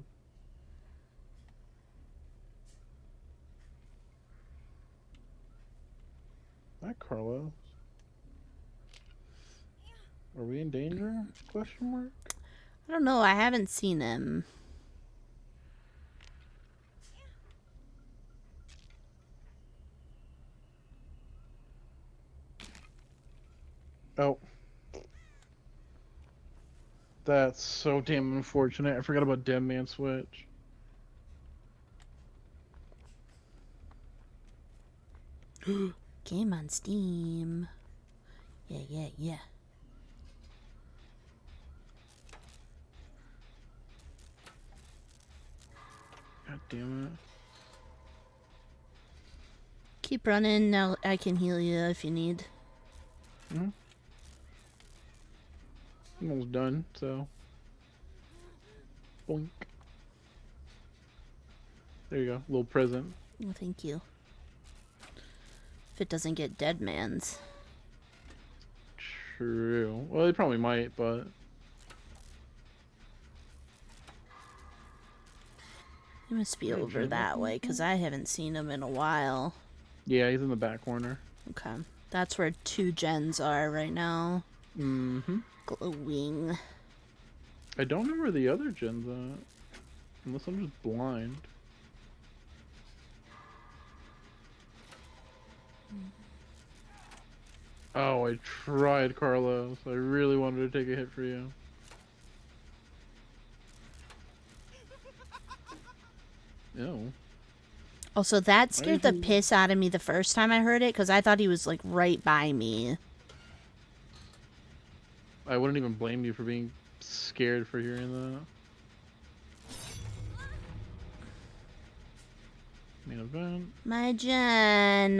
Hi, Carlos. Are we in danger? Question mark? I don't know. I haven't seen him. Oh. That's so damn unfortunate. I forgot about Dead Man Switch. Game on Steam. Yeah, yeah, yeah. God damn it. Keep running. Now I can heal you if you need. I'm almost done, so... Boink. There you go. Little present. Oh, thank you. If it doesn't get dead man's. True. Well, it probably might, but... He must be Hey, over Jen, that way, because I haven't seen him in a while. Yeah, he's in the back corner. Okay. That's where 2 gens are right now. Mm-hmm. Glowing. I don't know where the other gen's at. Unless I'm just blind. Oh, I tried, Carlos. I really wanted to take a hit for you. Ew. Also, that Why scared did the you... piss out of me the first time I heard it, because I thought he was, like, right by me. I wouldn't even blame you for being scared for hearing that. Main event. My gen.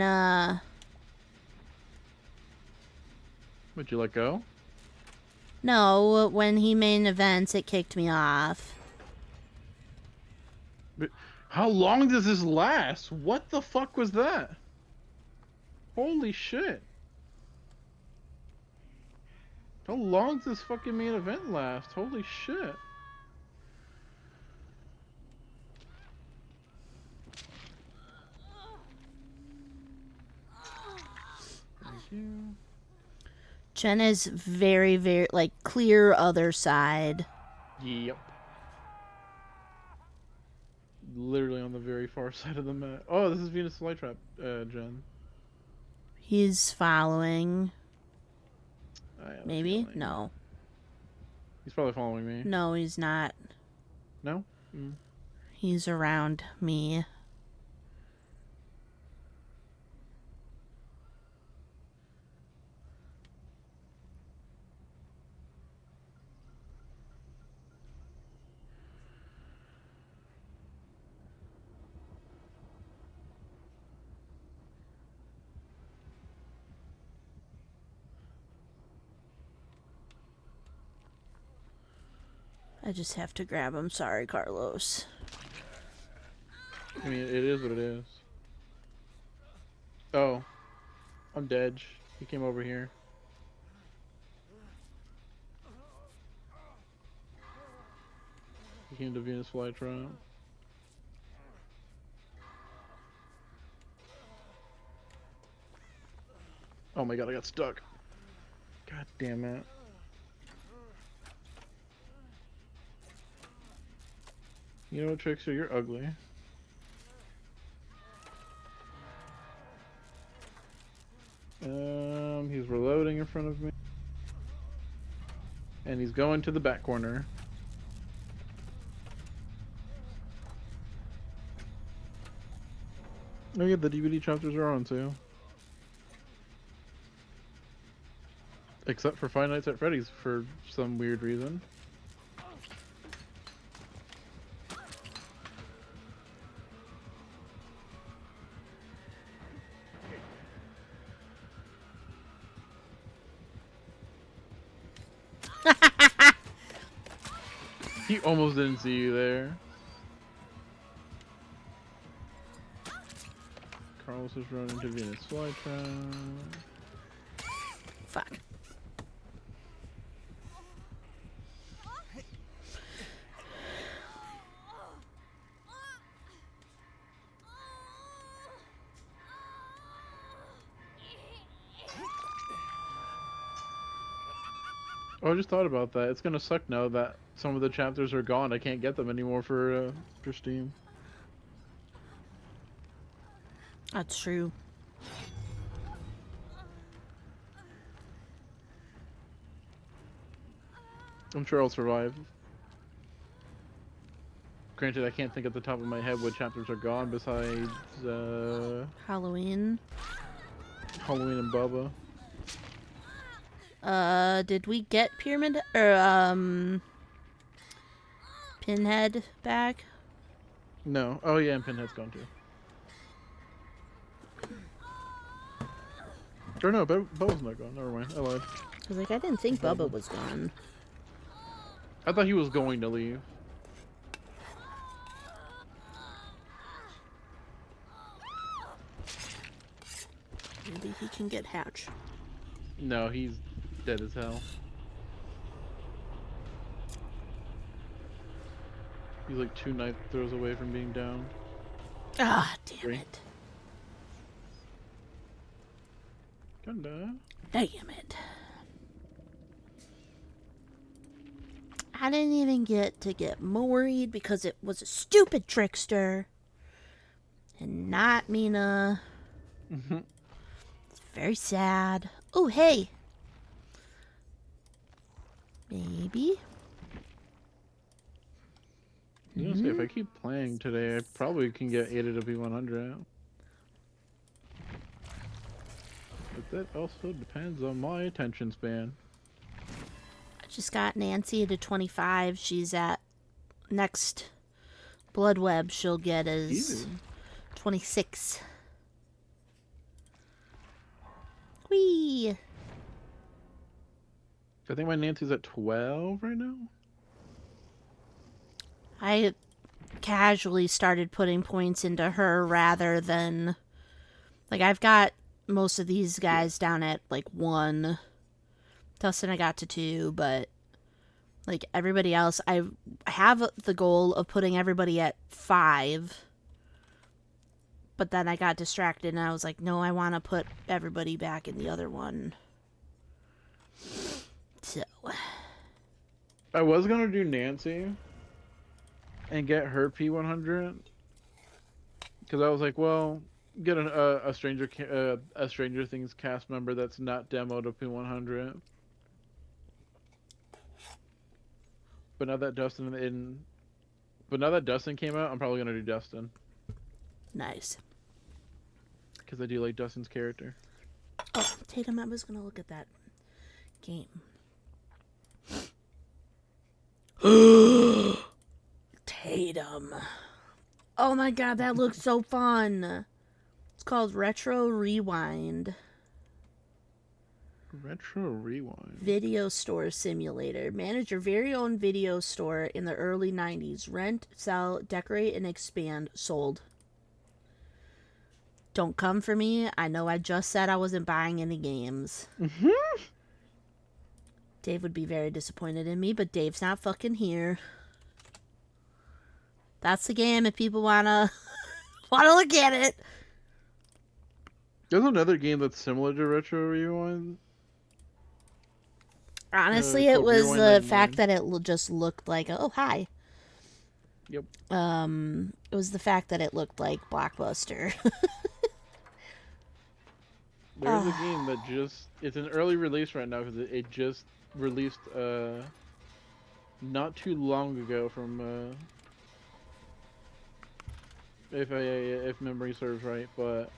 Would you let go? No, when he main events, it kicked me off. But how long does this last? What the fuck was that? Holy shit. How long does this fucking main event last? Holy shit. Thank you. Jen is very, very, like, clear other side. Yep. Literally on the very far side of the map. Oh, this is Venus Flytrap, Jen. He's following. I have a Maybe? feeling. No. He's probably following me. No, he's not. No? Mm. He's around me. I just have to grab him. Sorry, Carlos. I mean, it is what it is. Oh. I'm dead. He came over here. He came to Venus Flytrap. Oh my god, I got stuck. God damn it. You know what, Trickster? You're ugly. He's reloading in front of me. And he's going to the back corner. Oh yeah, the DVD chapters are on too. Except for Five Nights at Freddy's for some weird reason. He almost didn't see you there. Carlos is running to Venus Flytrap. Fuck. Oh, I just thought about that. It's gonna suck now that some of the chapters are gone. I can't get them anymore for Steam. That's true. I'm sure I'll survive. Granted, I can't think at the top of my head what chapters are gone besides Halloween. Halloween and Bubba. Did we get Pyramid or Pinhead back? No. Oh yeah, and Pinhead's gone too. Or no, Bubba's not gone. Never mind. I lied. I was like, I didn't think Bubba was gone. I thought he was going to leave. Maybe he can get Hatch. No, he's dead as hell. He's like 2 knife throws away from being down. Ah, damn 3. it. Kinda. Damn it. I didn't even get to get worried because it was a stupid trickster. And not Mina. It's very sad. Oh, hey. Maybe. I was gonna say, if I keep playing today, I probably can get 8 to P100 out. But that also depends on my attention span. I just got Nancy to 25. She's at next Blood Web she'll get is Easy. 26. Whee! I think my Nancy's at 12 right now. I casually started putting points into her rather than... Like, I've got most of these guys down at, like, 1. Dustin I got to 2, but... Like, everybody else, I have the goal of putting everybody at 5. But then I got distracted and I was like, no, I want to put everybody back in the other one. So... I was gonna do Nancy and get her P100 because I was like, well, get a Stranger Things cast member that's not demoed to P100. But now that Dustin came out, I'm probably gonna do Dustin Nice. because I do like Dustin's character. Oh, Tatum, I was going to look at that game. Tatum. Oh my god, that looks so fun. It's called Retro Rewind. Retro Rewind. Video store simulator. Manage your very own video store in the early 90s. Rent, sell, decorate, and expand. Sold. Don't come for me. I know I just said I wasn't buying any games. Mhm. Dave would be very disappointed in me, but Dave's not fucking here. That's the game if people wanna look at it. There's another game that's similar to Retro Rewind. Honestly, it Called was Rewind the 99. fact that it just looked like, oh, hi. Yep. It was the fact that it looked like Blockbuster. There's a game that it's an early release right now because it just released not too long ago from if memory serves right, but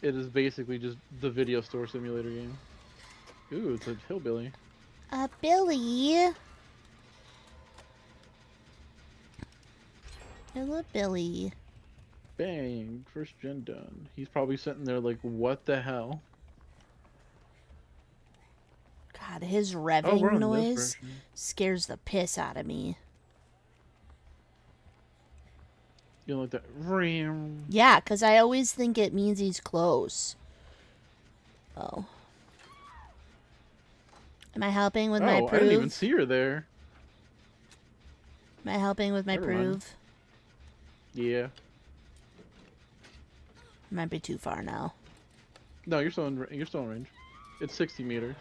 it is basically just the video store simulator game. Ooh, it's a hillbilly. Billy. Hello, Billy. Bang, first gen done. He's probably sitting there like, what the hell? God, his Oh, revving we're on this noise version. scares the piss out of me. You know, like that. Vroom. Yeah, because I always think it means he's close. Oh. Am I helping with my Oh, prove? I didn't even see her there. Am I helping with my Never mind. prove? Yeah. Might be too far now. No, you're still in range. It's 60 meters.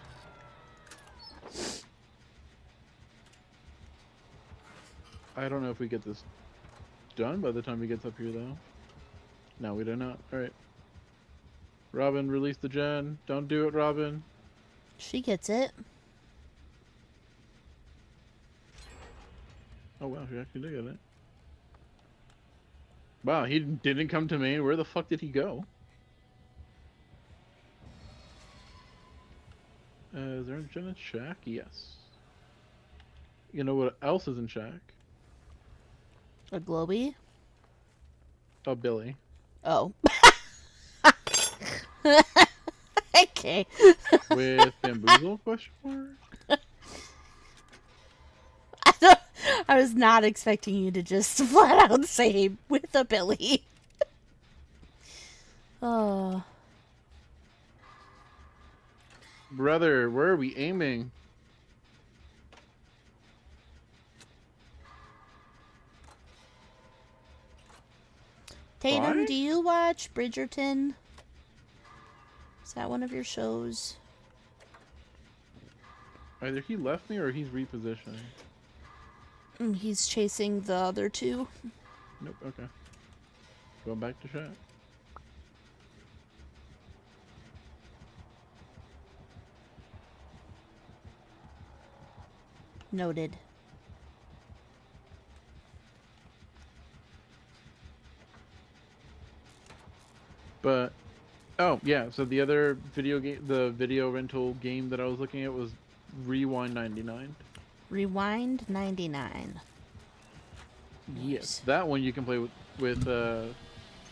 I don't know if we get this done by the time he gets up here, though. No, we do not. Alright. Robin, release the gen. Don't do it, Robin. She gets it. Oh, wow, she actually did get it. Wow, he didn't come to Maine. Where the fuck did he go? Is there a gen in Shack? Yes. You know what else is in Shack? A Globy? Oh, Billy. Oh. Okay. With bamboozle, question mark? I was not expecting you to just flat out say with a Billy. Oh. Brother, where are we aiming? Tatum, Why? do you watch Bridgerton? Is that one of your shows? Either he left me or he's repositioning. He's chasing the other two. Nope, okay. Going back to Shack. Noted. But, oh, yeah, so the other video game, the video rental game that I was looking at was Rewind 99. Rewind 99. Yes, that one you can play with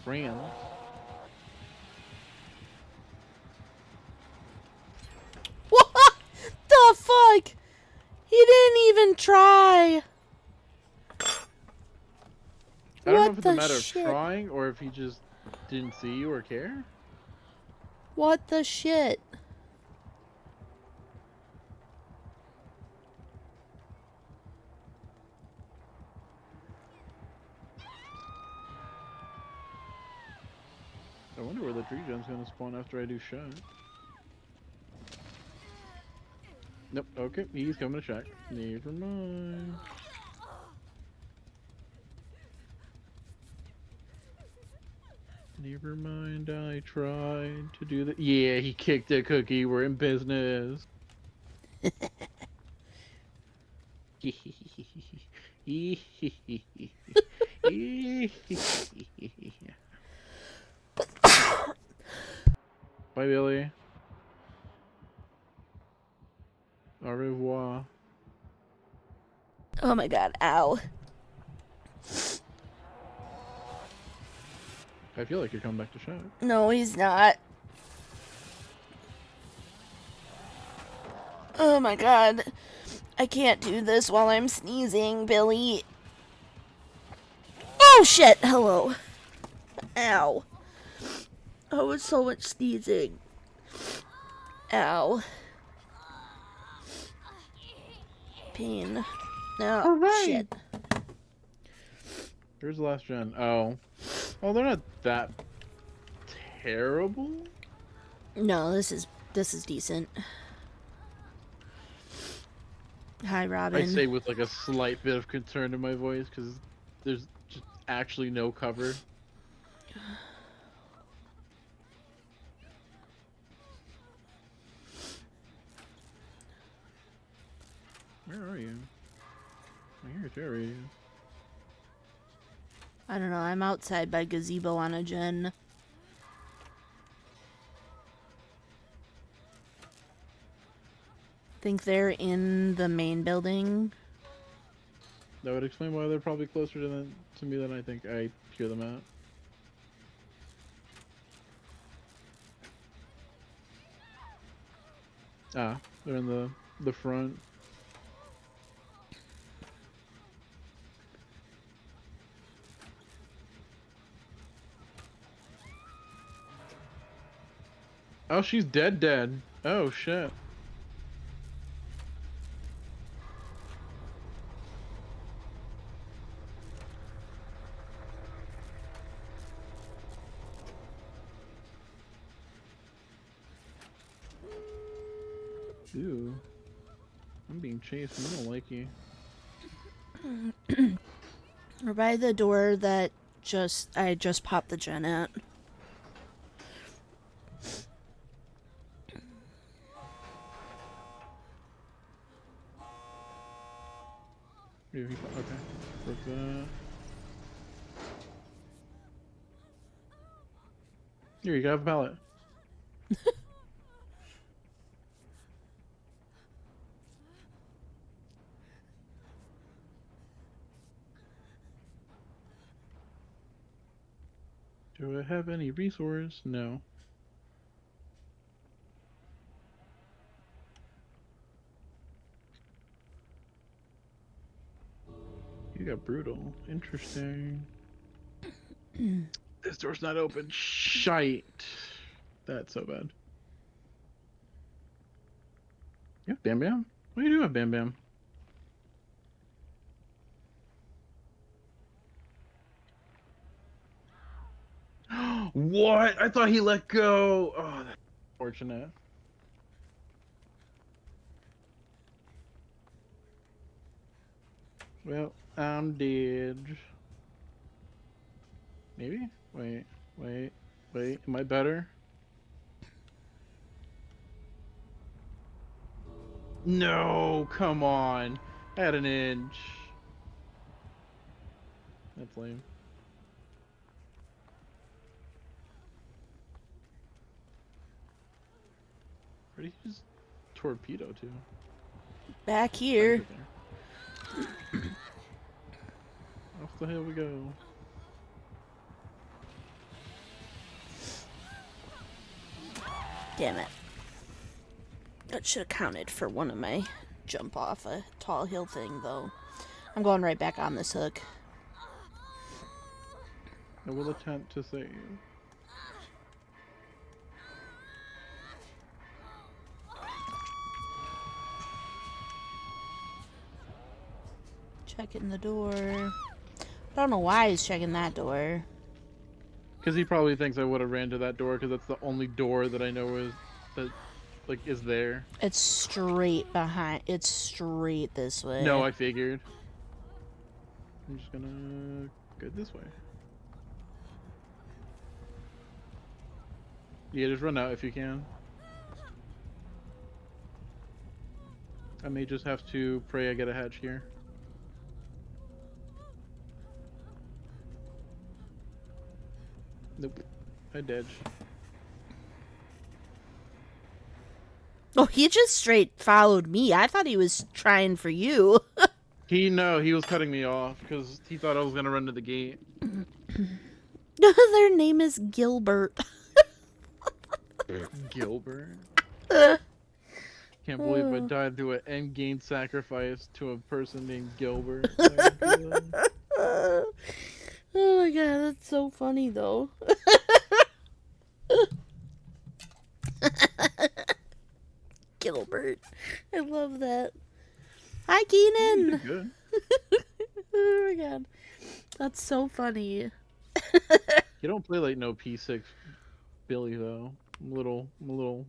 friends. What the fuck? He didn't even try. I don't know What if it's the a matter shit? of trying or if he just didn't see you or care. What the shit? I wonder where the tree gen's gonna spawn after I do shot. Nope, okay, he's coming to Shack. Never mind. Never mind, I tried to do that. Yeah, he kicked a cookie. We're in business. Bye, Billy. Au revoir. Oh my god, ow. I feel like you're coming back to Shack. No, he's not. Oh my god. I can't do this while I'm sneezing, Billy. Oh shit, hello. Ow. Oh, it's so much sneezing. Ow. Pain. No, Hooray! shit. Here's the last gen. Oh. Oh, they're not that terrible. No, this is decent. Hi, I Robin. say with like a slight bit of concern in my voice because there's just actually no cover. Where are you? Here, there he is. I don't know. I'm outside by gazebo on a gen. Think they're in the main building. That would explain why they're probably closer to me than I think I hear them at. Ah, they're in the front. Oh, she's dead. Oh, shit. Ew. I'm being chased and I don't like you. We're by the door that I just popped the gen at. Okay. Broke that. Here, you got a pallet. Do I have any resource? No. You got brutal. Interesting. This door's not open. Shite. That's so bad. You have Bam Bam? What do you do with Bam Bam? What? I thought he let go. Oh, that's unfortunate. Well, I'm dead. Maybe? Wait. Am I better? No, come on. I had an inch. That's lame. Where did he just torpedo to? Back here. Off the hill we go. Damn it. That should have counted for one of my jump off a tall hill thing, though. I'm going right back on this hook. I will attempt to save. Checking the door. I don't know why he's checking that door. Because he probably thinks I would have ran to that door because that's the only door that I know is there. It's straight behind. It's straight this way. No, I figured. I'm just gonna go this way. Yeah, just run out if you can. I may just have to pray I get a hatch here. Nope. I dodged. Oh, he just straight followed me. I thought he was trying for you. He was cutting me off because he thought I was gonna run to the gate. Their name is Gilbert. Gilbert. Can't believe I died through an endgame sacrifice to a person named Gilbert. Oh my god, that's so funny though. Gilbert. I love that. Hi, Yeah, you Keenan. did good. Oh my god. That's so funny. You don't play like no P6 Billy though. I'm a little.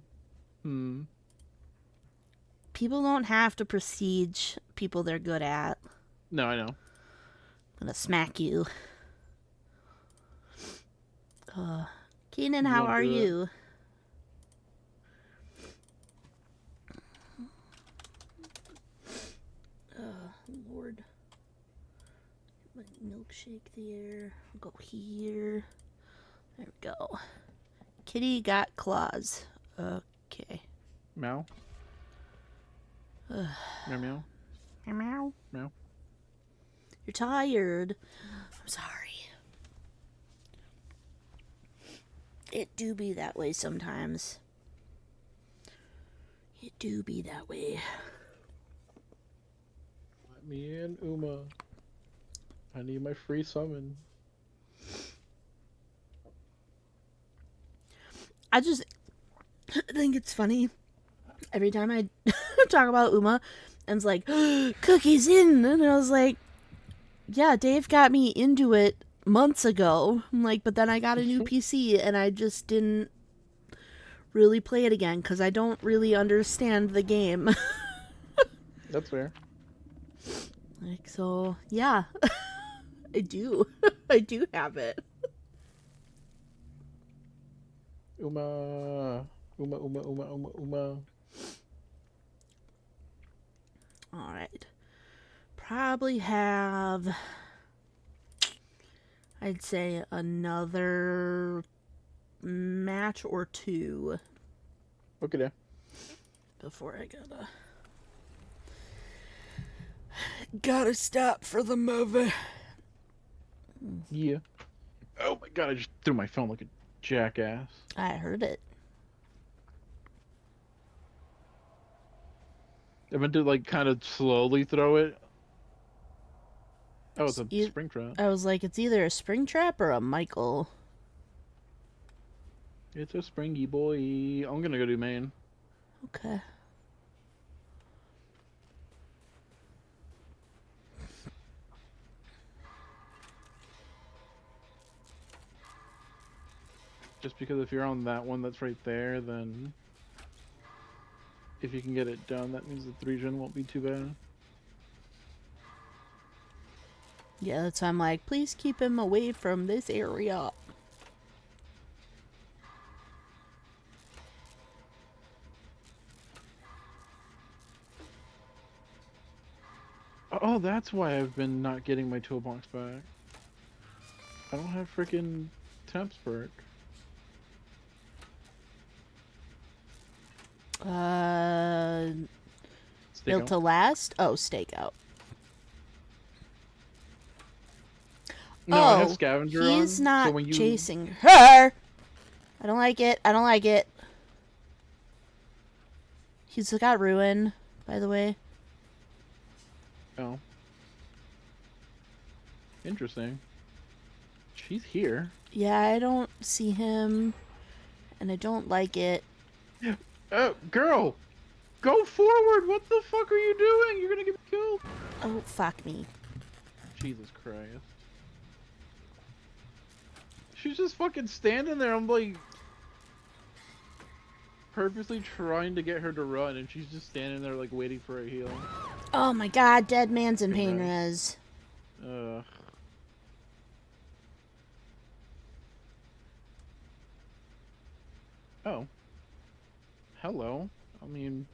People don't have to prestige people they're good at. No, I know. I'm gonna smack you. Keenan, You how won't are do it. you? Lord. My milkshake there. I'll go here. There we go. Kitty got claws. Okay. Meow. Meow meow. Meow. Meow. You're tired. I'm sorry. It do be that way sometimes. It do be that way. Let me in, Uma. I need my free summon. I just think it's funny. Every time I talk about Uma, and it's like, Cookie's in. And I was like, yeah, Dave got me into it months ago. I'm like, but then I got a new PC and I just didn't really play it again because I don't really understand the game. That's fair. Like, so, yeah. I do. I do have it. Uma. Uma, Uma, Uma, Uma, Uma. Alright. Probably have, I'd say, another match or two Okay, there. before I gotta stop for the movie. Yeah. Oh my god, I just threw my phone like a jackass. I heard it. I meant to like kind of slowly throw it. Oh, it's a You- spring trap. I was like, it's either a Springtrap or a Michael. It's a springy boy. I'm gonna go do main. Okay. Just because if you're on that one that's right there, then if you can get it done, that means the 3-gen won't be too bad. Yeah, that's why I'm like, please keep him away from this area. Oh, that's why I've been not getting my toolbox back. I don't have freaking temps perk. Built to last? Oh, stakeout. No, I have Oh, scavenger he's on, not so when you... chasing her. I don't like it. I don't like it. He's got ruin, by the way. Oh. Interesting. She's here. Yeah, I don't see him, and I don't like it. Oh, girl! Go forward! What the fuck are you doing? You're gonna get killed! Oh, fuck me. Jesus Christ. She's just fucking standing there. I'm like... purposely trying to get her to run, and she's just standing there like waiting for a heal. Oh my god, dead man's in pain Congrats. res. Oh. Hello. I mean,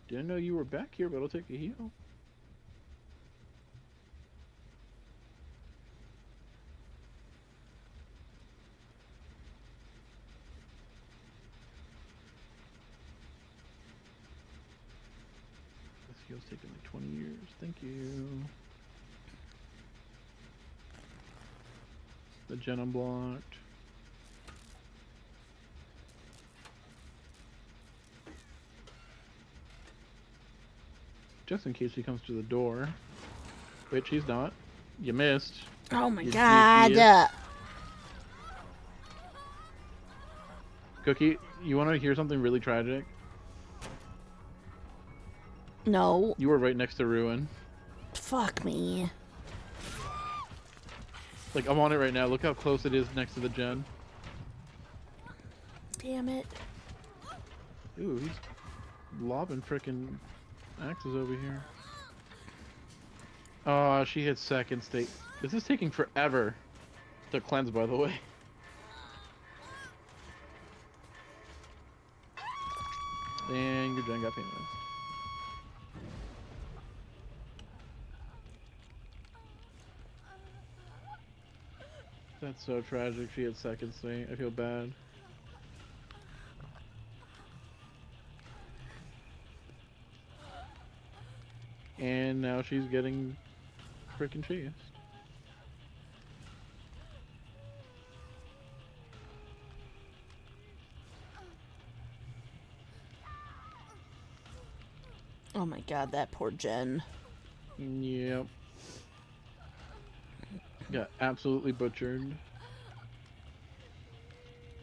didn't know you were back here, but I'll take a heal. This heal's taken like 20 years. Thank you. The gen unblocked. Just in case he comes to the door. Which he's not. You missed. Oh my You god. doofus. Cookie, you want to hear something really tragic? No. You were right next to Ruin. Fuck me. Like, I'm on it right now. Look how close it is next to the gen. Damn it. Ooh, he's lobbing frickin' axes over here. Oh, she hit second state. This is taking forever to cleanse, by the way. And your gen got famous. That's so tragic. She hit second state. I feel bad. And now she's getting freaking chased. Oh my god, that poor Jen. Yep. Got absolutely butchered.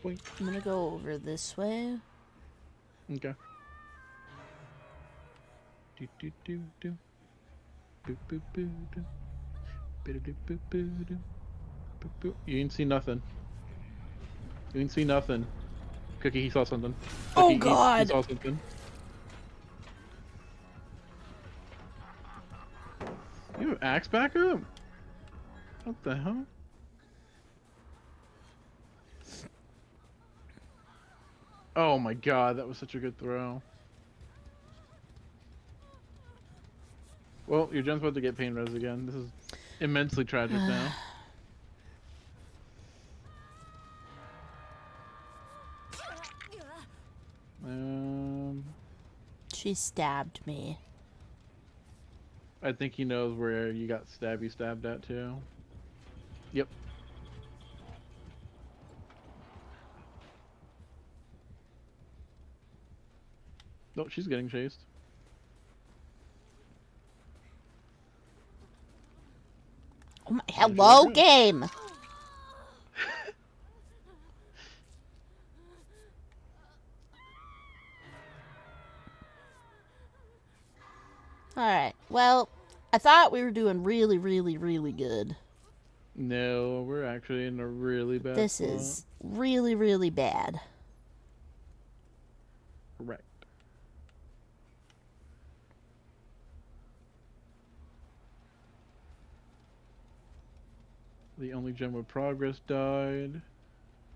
Boink. I'm gonna go over this way. Okay. Do do do do. Boop boop boo do. Boo do boop boo do. Boop boop. You didn't see nothing. You didn't see nothing. Cookie, he saw something. Oh Cookie, he god! saw something. You have axe back up? What the hell? Oh my god, that was such a good throw. Well, your gen's about to get pain res again. This is immensely tragic now. She stabbed me. I think he knows where you got stabbed at too. Yep. No, she's getting chased. Oh my, hello, game! Alright, well, I thought we were doing really, really, really good. No, we're actually in a really bad This spot. is really, really bad. Correct. The only gem with progress died.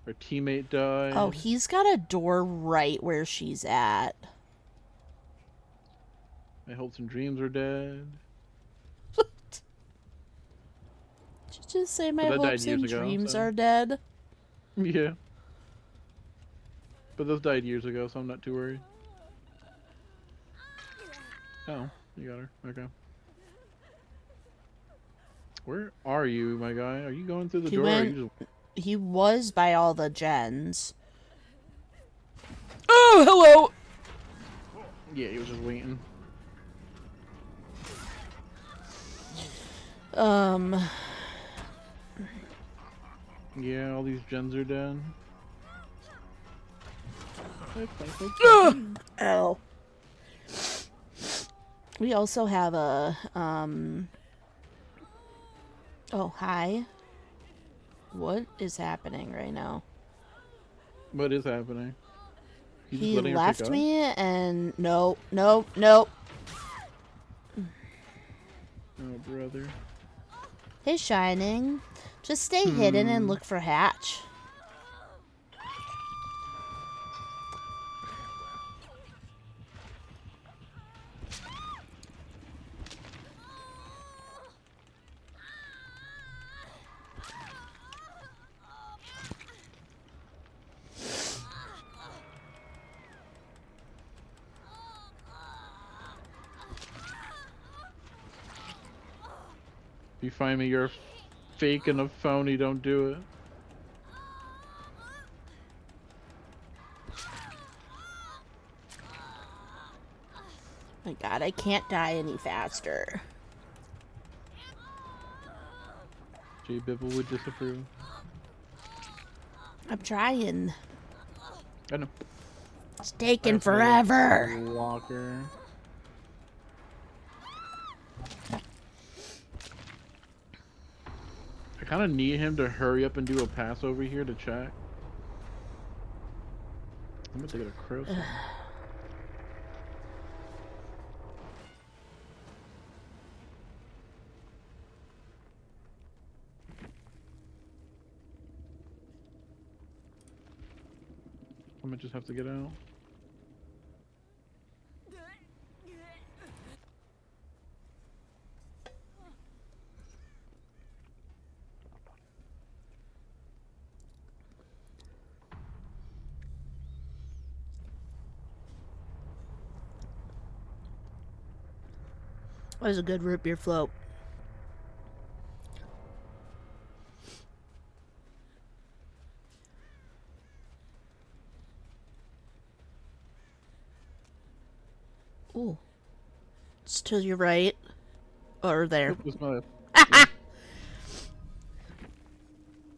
Our teammate died. Oh, he's got a door right where she's at. My hopes and dreams are dead. Did you just say my But that died hopes years and ago, dreams so- are dead? Yeah. But those died years ago, so I'm not too worried. Oh, you got her. Okay. Where are you, my guy? Are you going through the door? Or are you just... He was by all the gens. Oh, hello! Yeah, he was just waiting. Yeah, all these gens are dead. Ow. We also have a, Oh, hi. What is happening right now? What is happening? You just He letting her pick left up? me and no, no, no. Oh, brother. Hey, Shining. Just stay hidden and look for Hatch. If you find me, you're a fake and a phony, don't do it. My god, I can't die any faster. Actually, Bibble would disapprove. I'm trying. I know. It's taking That's my forever. Walker. I kind of need him to hurry up and do a pass over here to check. I'm gonna take it a crow. I might just have to get out. That was a good root beer float. Ooh. It's to your right. Or there. Nope, it's my. Yeah.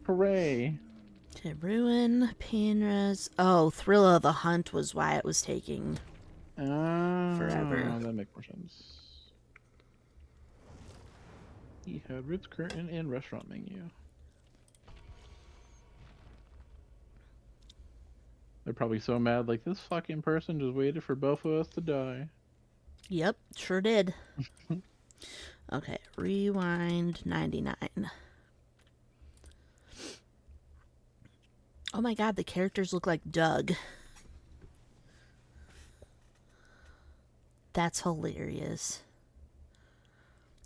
Hooray! To ruin, Painres. Oh, Thrill of the Hunt was why it was taking forever. That makes more sense. He had Ritz Curtain and restaurant menu. They're probably so mad, like, this fucking person just waited for both of us to die. Yep, sure did. Okay, rewind 99. Oh my god, the characters look like Doug. That's hilarious.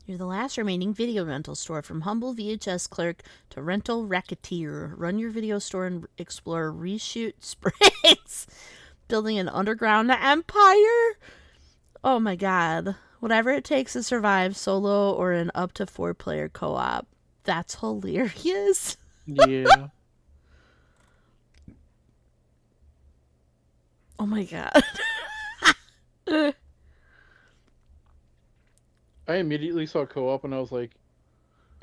You're the last remaining video rental store. From humble VHS clerk to rental racketeer. Run your video store and explore reshoot Springs. Building an underground empire? Oh my god. Whatever it takes to survive, solo or an up to 4-player co-op. That's hilarious. Yeah. Oh my god. I immediately saw co-op and I was like,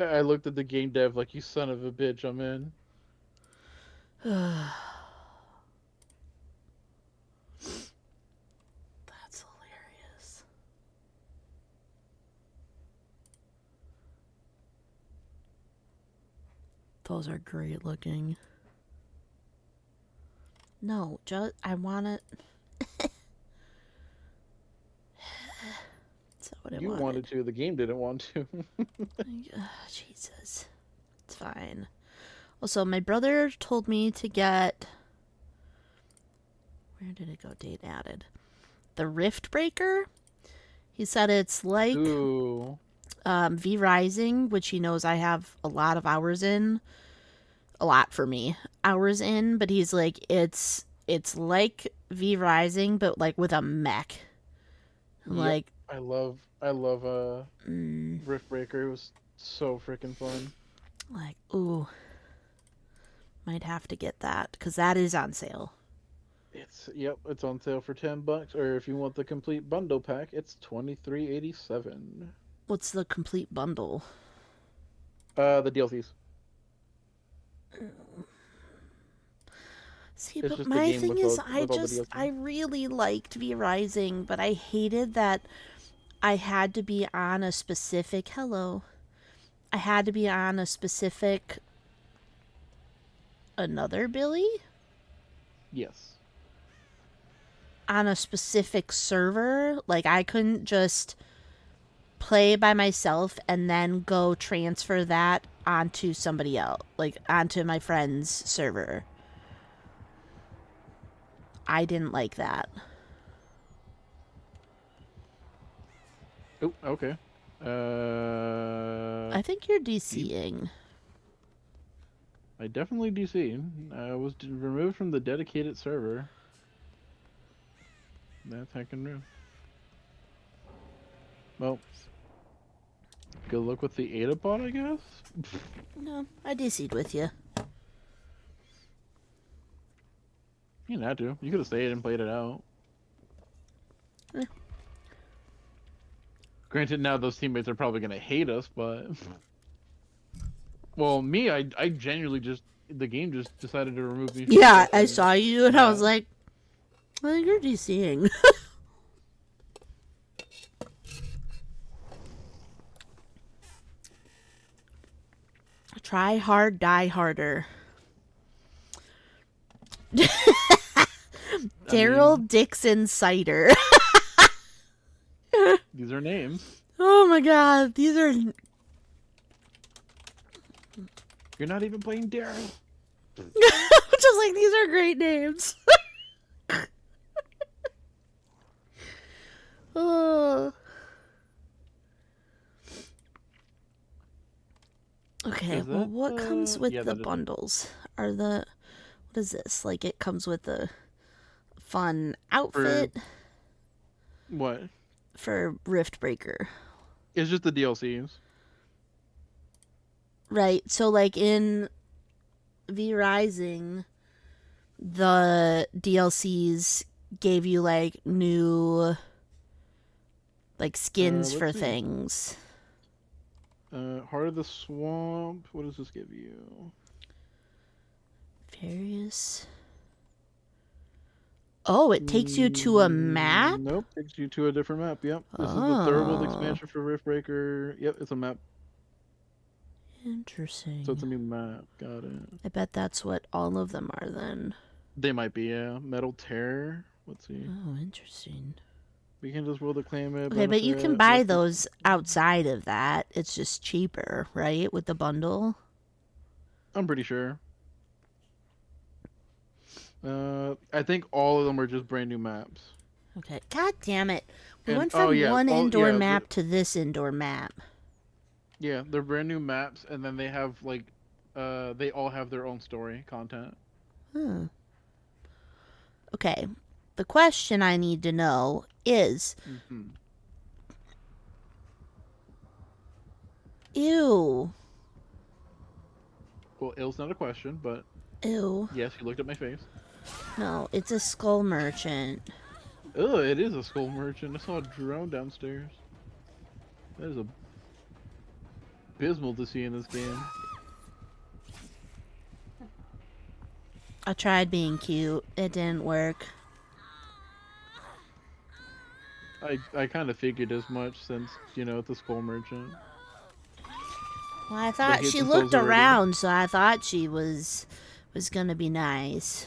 I looked at the game dev like, you son of a bitch, I'm in. That's hilarious. Those are great looking. No, just I want it. That's not what I You wanted. wanted to, the game didn't want to. Jesus. It's fine. Also, my brother told me to get... Where did it go? Date added. The Rift Breaker. He said it's like Ooh. V Rising, which he knows I have a lot of hours in. A lot for me. Hours in, but he's like, it's like V Rising, but like with a mech. Yep. Like... I love Rift Breaker. It was so freaking fun. Like, ooh. Might have to get that, because that is on sale. It's on sale for $10, or if you want the complete bundle pack, it's $23.87. What's the complete bundle? The DLCs. See, It's but just the my game thing with is, all the DLCs. I really liked V Rising, but I hated that I had to be on a specific, I had to be on a specific, another Billy? Yes. On a specific server. Like, I couldn't just play by myself and then go transfer that onto somebody else, like onto my friend's server. I didn't like that. Oh, okay. I think you're DCing. I definitely DC. I was removed from the dedicated server. That's heckin' new. Well, good luck with the Ada bot, I guess? No, I DC'd with you. You didn't have to. You could have stayed and played it out. Eh. Granted, now those teammates are probably going to hate us, but... Well, me, I genuinely just the game just decided to remove me from the Yeah, I fucking saw you and I was map. like, well, you're DCing. Try hard, die harder. I mean, Daryl Dixon Cider. these are names. Oh my god, these are. You're not even playing Daryl. Just like, these are great names. Oh. Okay, Is well, that what comes with yeah, the that is it. bundles? Are the. What is this? Like, it comes with a fun For outfit what? for Rift Breaker. It's just the DLCs. Right, so, like, in V Rising, the DLCs gave you, like, new, like, skins Let's for see. things. Heart of the Swamp. What does this give you? Various. Oh, it takes you to a map? Nope, takes you to a different map. Yep, this is the third world Oh, expansion for Riftbreaker. Yep, it's a map, so it's interesting. a new map. Got it. I bet that's what all of them are then. They might be, yeah. Metal Terror. Let's see. Oh, interesting. We can just roll the claim it Okay, but you can benefit. buy What's this? those outside of that. It's just cheaper, right? With the bundle. I'm pretty sure. I think all of them are just brand new maps. Okay. God damn it. We And went oh from yeah, one all indoor yeah, map to this indoor map. yeah, they're brand new maps, and then they have like, they all have their own story content. Hmm. Okay. The question I need to know is, Mm-hmm. ew. Well, ill's not a question, but Ew. yes, you looked at my face. No, it's a skull merchant. Oh, it is a skull merchant. I saw a drone downstairs. That is abysmal to see in this game. I tried being cute. It didn't work. I kind of figured as much since, it's a skull merchant. Well, I They thought hate she themselves looked already. around, so I thought she was gonna be nice.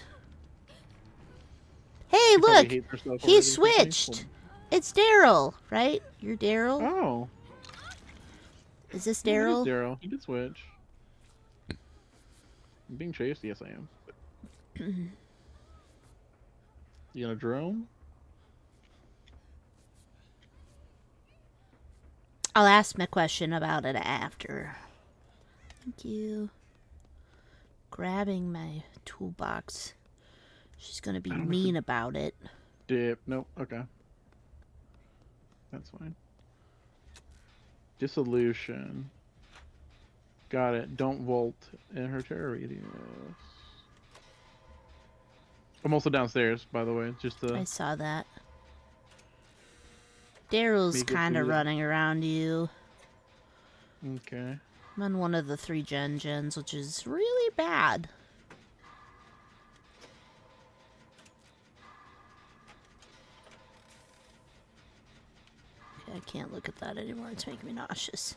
Hey, She probably look! hates herself He already. Who's nice? switched! It's Daryl, right? You're Daryl? Oh, Is this yeah, it is Daryl? Daryl. He did switch. I'm being chased? Yes, I am. You got a drone? I'll ask my question about it after. Thank you. Grabbing my toolbox. She's gonna be I don't know if mean about it. dip. Nope. Okay. That's fine. Dissolution. Got it. Don't vault in her terror radius. I'm also downstairs, by the way, just I to saw that. Daryl's make it so kind of you. running around you. Okay. I'm on one of the 3 gens, which is really bad. Okay, I can't look at that anymore. It's making me nauseous.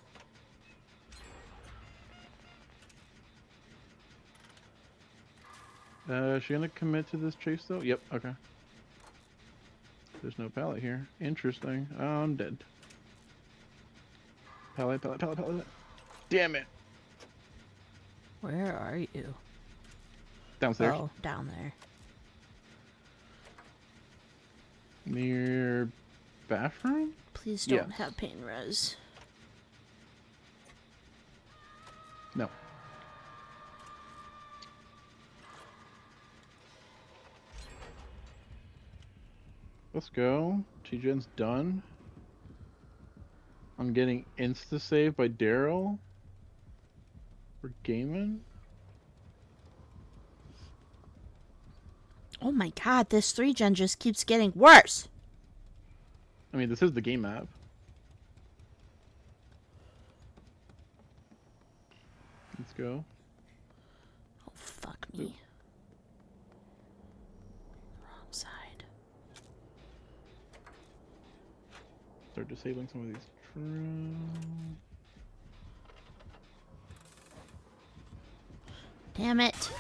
Is she gonna commit to this chase though? Yep. Okay. There's no pallet here. Interesting. Oh, I'm dead. Pallet, pallet, pallet, pallet. Damn it. Where are you? Downstairs. Oh, down there. Near bathroom? Please don't Yes. have pain res. No. Let's go. T-Gen's done. I'm getting insta-save by Daryl. We're gaming. Oh my god, this 3 gen just keeps getting worse. I mean, this is the game map. Let's Let's go. Oh, fuck me. Oop. Wrong side. Start disabling some of these drones. Damn it.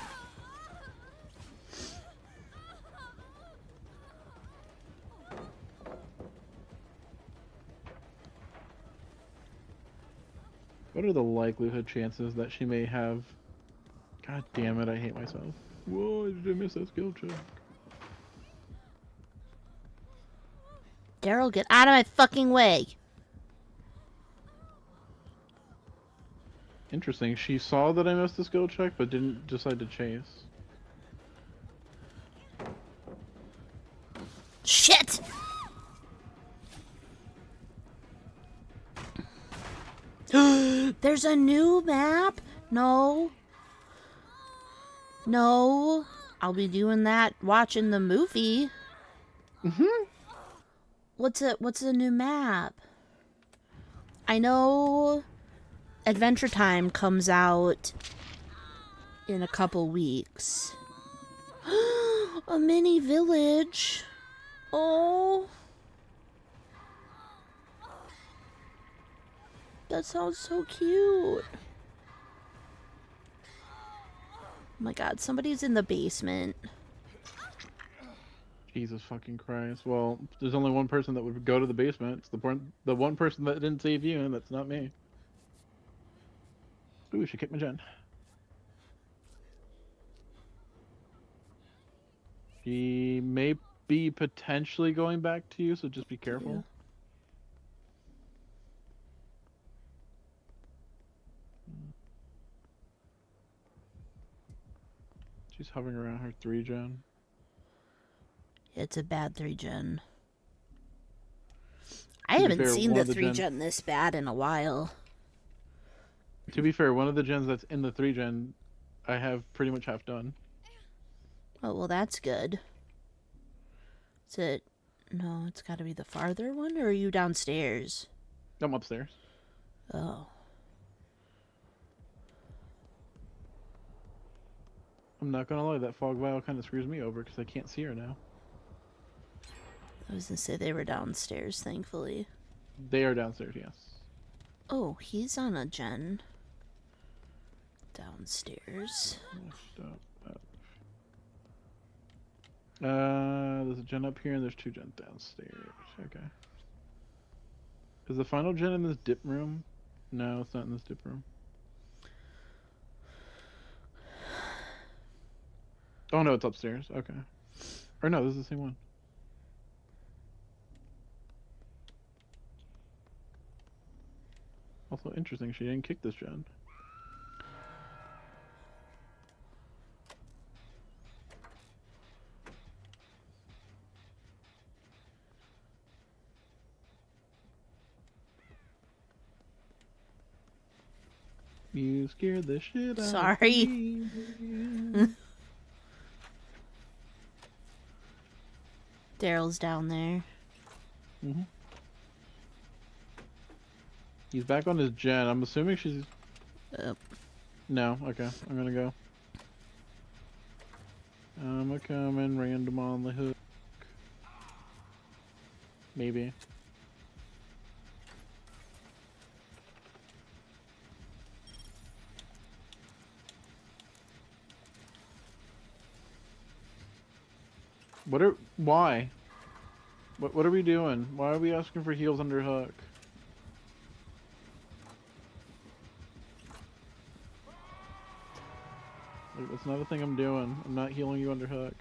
What are the likelihood chances that she may have... God damn it, I hate myself. Whoa, did I miss that skill check? Daryl, get out of my fucking way. Interesting. She saw that I missed the skill check, but didn't decide to chase. Shit! There's a new map? No. No. I'll be doing that watching the movie. Mm-hmm. What's a new map? I know Adventure Time comes out in a couple weeks. A mini village. Oh. That sounds so cute. Oh my god, somebody's in the basement. Jesus fucking Christ. Well, there's only one person that would go to the basement. It's the one person that didn't save you, and that's not me. Ooh, she kicked my gen. She may be potentially going back to you, so just be careful. She's hovering around her 3 gen. It's a bad 3-gen. I To be haven't fair, seen one the of the 3-gen this bad in a while. To be fair, one of the gens that's in the 3 gen, I have pretty much half done. Oh, well, that's good. Is it... No, it's gotta be the farther one, or are you downstairs? I'm upstairs. Oh. I'm not gonna lie, that fog vial kind of screws me over because I can't see her now. I was gonna say they were downstairs, thankfully. They are downstairs, yes. Oh, he's on a gen. Downstairs. There's a gen up here and there's 2 gens downstairs. Okay. Is the final gen in this dip room? No, it's not in this dip room. Oh no, it's upstairs. Okay. Or no, this is the same one. Also interesting, she didn't kick this gen. You scared the shit out Sorry. of me. Daryl's down there. Mm-hmm. He's back on his gen. I'm assuming she's... No, okay. I'm gonna go. I'm a coming random on the hook. Maybe. Why? What are we doing? Why are we asking for heals under hook? Like, that's not a thing I'm doing. I'm not healing you under hook.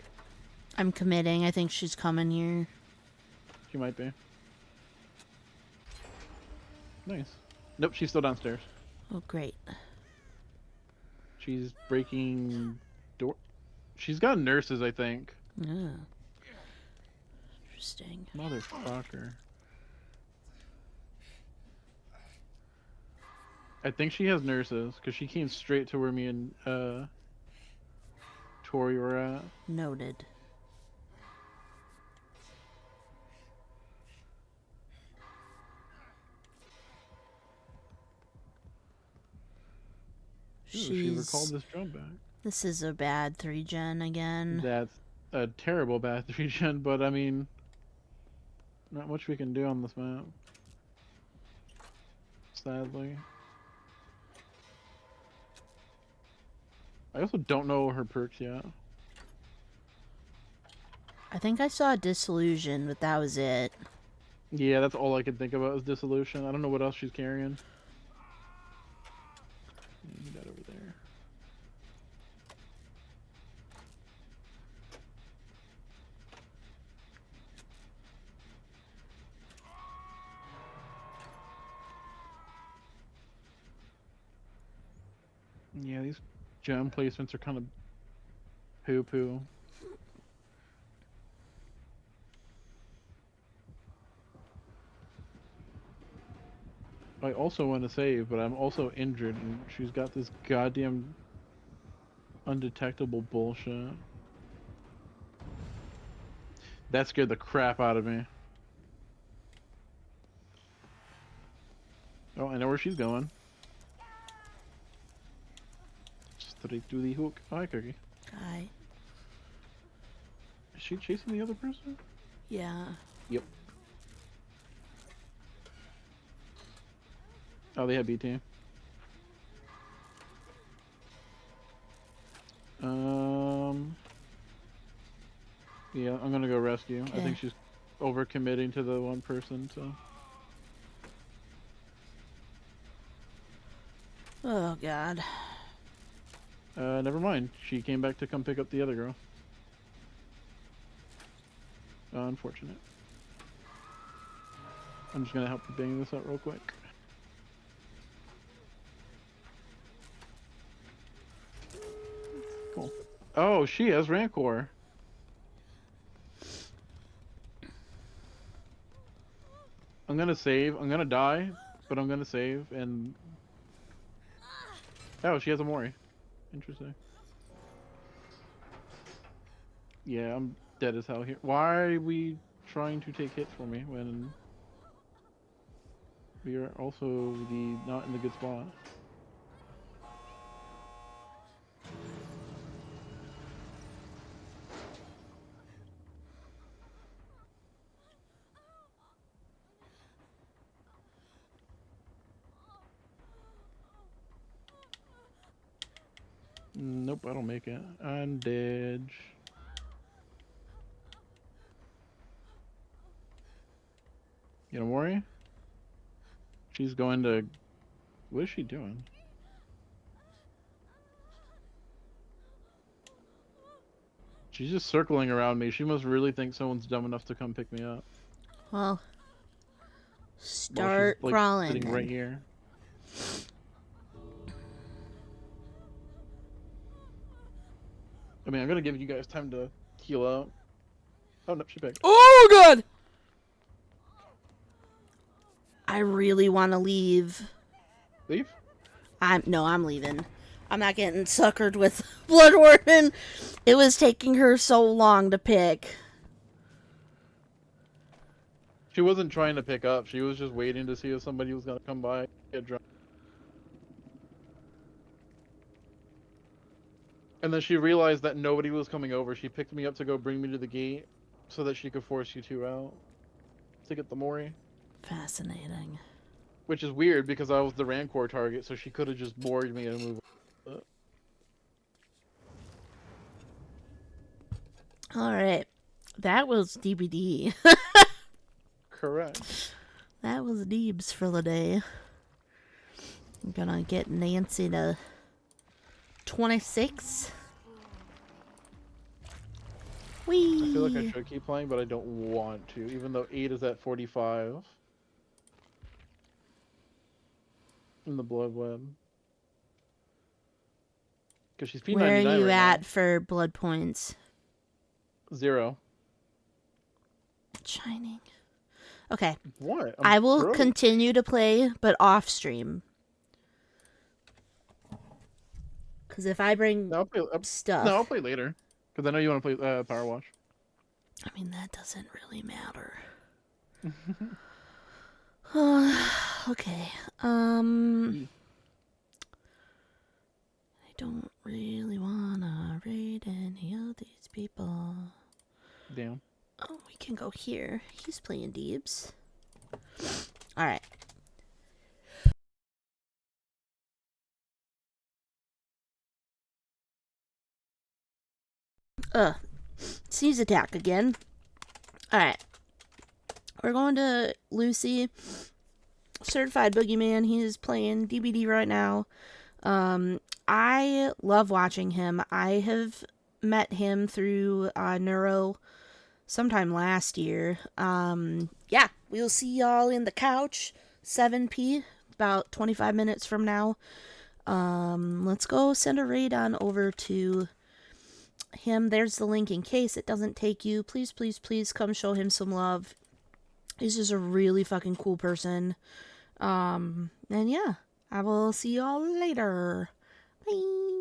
I'm committing. I think she's coming here. She might be. Nice. Nope, she's still downstairs. Oh, great. She's breaking door. She's got nurses, I think. Oh. Interesting. Motherfucker. I think she has nurses because she came straight to where me and Tori were at. Noted. Ooh, she recalled this drum back. This is a bad 3-gen again. That's a terrible bad 3-gen, but I mean, not much we can do on this map. Sadly. I also don't know her perks yet. I think I saw Disillusion, but that was it. Yeah, that's all I can think about is Dissolution. I don't know what else she's carrying. That over there. Yeah, these gem placements are kind of poo-poo. I also want to save, but I'm also injured, and she's got this goddamn undetectable bullshit. That scared the crap out of me. Oh, I know where she's going. Straight to the hook. Hi, Cookie. Hi. Is she chasing the other person? Yeah. Yep. Oh, they had B team. Yeah, I'm gonna go rescue. Okay. I think she's overcommitting to the one person, so. Oh, God. Never mind. She came back to come pick up the other girl. Unfortunate. I'm just gonna help you bang this out real quick. Cool. Oh, she has Rancor. I'm gonna save. I'm gonna die, but I'm gonna save, and... Oh, she has a Mori. Interesting. Yeah, I'm dead as hell here. Why are we trying to take hits for me when... we are also not in the good spot? Nope, I don't make it. I'm dead. You know, Mori? She's going to... What is she doing? She's just circling around me. She must really think someone's dumb enough to come pick me up. Well, While she's, start like, crawling. sitting Then. right here. I mean, I'm gonna give you guys time to heal up. Oh, no, she picked. Oh, God! I really want to leave. Leave? I'm leaving. I'm not getting suckered with Blood Warden. It was taking her so long to pick. She wasn't trying to pick up. She was just waiting to see if somebody was gonna come by and get drunk. And then she realized that nobody was coming over. She picked me up to go bring me to the gate so that she could force you two out to get the Mori. Fascinating. Which is weird because I was the Rancor target, so she could have just bored me and moved. Alright. That was DBD. Correct. That was Deebs for the day. I'm gonna get Nancy to 26. Whee! I feel like I should keep playing, but I don't want to, even though 8 is at 45. In the blood web. Because she's P99 Where are you right at now. for blood points? 0. Shining. Okay. What? I will broke. continue to play, but off stream. Because if I bring No, stuff... I'll play later. Because I know you want to play Power Wash. I mean, that doesn't really matter. Okay. don't really wanna raid any of these people. Damn. Oh, we can go here. He's playing Deebs. Alright. Sneeze attack again. Alright. We're going to Lucy. Certified Boogeyman. He's playing DBD right now. I love watching him. I have met him through Neuro sometime last year. Yeah, we'll see y'all in the couch, 7p, about 25 minutes from now. Let's go send a raid on over to him. There's the link in case it doesn't take you. Please, please, please come show him some love. He's just a really fucking cool person. And yeah, I will see y'all later. Bye.